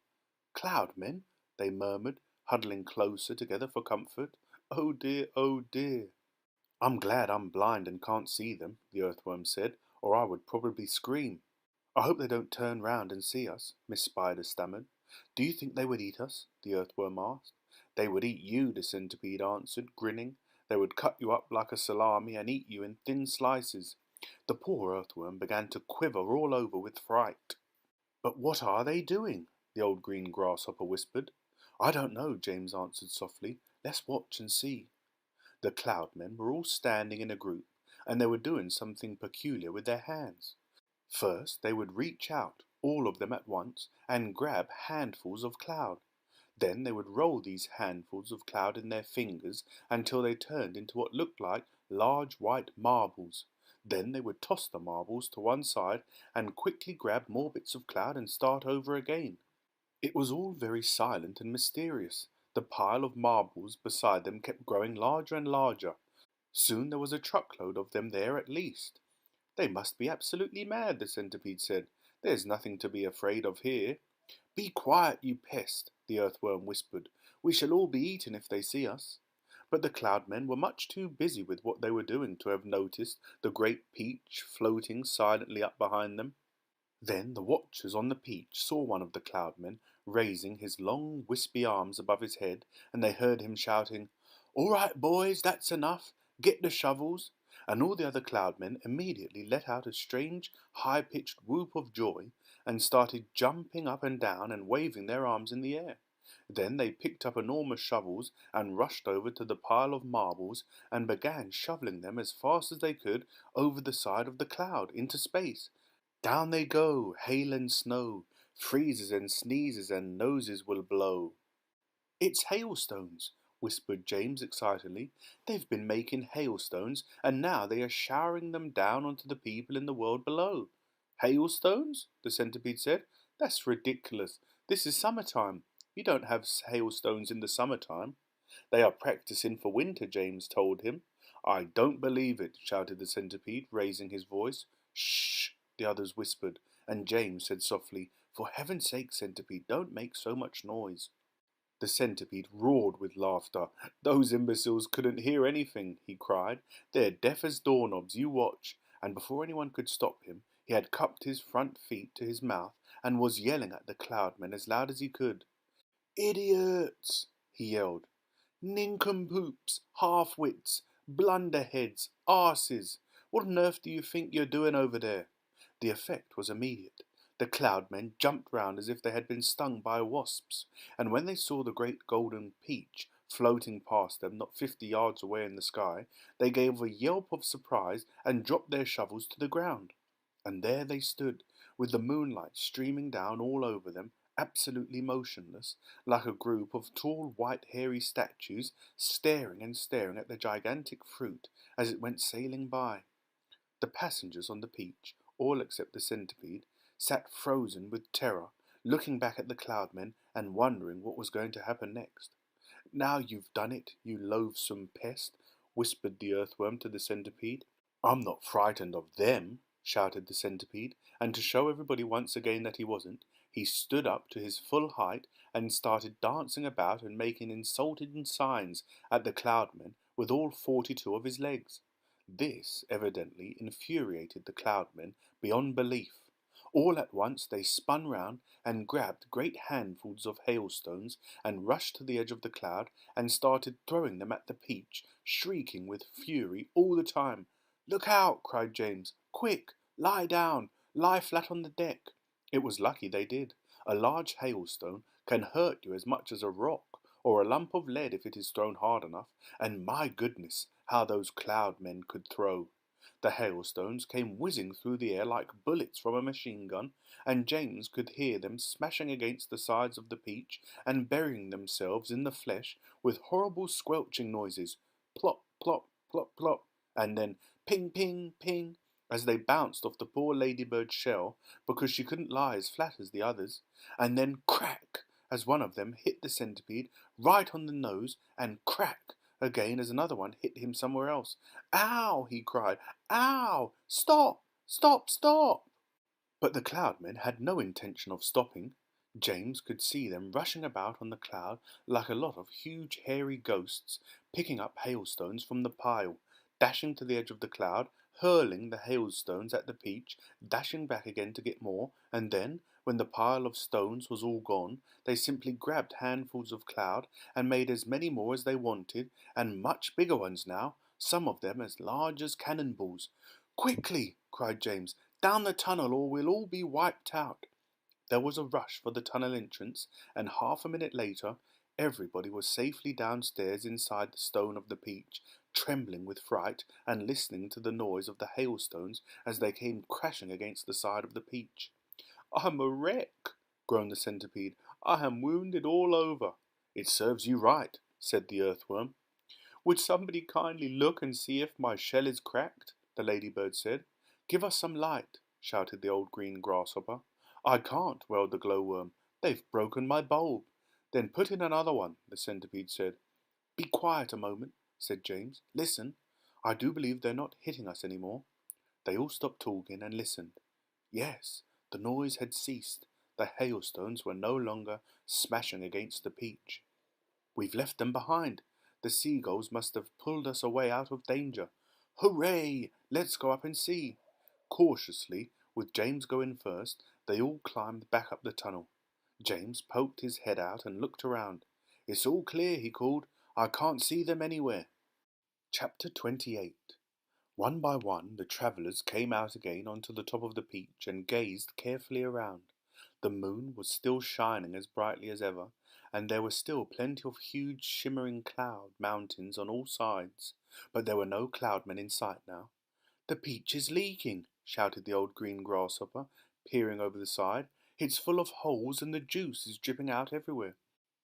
"Cloud-men?" they murmured, huddling closer together for comfort. "Oh dear, oh dear." "I'm glad I'm blind and can't see them," the earthworm said, "or I would probably scream." "I hope they don't turn round and see us," Miss Spider stammered. "Do you think they would eat us?" the earthworm asked. "They would eat you," the centipede answered, grinning. "They would cut you up like a salami and eat you in thin slices." The poor earthworm began to quiver all over with fright. "But what are they doing?" the old green grasshopper whispered. "I don't know," James answered softly. "Let's watch and see." The cloud-men were all standing in a group, and they were doing something peculiar with their hands. First, they would reach out, all of them at once, and grab handfuls of cloud. Then they would roll these handfuls of cloud in their fingers until they turned into what looked like large white marbles. Then they would toss the marbles to one side and quickly grab more bits of cloud and start over again. It was all very silent and mysterious. The pile of marbles beside them kept growing larger and larger. Soon there was a truckload of them there at least. "They must be absolutely mad," the centipede said. "There's nothing to be afraid of here." "Be quiet, you pest," the earthworm whispered. "We shall all be eaten if they see us." But the cloud-men were much too busy with what they were doing to have noticed the great peach floating silently up behind them. Then the watchers on the peach saw one of the cloud-men raising his long wispy arms above his head, and they heard him shouting, "All right, boys, that's enough. Get the shovels." And all the other cloud-men immediately let out a strange, high-pitched whoop of joy and started jumping up and down and waving their arms in the air. Then they picked up enormous shovels and rushed over to the pile of marbles and began shoveling them as fast as they could over the side of the cloud into space. Down they go, hail and snow, freezes and sneezes and noses will blow. "It's hailstones," whispered James excitedly. "They've been making hailstones, and now they are showering them down onto the people in the world below." "Hailstones?" the centipede said. "That's ridiculous. This is summertime. You don't have hailstones in the summertime." "They are practicing for winter," James told him. "I don't believe it," shouted the centipede, raising his voice. "Shh!" the others whispered, and James said softly, "For heaven's sake, centipede, don't make so much noise." The centipede roared with laughter. "Those imbeciles couldn't hear anything," he cried. "They're deaf as doorknobs, you watch." And before anyone could stop him, he had cupped his front feet to his mouth and was yelling at the cloudmen as loud as he could. "Idiots!" he yelled. "Nincompoops, half-wits, blunderheads, arses! What on earth do you think you're doing over there?" The effect was immediate. The cloud-men jumped round as if they had been stung by wasps, and when they saw the great golden peach floating past them not 50 yards away in the sky, they gave a yelp of surprise and dropped their shovels to the ground. And there they stood, with the moonlight streaming down all over them, absolutely motionless, like a group of tall white hairy statues staring and staring at the gigantic fruit as it went sailing by. The passengers on the peach, all except the centipede, sat frozen with terror, looking back at the cloudmen and wondering what was going to happen next. "Now you've done it, you loathsome pest," whispered the earthworm to the centipede. "I'm not frightened of them," shouted the centipede, and to show everybody once again that he wasn't, he stood up to his full height and started dancing about and making insulting signs at the cloudmen with all 42 of his legs. This evidently infuriated the cloudmen beyond belief. All at once they spun round and grabbed great handfuls of hailstones and rushed to the edge of the cloud and started throwing them at the peach, shrieking with fury all the time. "Look out!" cried James. "Quick! Lie down! Lie flat on the deck!" It was lucky they did. A large hailstone can hurt you as much as a rock or a lump of lead if it is thrown hard enough, and my goodness, how those cloud-men could throw! The hailstones came whizzing through the air like bullets from a machine gun, and James could hear them smashing against the sides of the peach and burying themselves in the flesh with horrible squelching noises, plop, plop, plop, plop, and then ping, ping, ping, as they bounced off the poor ladybird's shell because she couldn't lie as flat as the others, and then crack, as one of them hit the centipede right on the nose, and crack again as another one hit him somewhere else. "Ow!" he cried. "Ow! Stop! Stop! Stop!" But the cloudmen had no intention of stopping. James could see them rushing about on the cloud like a lot of huge hairy ghosts, picking up hailstones from the pile, dashing to the edge of the cloud, hurling the hailstones at the peach, dashing back again to get more, and then, when the pile of stones was all gone, they simply grabbed handfuls of cloud and made as many more as they wanted, and much bigger ones now, some of them as large as cannonballs. "Quickly!" cried James. "Down the tunnel, or we'll all be wiped out." There was a rush for the tunnel entrance, and half a minute later, everybody was safely downstairs inside the stone of the peach, trembling with fright and listening to the noise of the hailstones as they came crashing against the side of the peach. "I'm a wreck," groaned the centipede. "I am wounded all over." "It serves you right," said the earthworm. "Would somebody kindly look and see if my shell is cracked?" the ladybird said. "Give us some light," shouted the old green grasshopper. "I can't," wailed the glowworm. "They've broken my bulb." "Then put in another one," the centipede said. "Be quiet a moment," said James. "Listen. I do believe they're not hitting us any more." They all stopped talking and listened. Yes, the noise had ceased. The hailstones were no longer smashing against the peach. "We've left them behind. The seagulls must have pulled us away out of danger. Hooray! Let's go up and see." Cautiously, with James going first, they all climbed back up the tunnel. James poked his head out and looked around. "It's all clear," he called. "I can't see them anywhere." Chapter 28. One by one the travellers came out again onto the top of the peach and gazed carefully around. The moon was still shining as brightly as ever, and there were still plenty of huge shimmering cloud mountains on all sides, but there were no cloudmen in sight now. "The peach is leaking," shouted the old green grasshopper, peering over the side. "It's full of holes and the juice is dripping out everywhere."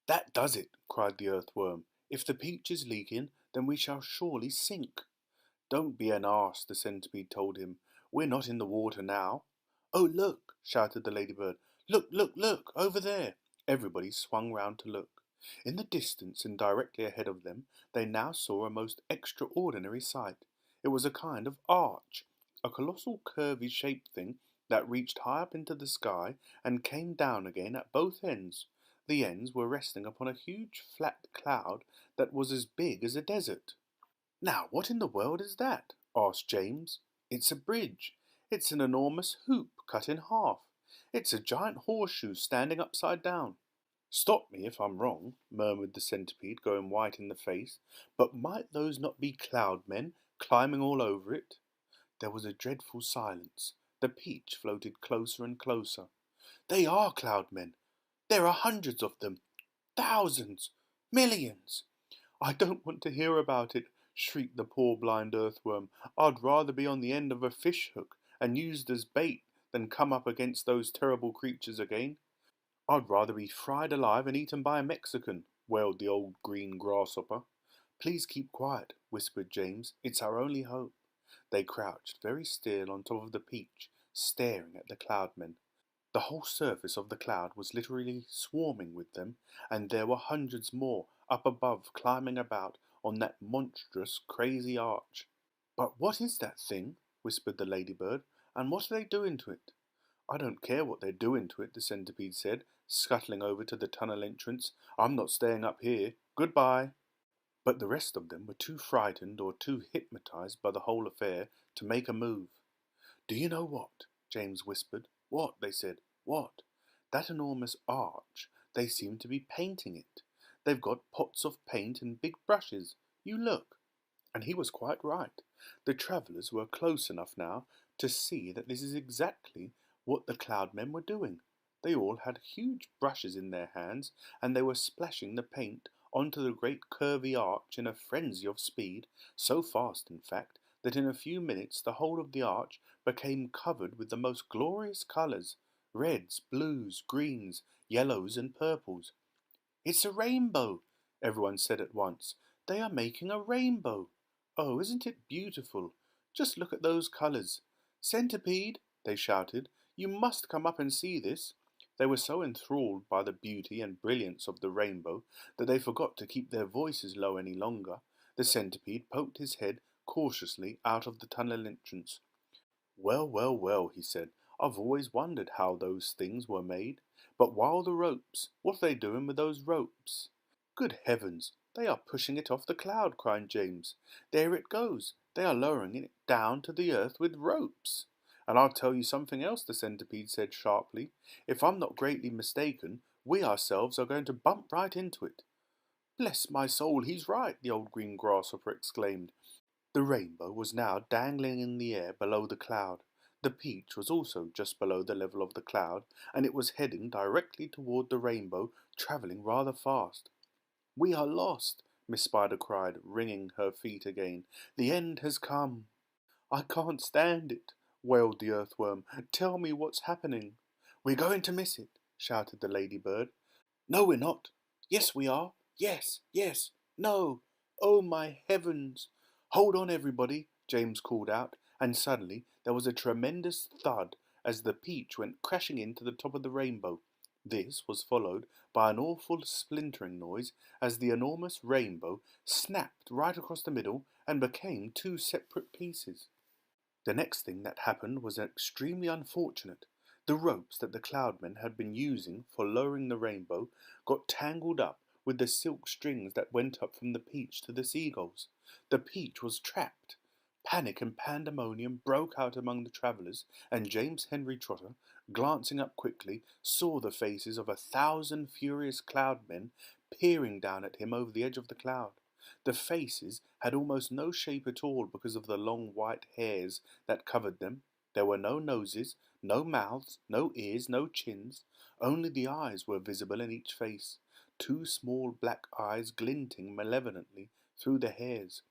"That does it," cried the earthworm. "If the peach is leaking, then we shall surely sink." "Don't be an arse," the centipede told him. "We're not in the water now." "Oh, look!" shouted the ladybird. "Look, look, look! Over there!" Everybody swung round to look. In the distance and directly ahead of them, they now saw a most extraordinary sight. It was a kind of arch, a colossal curvy-shaped thing that reached high up into the sky and came down again at both ends. The ends were resting upon a huge flat cloud that was as big as a desert. "Now, what in the world is that?" asked James. "It's a bridge. It's an enormous hoop cut in half. It's a giant horseshoe standing upside down." "Stop me if I'm wrong," murmured the centipede, going white in the face, "but might those not be cloud-men climbing all over it?" There was a dreadful silence. The peach floated closer and closer. "They are cloud-men. There are hundreds of them. Thousands. Millions." "I don't want to hear about it," shrieked the poor blind earthworm. "I'd rather be on the end of a fish hook and used as bait than come up against those terrible creatures again. I'd rather be fried alive and eaten by a Mexican," wailed the old green grasshopper. "Please keep quiet," whispered James. "It's our only hope." They crouched very still on top of the peach, staring at the cloudmen. The whole surface of the cloud was literally swarming with them, and there were hundreds more up above climbing about on that monstrous, crazy arch. "But what is that thing?" whispered the ladybird, "and what are they doing to it?" "I don't care what they're doing to it," the centipede said, scuttling over to the tunnel entrance. "I'm not staying up here. Goodbye." But the rest of them were too frightened or too hypnotized by the whole affair to make a move. "Do you know what?" James whispered. "What?" they said. "What?" "That enormous arch. They seem to be painting it. They've got pots of paint and big brushes. You look." And he was quite right. The travellers were close enough now to see that this is exactly what the cloudmen were doing. They all had huge brushes in their hands, and they were splashing the paint onto the great curvy arch in a frenzy of speed, so fast, in fact, that in a few minutes the whole of the arch became covered with the most glorious colours, reds, blues, greens, yellows, and purples. "It's a rainbow!" everyone said at once. "They are making a rainbow! Oh, isn't it beautiful? Just look at those colours! Centipede!" they shouted. "You must come up and see this." They were so enthralled by the beauty and brilliance of the rainbow that they forgot to keep their voices low any longer. The centipede poked his head cautiously out of the tunnel entrance. "Well, well, well," he said. "I've always wondered how those things were made. But while the ropes, what are they doing with those ropes? Good heavens, "They are pushing it off the cloud," cried James. "There it goes. They are lowering it down to the earth with ropes." "And I'll tell you something else," the centipede said sharply. "If I'm not greatly mistaken, we ourselves are going to bump right into it." "Bless my soul, he's right," the old green grasshopper exclaimed. The rainbow was now dangling in the air below the cloud. The peach was also just below the level of the cloud, and it was heading directly toward the rainbow, travelling rather fast. "We are lost," Miss Spider cried, wringing her feet again. "The end has come." "I can't stand it," wailed the earthworm. "Tell me what's happening." "We're going to miss it," shouted the ladybird. "No, we're not." "Yes, we are." "Yes, yes." "No." "Oh, my heavens!" "Hold on, everybody," James called out, and suddenly there was a tremendous thud as the peach went crashing into the top of the rainbow. This was followed by an awful splintering noise as the enormous rainbow snapped right across the middle and became two separate pieces. The next thing that happened was extremely unfortunate. The ropes that the cloudmen had been using for lowering the rainbow got tangled up with the silk strings that went up from the peach to the seagulls. The peach was trapped. Panic and pandemonium broke out among the travellers, and James Henry Trotter, glancing up quickly, saw the faces of 1,000 furious cloudmen peering down at him over the edge of the cloud. The faces had almost no shape at all because of the long white hairs that covered them. There were no noses, no mouths, no ears, no chins. Only the eyes were visible in each face, two small black eyes glinting malevolently through the hairs.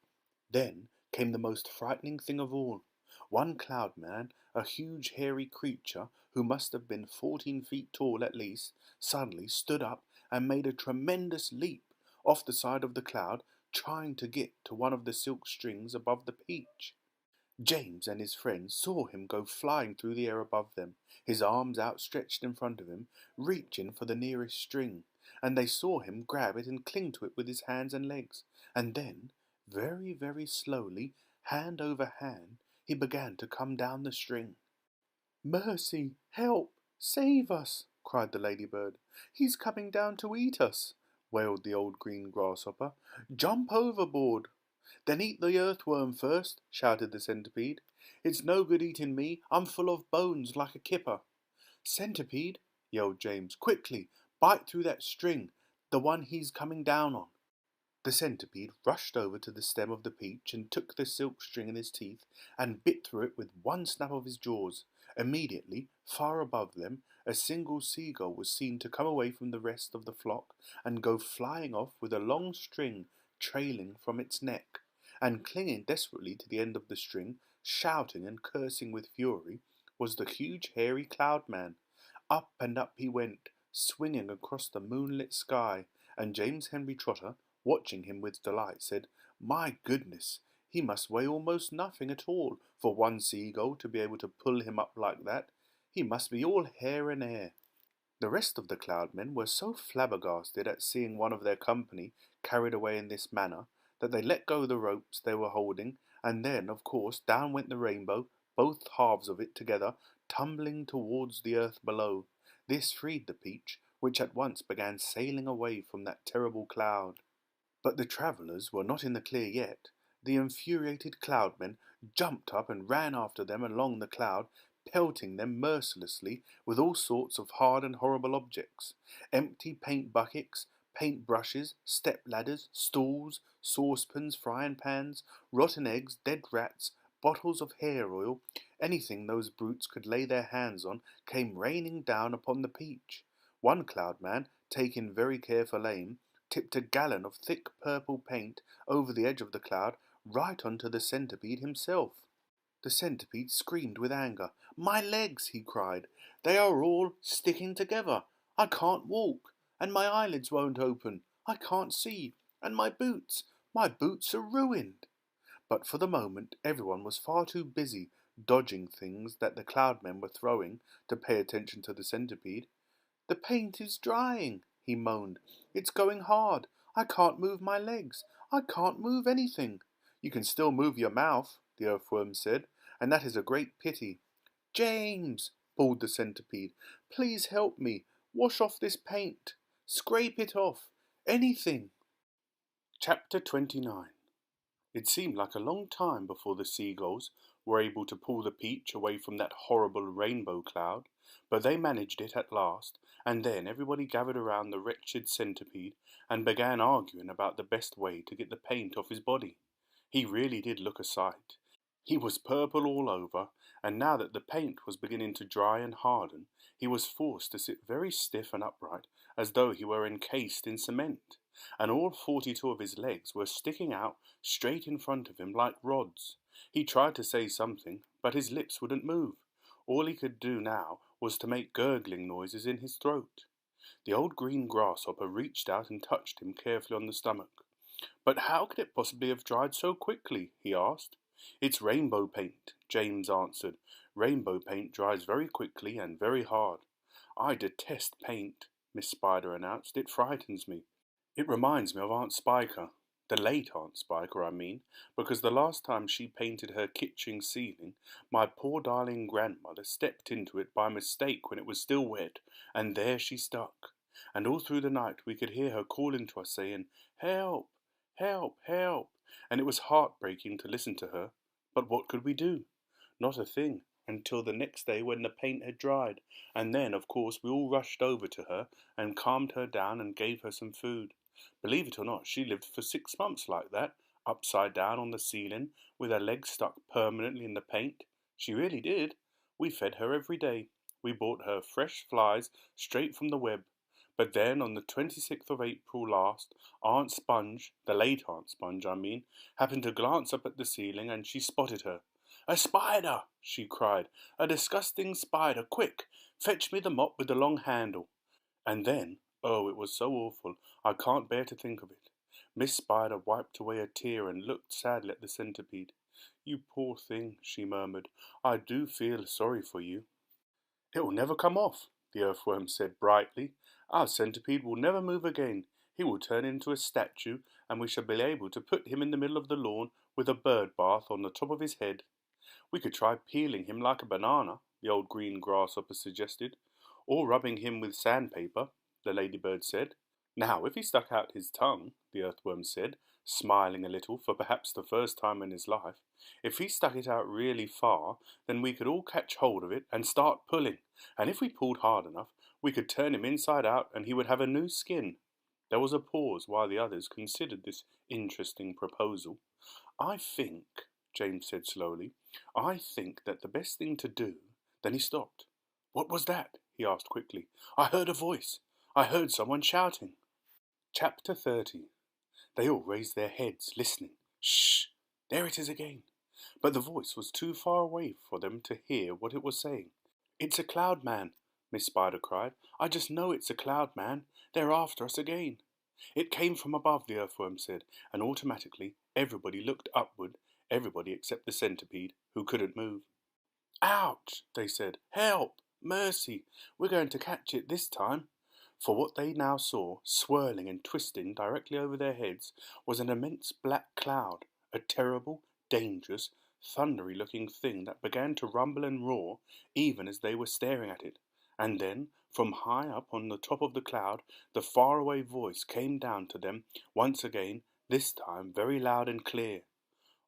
Then came the most frightening thing of all. One cloudman, a huge hairy creature who must have been 14 feet tall at least, suddenly stood up and made a tremendous leap off the side of the cloud, trying to get to one of the silk strings above the peach. James and his friends saw him go flying through the air above them, his arms outstretched in front of him, reaching for the nearest string, and they saw him grab it and cling to it with his hands and legs, and then, very, very slowly, hand over hand, he began to come down the string. "Mercy! Help! Save us!" cried the ladybird. "He's coming down to eat us!" wailed the old green grasshopper. "Jump overboard!" "Then eat the earthworm first," shouted the centipede. "It's no good eating me. I'm full of bones like a kipper." "Centipede," yelled James, "quickly, bite through that string, the one he's coming down on." The centipede rushed over to the stem of the peach and took the silk string in his teeth and bit through it with one snap of his jaws. Immediately, far above them, a single seagull was seen to come away from the rest of the flock and go flying off with a long string trailing from its neck. And clinging desperately to the end of the string, shouting and cursing with fury, was the huge hairy cloudman. Up and up he went, swinging across the moonlit sky, and James Henry Trotter, watching him with delight, said, "My goodness, he must weigh almost nothing at all for one seagull to be able to pull him up like that. He must be all hair and air." The rest of the cloudmen were so flabbergasted at seeing one of their company carried away in this manner that they let go the ropes they were holding, and then, of course, down went the rainbow, both halves of it together, tumbling towards the earth below. This freed the peach, which at once began sailing away from that terrible cloud. But the travellers were not in the clear yet. The infuriated cloudmen jumped up and ran after them along the cloud, pelting them mercilessly with all sorts of hard and horrible objects. Empty paint buckets, paint brushes, step ladders, stools, saucepans, frying pans, rotten eggs, dead rats, bottles of hair oil, anything those brutes could lay their hands on came raining down upon the peach. One cloudman, taken very careful aim, tipped a gallon of thick purple paint over the edge of the cloud right onto the centipede himself. The centipede screamed with anger. "My legs!" he cried. "They are all sticking together. I can't walk, and my eyelids won't open. I can't see, and my boots are ruined." But for the moment everyone was far too busy dodging things that the cloudmen were throwing to pay attention to the centipede. "The paint is drying," he moaned. "It's going hard. I can't move my legs. I can't move anything." "You can still move your mouth," the earthworm said, "and that is a great pity." "James," bawled the centipede, "please help me. Wash off this paint. Scrape it off. Anything." Chapter 29. It seemed like a long time before the seagulls were able to pull the peach away from that horrible rainbow cloud, but they managed it at last, and then everybody gathered around the wretched centipede and began arguing about the best way to get the paint off his body. He really did look a sight. He was purple all over, and now that the paint was beginning to dry and harden, he was forced to sit very stiff and upright, as though he were encased in cement, and all 42 of his legs were sticking out straight in front of him like rods. He tried to say something, but his lips wouldn't move. All he could do now was to make gurgling noises in his throat. The old green grasshopper reached out and touched him carefully on the stomach. "But how could it possibly have dried so quickly?" he asked. "It's rainbow paint," James answered. "Rainbow paint dries very quickly and very hard." "I detest paint," Miss Spider announced. "It frightens me. It reminds me of Aunt Spiker. The late Aunt Spiker, I mean, because the last time she painted her kitchen ceiling, my poor darling grandmother stepped into it by mistake when it was still wet, and there she stuck. And all through the night we could hear her calling to us saying, 'Help! Help! Help!' And it was heartbreaking to listen to her. But what could we do? Not a thing, until the next day when the paint had dried, and then, of course, we all rushed over to her and calmed her down and gave her some food. Believe it or not, she lived for 6 months like that, upside down on the ceiling, with her legs stuck permanently in the paint. She really did. We fed her every day. We brought her fresh flies straight from the web. But then, on the 26th of April last, Aunt Sponge, the late Aunt Sponge, I mean, happened to glance up at the ceiling, and she spotted her. "A spider!" she cried. "A disgusting spider! Quick! Fetch me the mop with the long handle!" And then, oh, it was so awful, I can't bear to think of it. Miss Spider wiped away a tear and looked sadly at the centipede. "You poor thing," she murmured. "I do feel sorry for you." "It will never come off," the earthworm said brightly. "Our centipede will never move again. He will turn into a statue, and we shall be able to put him in the middle of the lawn with a bird bath on the top of his head." "We could try peeling him like a banana," the old green grasshopper suggested. "Or rubbing him with sandpaper," the ladybird said. "Now, if he stuck out his tongue," the earthworm said, smiling a little for perhaps the first time in his life, "if he stuck it out really far, then we could all catch hold of it and start pulling, and if we pulled hard enough, we could turn him inside out and he would have a new skin." There was a pause while the others considered this interesting proposal. "I think," James said slowly, "I think that the best thing to do—" Then he stopped. "What was that?" he asked quickly. "I heard a voice. I heard someone shouting." Chapter 30. They all raised their heads, listening. "Shh! There it is again." But the voice was too far away for them to hear what it was saying. "It's a cloud man," Miss Spider cried. "I just know it's a cloud man. They're after us again." "It came from above," the earthworm said, and automatically everybody looked upward, everybody except the centipede, who couldn't move. "Ouch!" they said. "Help! Mercy! We're going to catch it this time." For what they now saw, swirling and twisting directly over their heads, was an immense black cloud, a terrible, dangerous, thundery-looking thing that began to rumble and roar even as they were staring at it. And then, from high up on the top of the cloud, the faraway voice came down to them once again, this time very loud and clear.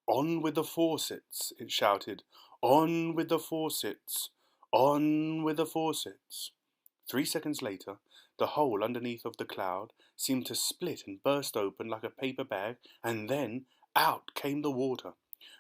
"On with the faucets!" it shouted. "On with the faucets! On with the faucets!" 3 seconds later, the hole underneath of the cloud seemed to split and burst open like a paper bag, and then out came the water.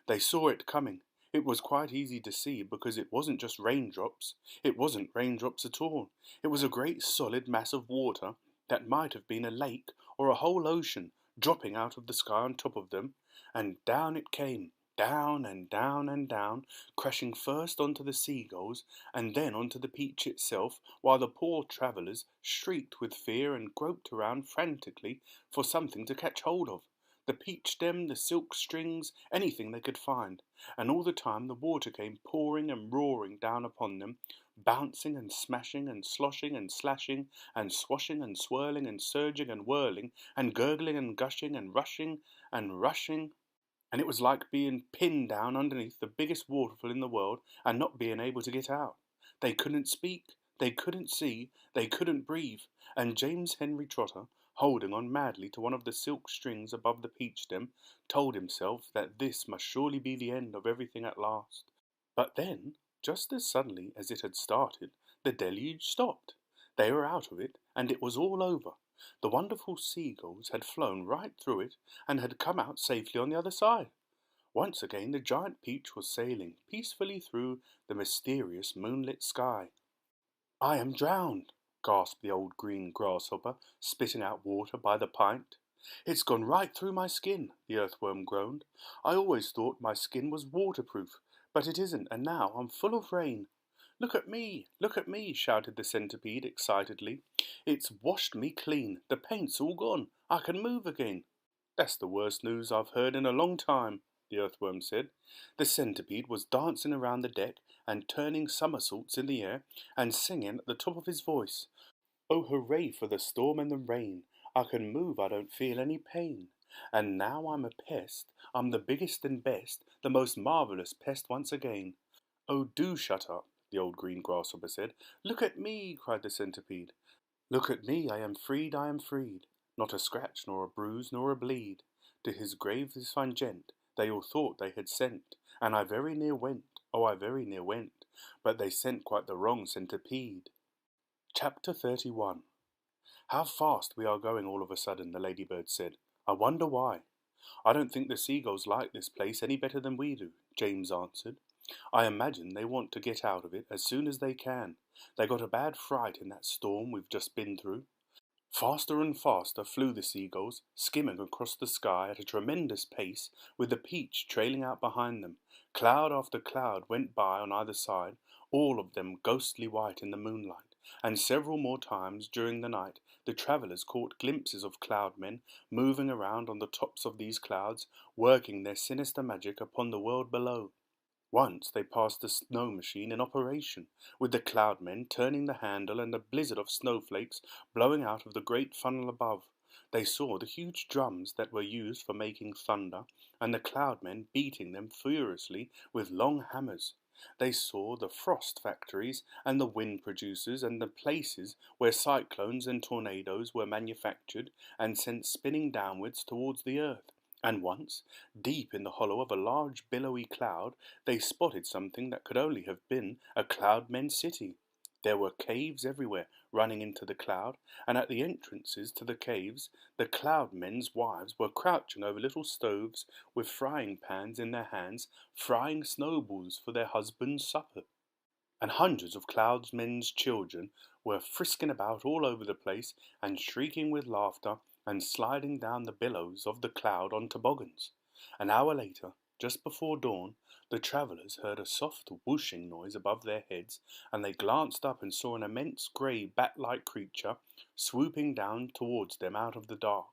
They saw it coming. It was quite easy to see because it wasn't just raindrops. It wasn't raindrops at all. It was a great solid mass of water that might have been a lake or a whole ocean dropping out of the sky on top of them, and down it came, down and down and down, crashing first onto the seagulls and then onto the peach itself, while the poor travellers shrieked with fear and groped around frantically for something to catch hold of. The peach stem, the silk strings, anything they could find, and all the time the water came pouring and roaring down upon them, bouncing and smashing and sloshing and slashing and swashing and swirling and surging and whirling and gurgling and gushing and rushing and rushing. And it was like being pinned down underneath the biggest waterfall in the world and not being able to get out. They couldn't speak, they couldn't see, they couldn't breathe, and James Henry Trotter, holding on madly to one of the silk strings above the peach stem, told himself that this must surely be the end of everything at last. But then, just as suddenly as it had started, the deluge stopped. They were out of it, and it was all over. The wonderful seagulls had flown right through it, and had come out safely on the other side. Once again the giant peach was sailing peacefully through the mysterious moonlit sky. "I am drowned," gasped the old green grasshopper, spitting out water by the pint. "It's gone right through my skin," the earthworm groaned. "I always thought my skin was waterproof, but it isn't, and now I'm full of rain." Look at me," shouted the centipede excitedly. "It's washed me clean. The paint's all gone. I can move again." "That's the worst news I've heard in a long time," the earthworm said. The centipede was dancing around the deck and turning somersaults in the air and singing at the top of his voice. "Oh, hooray for the storm and the rain. I can move, I don't feel any pain. And now I'm a pest. I'm the biggest and best, the most marvellous pest once again." "Oh, do shut up," the old green grasshopper said. "Look at me," cried the centipede. "Look at me, I am freed, I am freed. Not a scratch, nor a bruise, nor a bleed. To his grave this fine gent they all thought they had sent, and I very near went, oh, I very near went, but they sent quite the wrong centipede." Chapter 31. "How fast we are going all of a sudden," the ladybird said. "I wonder why." "I don't think the seagulls like this place any better than we do," James answered. "I imagine they want to get out of it as soon as they can. They got a bad fright in that storm we've just been through." Faster and faster flew the seagulls, skimming across the sky at a tremendous pace, with the peach trailing out behind them. Cloud after cloud went by on either side, all of them ghostly white in the moonlight, and several more times during the night the travellers caught glimpses of cloud-men moving around on the tops of these clouds, working their sinister magic upon the world below. Once they passed the snow machine in operation, with the cloud-men turning the handle and a blizzard of snowflakes blowing out of the great funnel above. They saw the huge drums that were used for making thunder, and the cloud-men beating them furiously with long hammers. They saw the frost factories and the wind producers and the places where cyclones and tornadoes were manufactured and sent spinning downwards towards the earth. And once, deep in the hollow of a large billowy cloud, they spotted something that could only have been a cloud-men's city. There were caves everywhere running into the cloud, and at the entrances to the caves the cloud-men's wives were crouching over little stoves with frying pans in their hands, frying snowballs for their husbands' supper. And hundreds of cloud-men's children were frisking about all over the place and shrieking with laughter and sliding down the billows of the cloud on toboggans. An hour later, just before dawn, the travellers heard a soft whooshing noise above their heads, and they glanced up and saw an immense grey bat-like creature swooping down towards them out of the dark.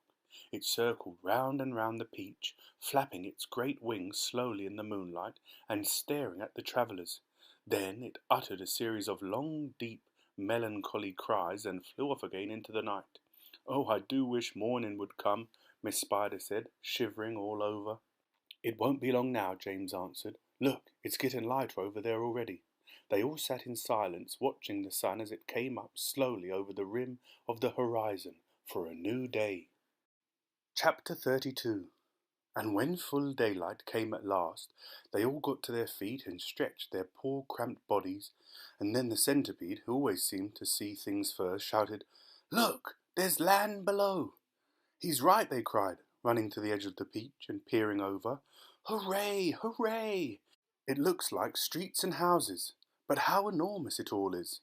It circled round and round the peach, flapping its great wings slowly in the moonlight and staring at the travellers. Then it uttered a series of long, deep, melancholy cries and flew off again into the night. "Oh, I do wish morning would come," Miss Spider said, shivering all over. "It won't be long now," James answered. "Look, it's getting lighter over there already." They all sat in silence, watching the sun as it came up slowly over the rim of the horizon for a new day. Chapter 32. And when full daylight came at last, they all got to their feet and stretched their poor cramped bodies, and then the centipede, who always seemed to see things first, shouted, "Look, there's land below!" "He's right," they cried, running to the edge of the peach and peering over. "Hooray! Hooray! It looks like streets and houses, but how enormous it all is!"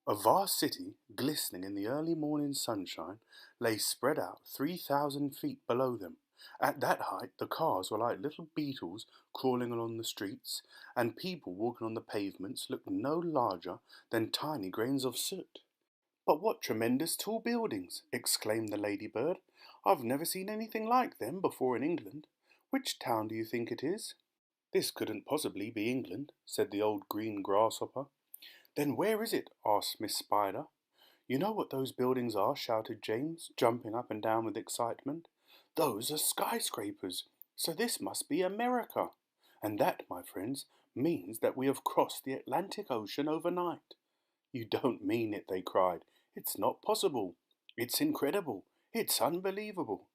A vast city, glistening in the early morning sunshine, lay spread out 3,000 feet below them. At that height the cars were like little beetles crawling along the streets, and people walking on the pavements looked no larger than tiny grains of soot. "But what tremendous tall buildings!" exclaimed the ladybird. "I've never seen anything like them before in England. Which town do you think it is?" "This couldn't possibly be England," said the old green grasshopper. "Then where is it?" asked Miss Spider. "You know what those buildings are," shouted James, jumping up and down with excitement. "Those are skyscrapers, so this must be America. And that, my friends, means that we have crossed the Atlantic Ocean overnight." "You don't mean it," they cried. "It's not possible. It's incredible. It's unbelievable.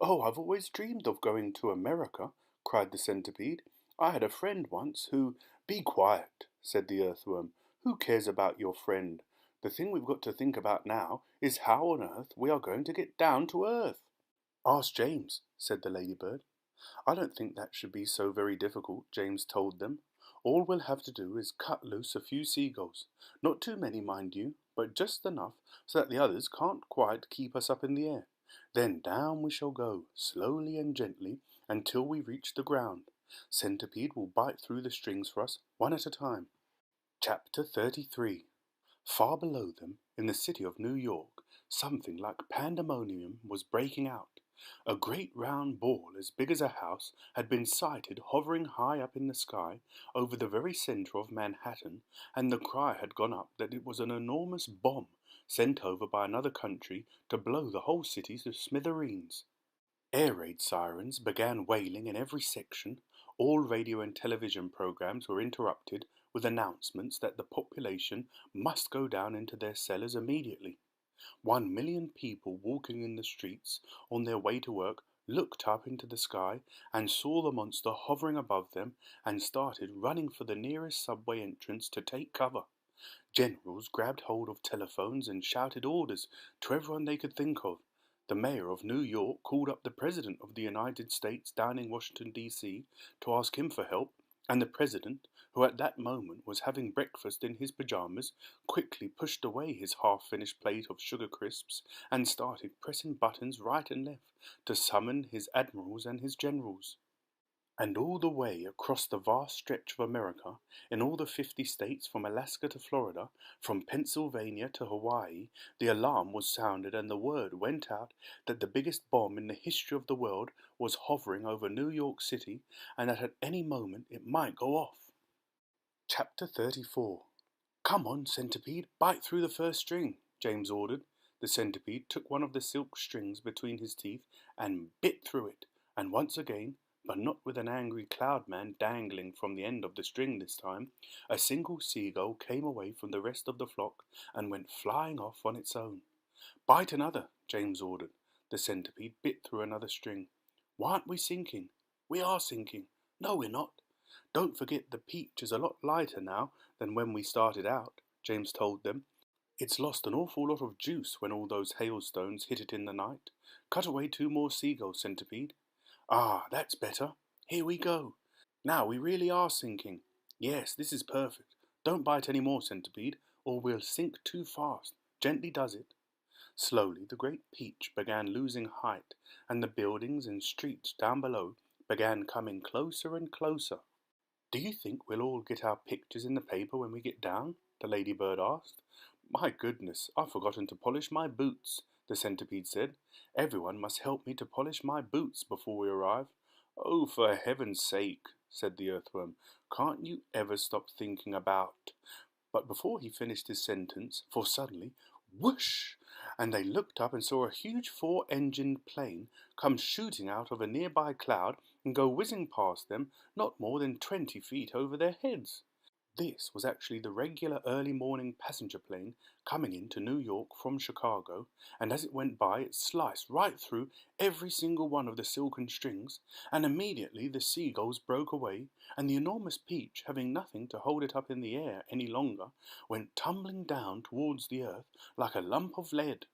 Oh, I've always dreamed of going to America, cried the centipede. I had a friend once who— Be quiet, said the earthworm. Who cares about your friend? The thing we've got to think about now is how on earth we are going to get down to earth. Ask James, said the ladybird. I don't think that should be so very difficult, James told them. All we'll have to do is cut loose a few seagulls. Not too many, mind you, but just enough so that the others can't quite keep us up in the air. Then down we shall go, slowly and gently, until we reach the ground. Centipede will bite through the strings for us, one at a time. Chapter 33. Far below them, in the city of New York, something like pandemonium was breaking out. A great round ball as big as a house had been sighted hovering high up in the sky over the very centre of Manhattan, and the cry had gone up that it was an enormous bomb sent over by another country to blow the whole city to smithereens. Air raid sirens began wailing in every section. All radio and television programs were interrupted with announcements that the population must go down into their cellars immediately. 1 million people walking in the streets on their way to work looked up into the sky and saw the monster hovering above them and started running for the nearest subway entrance to take cover. Generals grabbed hold of telephones and shouted orders to everyone they could think of. The mayor of New York called up the President of the United States down in Washington, D.C. to ask him for help, and the President, who at that moment was having breakfast in his pajamas, quickly pushed away his half-finished plate of sugar crisps and started pressing buttons right and left to summon his admirals and his generals. And all the way across the vast stretch of America, in all the 50 states from Alaska to Florida, from Pennsylvania to Hawaii, the alarm was sounded and the word went out that the biggest bomb in the history of the world was hovering over New York City and that at any moment it might go off. Chapter 34. Come on, centipede, bite through the first string, James ordered. The centipede took one of the silk strings between his teeth and bit through it, and once again, but not with an angry cloud-man dangling from the end of the string this time, a single seagull came away from the rest of the flock and went flying off on its own. Bite another, James ordered. The centipede bit through another string. Why aren't we sinking? We are sinking. No, we're not. Don't forget the peach is a lot lighter now than when we started out, James told them. It's lost an awful lot of juice when all those hailstones hit it in the night. Cut away 2 more seagulls, centipede. Ah, that's better. Here we go. Now we really are sinking. Yes, this is perfect. Don't bite any more, centipede, or we'll sink too fast. Gently does it. Slowly the great peach began losing height, and the buildings and streets down below began coming closer and closer. Do you think we'll all get our pictures in the paper when we get down? The ladybird asked. My goodness, I've forgotten to polish my boots, the centipede said. Everyone must help me to polish my boots before we arrive. Oh, for heaven's sake, said the earthworm, can't you ever stop thinking about— But before he finished his sentence, for suddenly, whoosh! And they looked up and saw a huge 4-engined plane come shooting out of a nearby cloud and go whizzing past them not more than 20 feet over their heads. This was actually the regular early morning passenger plane coming into New York from Chicago, and as it went by it sliced right through every single one of the silken strings, and immediately the seagulls broke away, and the enormous peach, having nothing to hold it up in the air any longer, went tumbling down towards the earth like a lump of lead.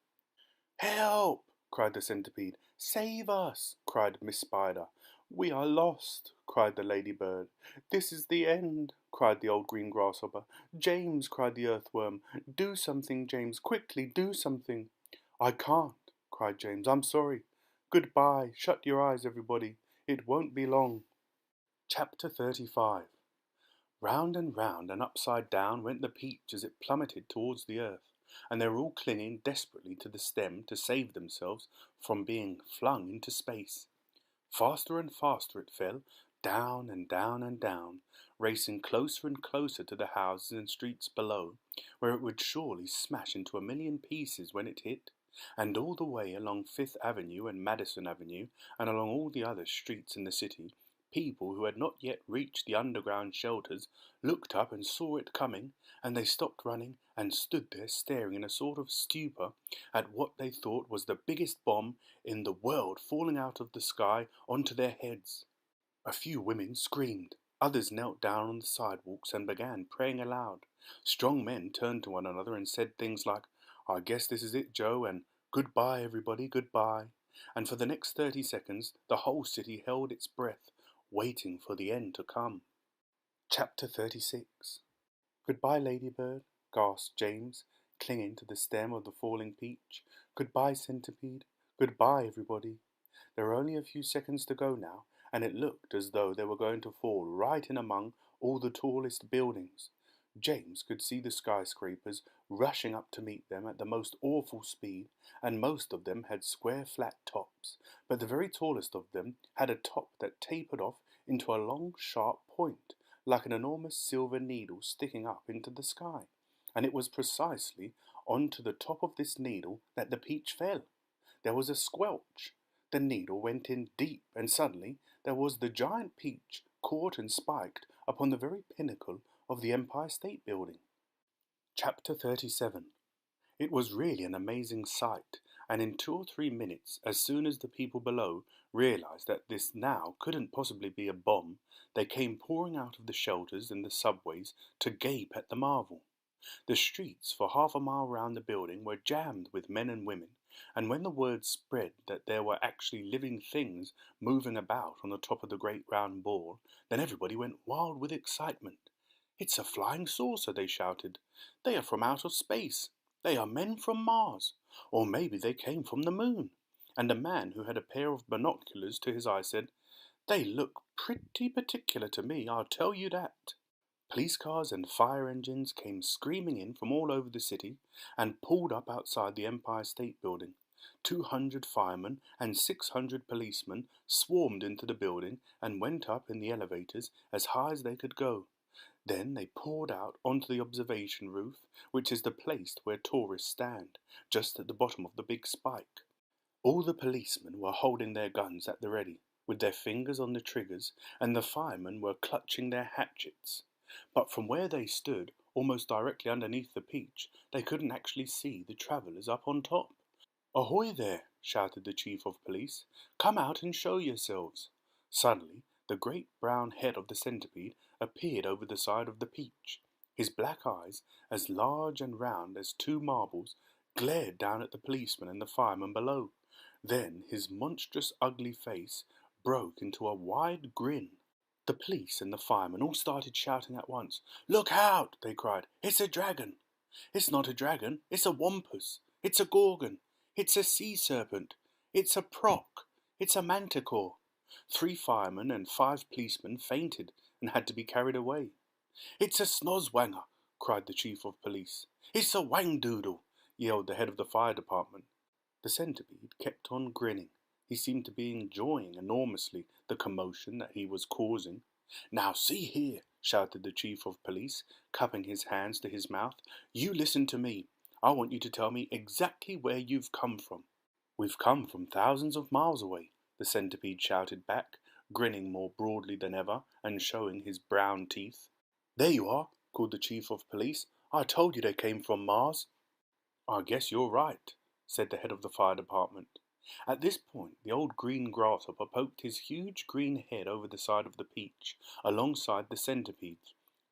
Help! Cried the centipede. Save us! Cried Miss Spider. We are lost! Cried the ladybird. This is the end! Cried the old green grasshopper. James! Cried the earthworm. Do something, James! Quickly, do something! I can't! Cried James. I'm sorry. Goodbye. Shut your eyes, everybody. It won't be long. Chapter 35. Round and upside down went the peach as it plummeted towards the earth, and they were all clinging desperately to the stem to save themselves from being flung into space. Faster and faster it fell, down and down and down, racing closer and closer to the houses and streets below, where it would surely smash into 1,000,000 pieces when it hit. And all the way along Fifth Avenue and Madison Avenue, and along all the other streets in the city, People who had not yet reached the underground shelters looked up and saw it coming, and they stopped running and stood there staring in a sort of stupor at what they thought was the biggest bomb in the world falling out of the sky onto their heads. A few women screamed. Others knelt down on the sidewalks and began praying aloud. Strong men turned to one another and said things like, "I guess this is it, Joe," and "Goodbye, everybody, goodbye." And for the next 30 seconds, the whole city held its breath, waiting for the end to come. Chapter 36. "Goodbye, Ladybird," gasped James, clinging to the stem of the falling peach. "Goodbye, Centipede. Goodbye, everybody." There were only a few seconds to go now, and it looked as though they were going to fall right in among all the tallest buildings. James could see the skyscrapers rushing up to meet them at the most awful speed, and most of them had square flat tops, but the very tallest of them had a top that tapered off into a long sharp point, like an enormous silver needle sticking up into the sky, and it was precisely onto the top of this needle that the peach fell. There was a squelch. The needle went in deep, and suddenly there was the giant peach caught and spiked upon the very pinnacle of the Empire State Building. Chapter 37. It was really an amazing sight, and in 2 or 3 minutes, as soon as the people below realized that this now couldn't possibly be a bomb, they came pouring out of the shelters and the subways to gape at the marvel. The streets for half a mile round the building were jammed with men and women, and when the word spread that there were actually living things moving about on the top of the great round ball, then everybody went wild with excitement. "It's a flying saucer," they shouted. "They are from out of space. They are men from Mars. Or maybe they came from the moon." And a man who had a pair of binoculars to his eye said, "They look pretty particular to me, I'll tell you that." Police cars and fire engines came screaming in from all over the city and pulled up outside the Empire State Building. 200 firemen and 600 policemen swarmed into the building and went up in the elevators as high as they could go. Then they poured out onto the observation roof, which is the place where tourists stand, just at the bottom of the big spike. All the policemen were holding their guns at the ready, with their fingers on the triggers, and the firemen were clutching their hatchets. But from where they stood, almost directly underneath the peach, they couldn't actually see the travellers up on top. "Ahoy there!" shouted the chief of police. "Come out and show yourselves." Suddenly, the great brown head of the centipede appeared over the side of the peach. His black eyes, as large and round as 2 marbles, glared down at the policemen and the firemen below. Then his monstrous ugly face broke into a wide grin. The police and the firemen all started shouting at once. "Look out!" they cried. "It's a dragon!" "It's not a dragon, it's a wampus! It's a gorgon! It's a sea serpent! It's a proc! It's a manticore!" 3 firemen and 5 policemen fainted and had to be carried away. "It's a snozwanger!" cried the chief of police. "It's a wangdoodle!" yelled the head of the fire department. The centipede kept on grinning. He seemed to be enjoying enormously the commotion that he was causing. "Now see here," shouted the chief of police, cupping his hands to his mouth. "You listen to me. I want you to tell me exactly where you've come from." "We've come from thousands of miles away," the centipede shouted back, grinning more broadly than ever and showing his brown teeth. "There you are," called the chief of police. "I told you they came from Mars." "I guess you're right," said the head of the fire department. At this point, the old green grasshopper poked his huge green head over the side of the peach, alongside the centipede.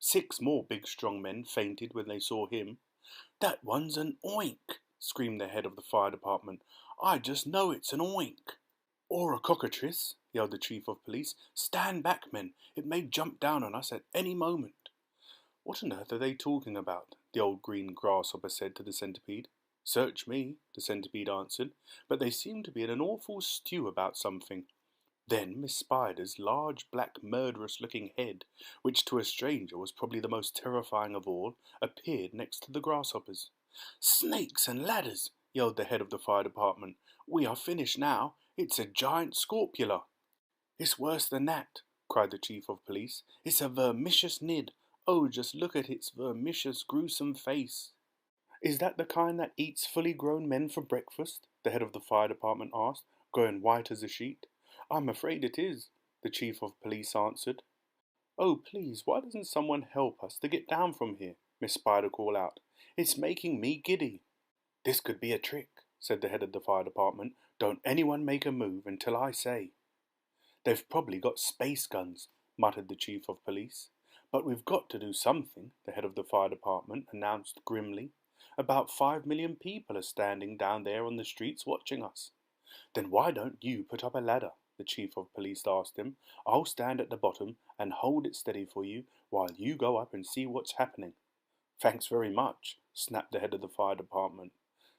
6 more big strong men fainted when they saw him. "That one's an oink!" screamed the head of the fire department. "I just know it's an oink!" "Or a cockatrice!" yelled the chief of police. "Stand back, men! It may jump down on us at any moment." "What on earth are they talking about?" the old green grasshopper said to the centipede. "Search me," the centipede answered, "but they seem to be in an awful stew about something." Then Miss Spider's large, black, murderous-looking head, which to a stranger was probably the most terrifying of all, appeared next to the grasshoppers. "Snakes and ladders!" yelled the head of the fire department. "We are finished now. It's a giant scorpula." "It's worse than that," cried the chief of police. "It's a vermicious nid. Oh, just look at its vermicious, gruesome face." "Is that the kind that eats fully grown men for breakfast?" the head of the fire department asked, going white as a sheet. "I'm afraid it is," the chief of police answered. "Oh, please, why doesn't someone help us to get down from here?" Miss Spider called out. "It's making me giddy." "This could be a trick," said the head of the fire department. "Don't anyone make a move until I say." "They've probably got space guns," muttered the chief of police. "But we've got to do something," the head of the fire department announced grimly. "About 5 million people are standing down there on the streets watching us." "Then why don't you put up a ladder?" the chief of police asked him. "I'll stand at the bottom and hold it steady for you while you go up and see what's happening." "Thanks very much," snapped the head of the fire department.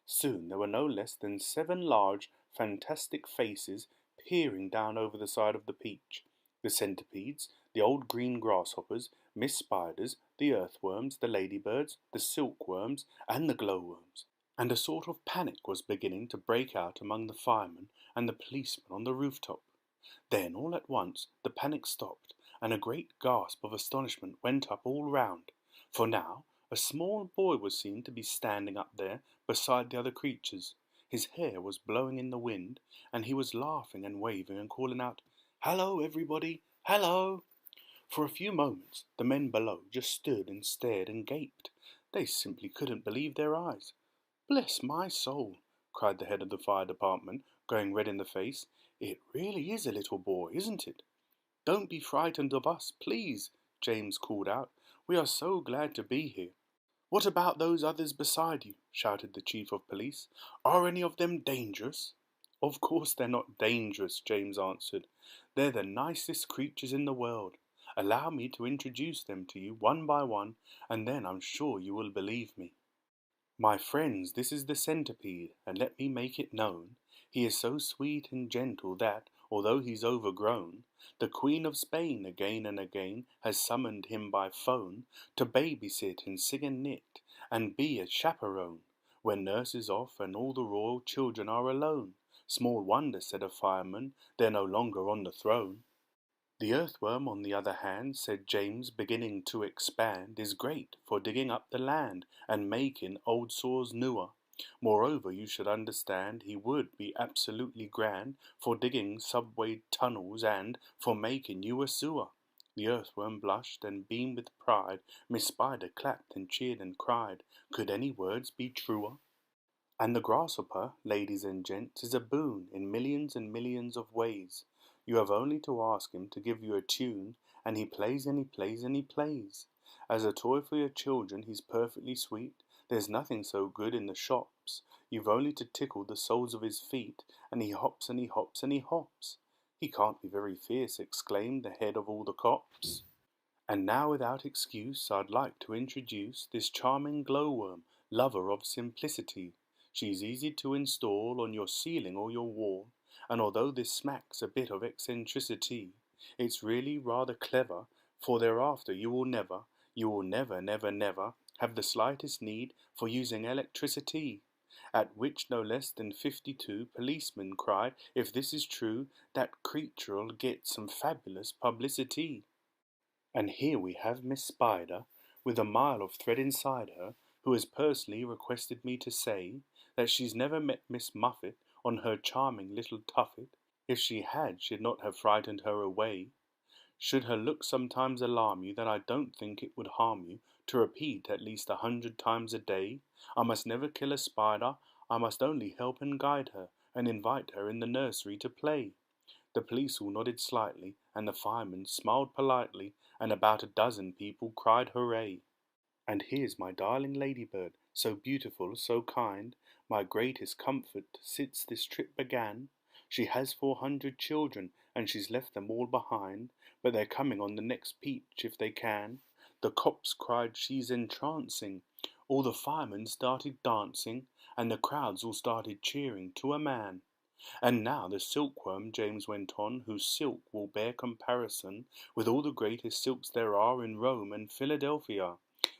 Soon there were no less than 7 large, fantastic faces peering down over the side of the peach. The centipedes, the old green grasshoppers, Miss Spiders, the earthworms, the ladybirds, the silkworms, and the glowworms. And a sort of panic was beginning to break out among the firemen and the policemen on the rooftop. Then, all at once, the panic stopped, and a great gasp of astonishment went up all round. For now, a small boy was seen to be standing up there beside the other creatures. His hair was blowing in the wind, and he was laughing and waving and calling out, "Hello, everybody! Hello!" For a few moments, the men below just stood and stared and gaped. They simply couldn't believe their eyes. "Bless my soul!" cried the head of the fire department, going red in the face. "It really is a little boy, isn't it?" "Don't be frightened of us, please," James called out. "We are so glad to be here." "What about those others beside you?" shouted the chief of police. "Are any of them dangerous?" "Of course they're not dangerous," James answered. "They're the nicest creatures in the world. Allow me to introduce them to you one by one, and then I'm sure you will believe me. My friends, this is the centipede, and let me make it known. He is so sweet and gentle that, although he's overgrown, the Queen of Spain again and again has summoned him by phone to babysit and sing and knit, and be a chaperone, when nurse is off and all the royal children are alone. Small wonder," said a fireman, "they're no longer on the throne." "The earthworm, on the other hand," said James, beginning to expand, "is great for digging up the land and making old sores newer. Moreover, you should understand, he would be absolutely grand for digging subway tunnels and for making you a sewer." The earthworm blushed and beamed with pride. Miss Spider clapped and cheered and cried, "Could any words be truer?" And the grasshopper, ladies and gents, is a boon in millions and millions of ways. You have only to ask him to give you a tune, and he plays and he plays and he plays. As a toy for your children he's perfectly sweet. There's nothing so good in the shops. You've only to tickle the soles of his feet, and he hops and he hops and he hops. "He can't be very fierce," exclaimed the head of all the cops. And now, without excuse, I'd like to introduce this charming glowworm, lover of simplicity. She's easy to install on your ceiling or your wall, and although this smacks a bit of eccentricity, it's really rather clever, for thereafter you will never, never have the slightest need for using electricity. At which no less than 52 policemen cried, "If this is true, that creature'll get some fabulous publicity." And here we have Miss Spider, with a mile of thread inside her, who has personally requested me to say that she's never met Miss Muffet on her charming little tuffet. If she had, she'd not have frightened her away. Should her looks sometimes alarm you, then I don't think it would harm you to repeat at least 100 times a day, "I must never kill a spider, I must only help and guide her, and invite her in the nursery to play." The police all nodded slightly, and the firemen smiled politely, and about a dozen people cried hooray. And here's my darling ladybird, so beautiful, so kind, my greatest comfort since this trip began. She has 400 children, and she's left them all behind, but they're coming on the next peach if they can. The cops cried she's entrancing, all the firemen started dancing, and the crowds all started cheering to a man. "And now the silkworm," James went on, "whose silk will bear comparison with all the greatest silks there are in Rome and Philadelphia.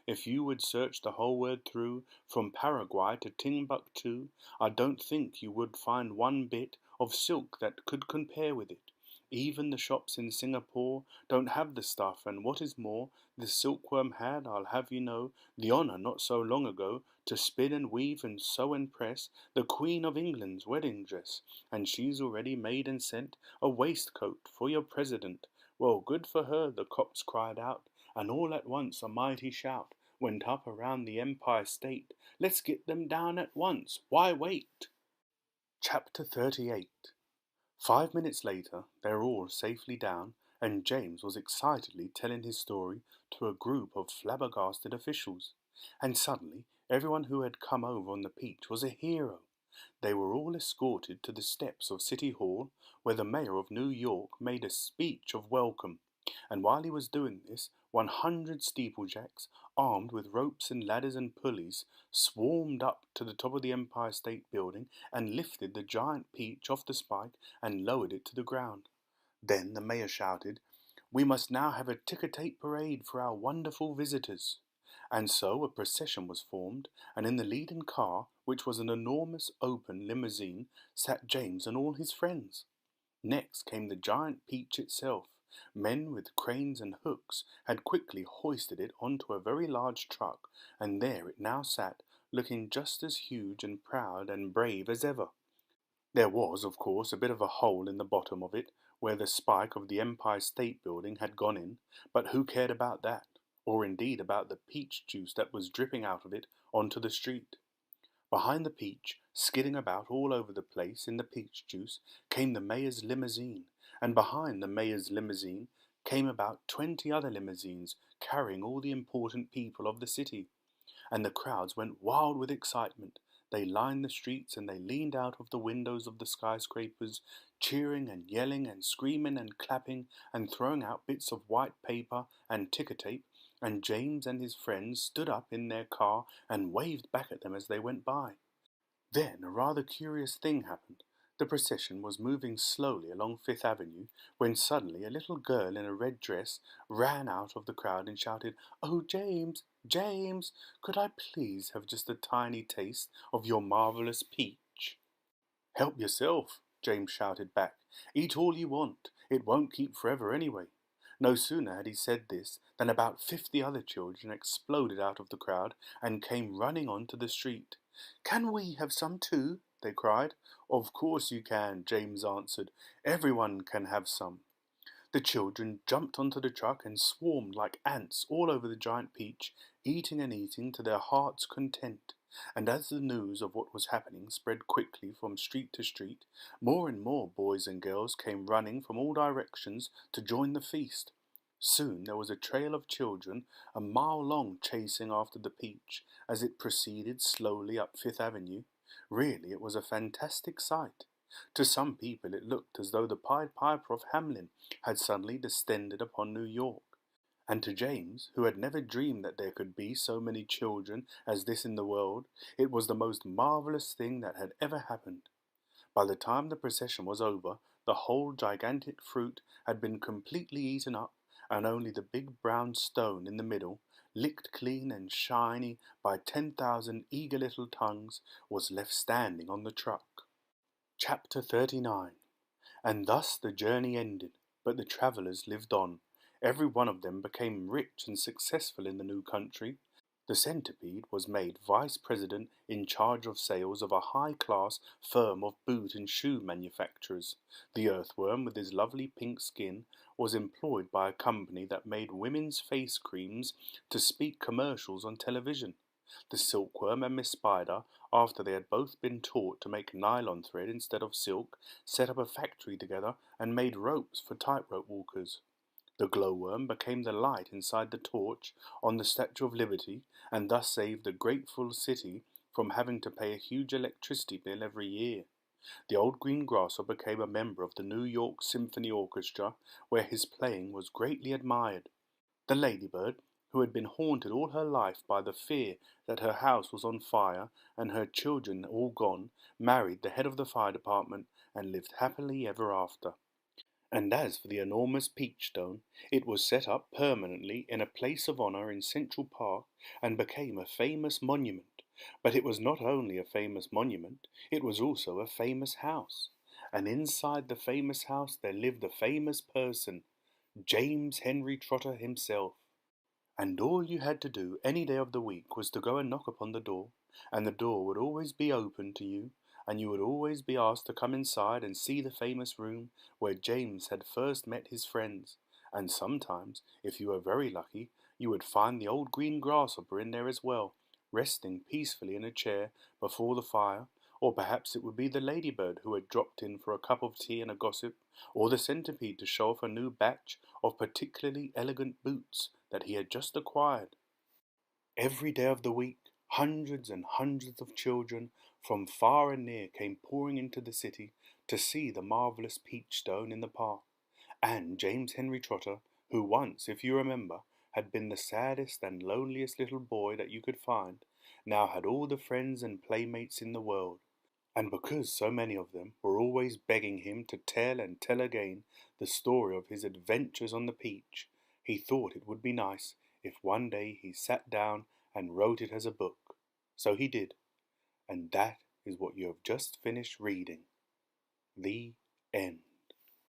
If you would search the whole world through, from Paraguay to Timbuktu, I don't think you would find one bit of silk that could compare with it. Even the shops in Singapore don't have the stuff, and what is more, the silkworm had, I'll have you know, the honour not so long ago to spin and weave and sew and press the Queen of England's wedding dress, and she's already made and sent a waistcoat for your president. Well, good for her, the cops cried out, and all at once a mighty shout went up around the Empire State. Let's get them down at once. Why wait? Chapter 38. 5 minutes later, they were all safely down, and James was excitedly telling his story to a group of flabbergasted officials. And suddenly, everyone who had come over on the Peach was a hero. They were all escorted to the steps of City Hall, where the Mayor of New York made a speech of welcome. And while he was doing this, 100 steeplejacks, armed with ropes and ladders and pulleys, swarmed up to the top of the Empire State Building and lifted the giant peach off the spike and lowered it to the ground. Then the mayor shouted, "We must now have a ticker-tape parade for our wonderful visitors." And so a procession was formed, and in the leading car, which was an enormous open limousine, sat James and all his friends. Next came the giant peach itself. Men with cranes and hooks had quickly hoisted it onto a very large truck, and there it now sat, looking just as huge and proud and brave as ever. There was, of course, a bit of a hole in the bottom of it, where the spike of the Empire State Building had gone in, but who cared about that, or indeed about the peach juice that was dripping out of it onto the street? Behind the peach, skidding about all over the place in the peach juice, came the mayor's limousine, and behind the mayor's limousine came about 20 other limousines carrying all the important people of the city. And the crowds went wild with excitement. They lined the streets and they leaned out of the windows of the skyscrapers, cheering and yelling and screaming and clapping and throwing out bits of white paper and ticker tape, and James and his friends stood up in their car and waved back at them as they went by. Then a rather curious thing happened. The procession was moving slowly along Fifth Avenue when suddenly a little girl in a red dress ran out of the crowd and shouted, "Oh, James, James, could I please have just a tiny taste of your marvellous peach?" "Help yourself," James shouted back. "Eat all you want. It won't keep forever anyway." No sooner had he said this than about 50 other children exploded out of the crowd and came running onto the street. "Can we have some too?" they cried. "Of course you can," James answered. "Everyone can have some." The children jumped onto the truck and swarmed like ants all over the giant peach, eating and eating to their heart's content. And as the news of what was happening spread quickly from street to street, more and more boys and girls came running from all directions to join the feast. Soon there was a trail of children a mile long chasing after the peach as it proceeded slowly up Fifth Avenue. Really, it was a fantastic sight. To some people it looked as though the Pied Piper of Hamelin had suddenly descended upon New York. And to James, who had never dreamed that there could be so many children as this in the world, it was the most marvellous thing that had ever happened. By the time the procession was over, the whole gigantic fruit had been completely eaten up, and only the big brown stone in the middle, licked clean and shiny by 10,000 eager little tongues, was left standing on the truck. Chapter 39. And thus the journey ended, but the travellers lived on. Every one of them became rich and successful in the new country. The centipede was made vice president in charge of sales of a high-class firm of boot and shoe manufacturers. The earthworm, with his lovely pink skin, was employed by a company that made women's face creams to speak commercials on television. The silkworm and Miss Spider, after they had both been taught to make nylon thread instead of silk, set up a factory together and made ropes for tightrope walkers. The glowworm became the light inside the torch on the Statue of Liberty, and thus saved the grateful city from having to pay a huge electricity bill every year. The old green grasshopper became a member of the New York Symphony Orchestra, where his playing was greatly admired. The ladybird, who had been haunted all her life by the fear that her house was on fire and her children all gone, married the head of the fire department and lived happily ever after. And as for the enormous peach stone, it was set up permanently in a place of honour in Central Park and became a famous monument. But it was not only a famous monument, it was also a famous house. and inside the famous house there lived a famous person, James Henry Trotter himself. And all you had to do any day of the week was to go and knock upon the door, and the door would always be open to you, and you would always be asked to come inside and see the famous room where James had first met his friends. And sometimes, if you were very lucky, you would find the old green grasshopper in there as well, resting peacefully in a chair before the fire, or perhaps it would be the ladybird who had dropped in for a cup of tea and a gossip, or the centipede to show off a new batch of particularly elegant boots that he had just acquired. Every day of the week, hundreds and hundreds of children from far and near came pouring into the city to see the marvellous peach stone in the park, and James Henry Trotter, who once, if you remember, had been the saddest and loneliest little boy that you could find, now had all the friends and playmates in the world. And because so many of them were always begging him to tell and tell again the story of his adventures on the peach, he thought it would be nice if one day he sat down and wrote it as a book. So he did, and that is what you have just finished reading. The end.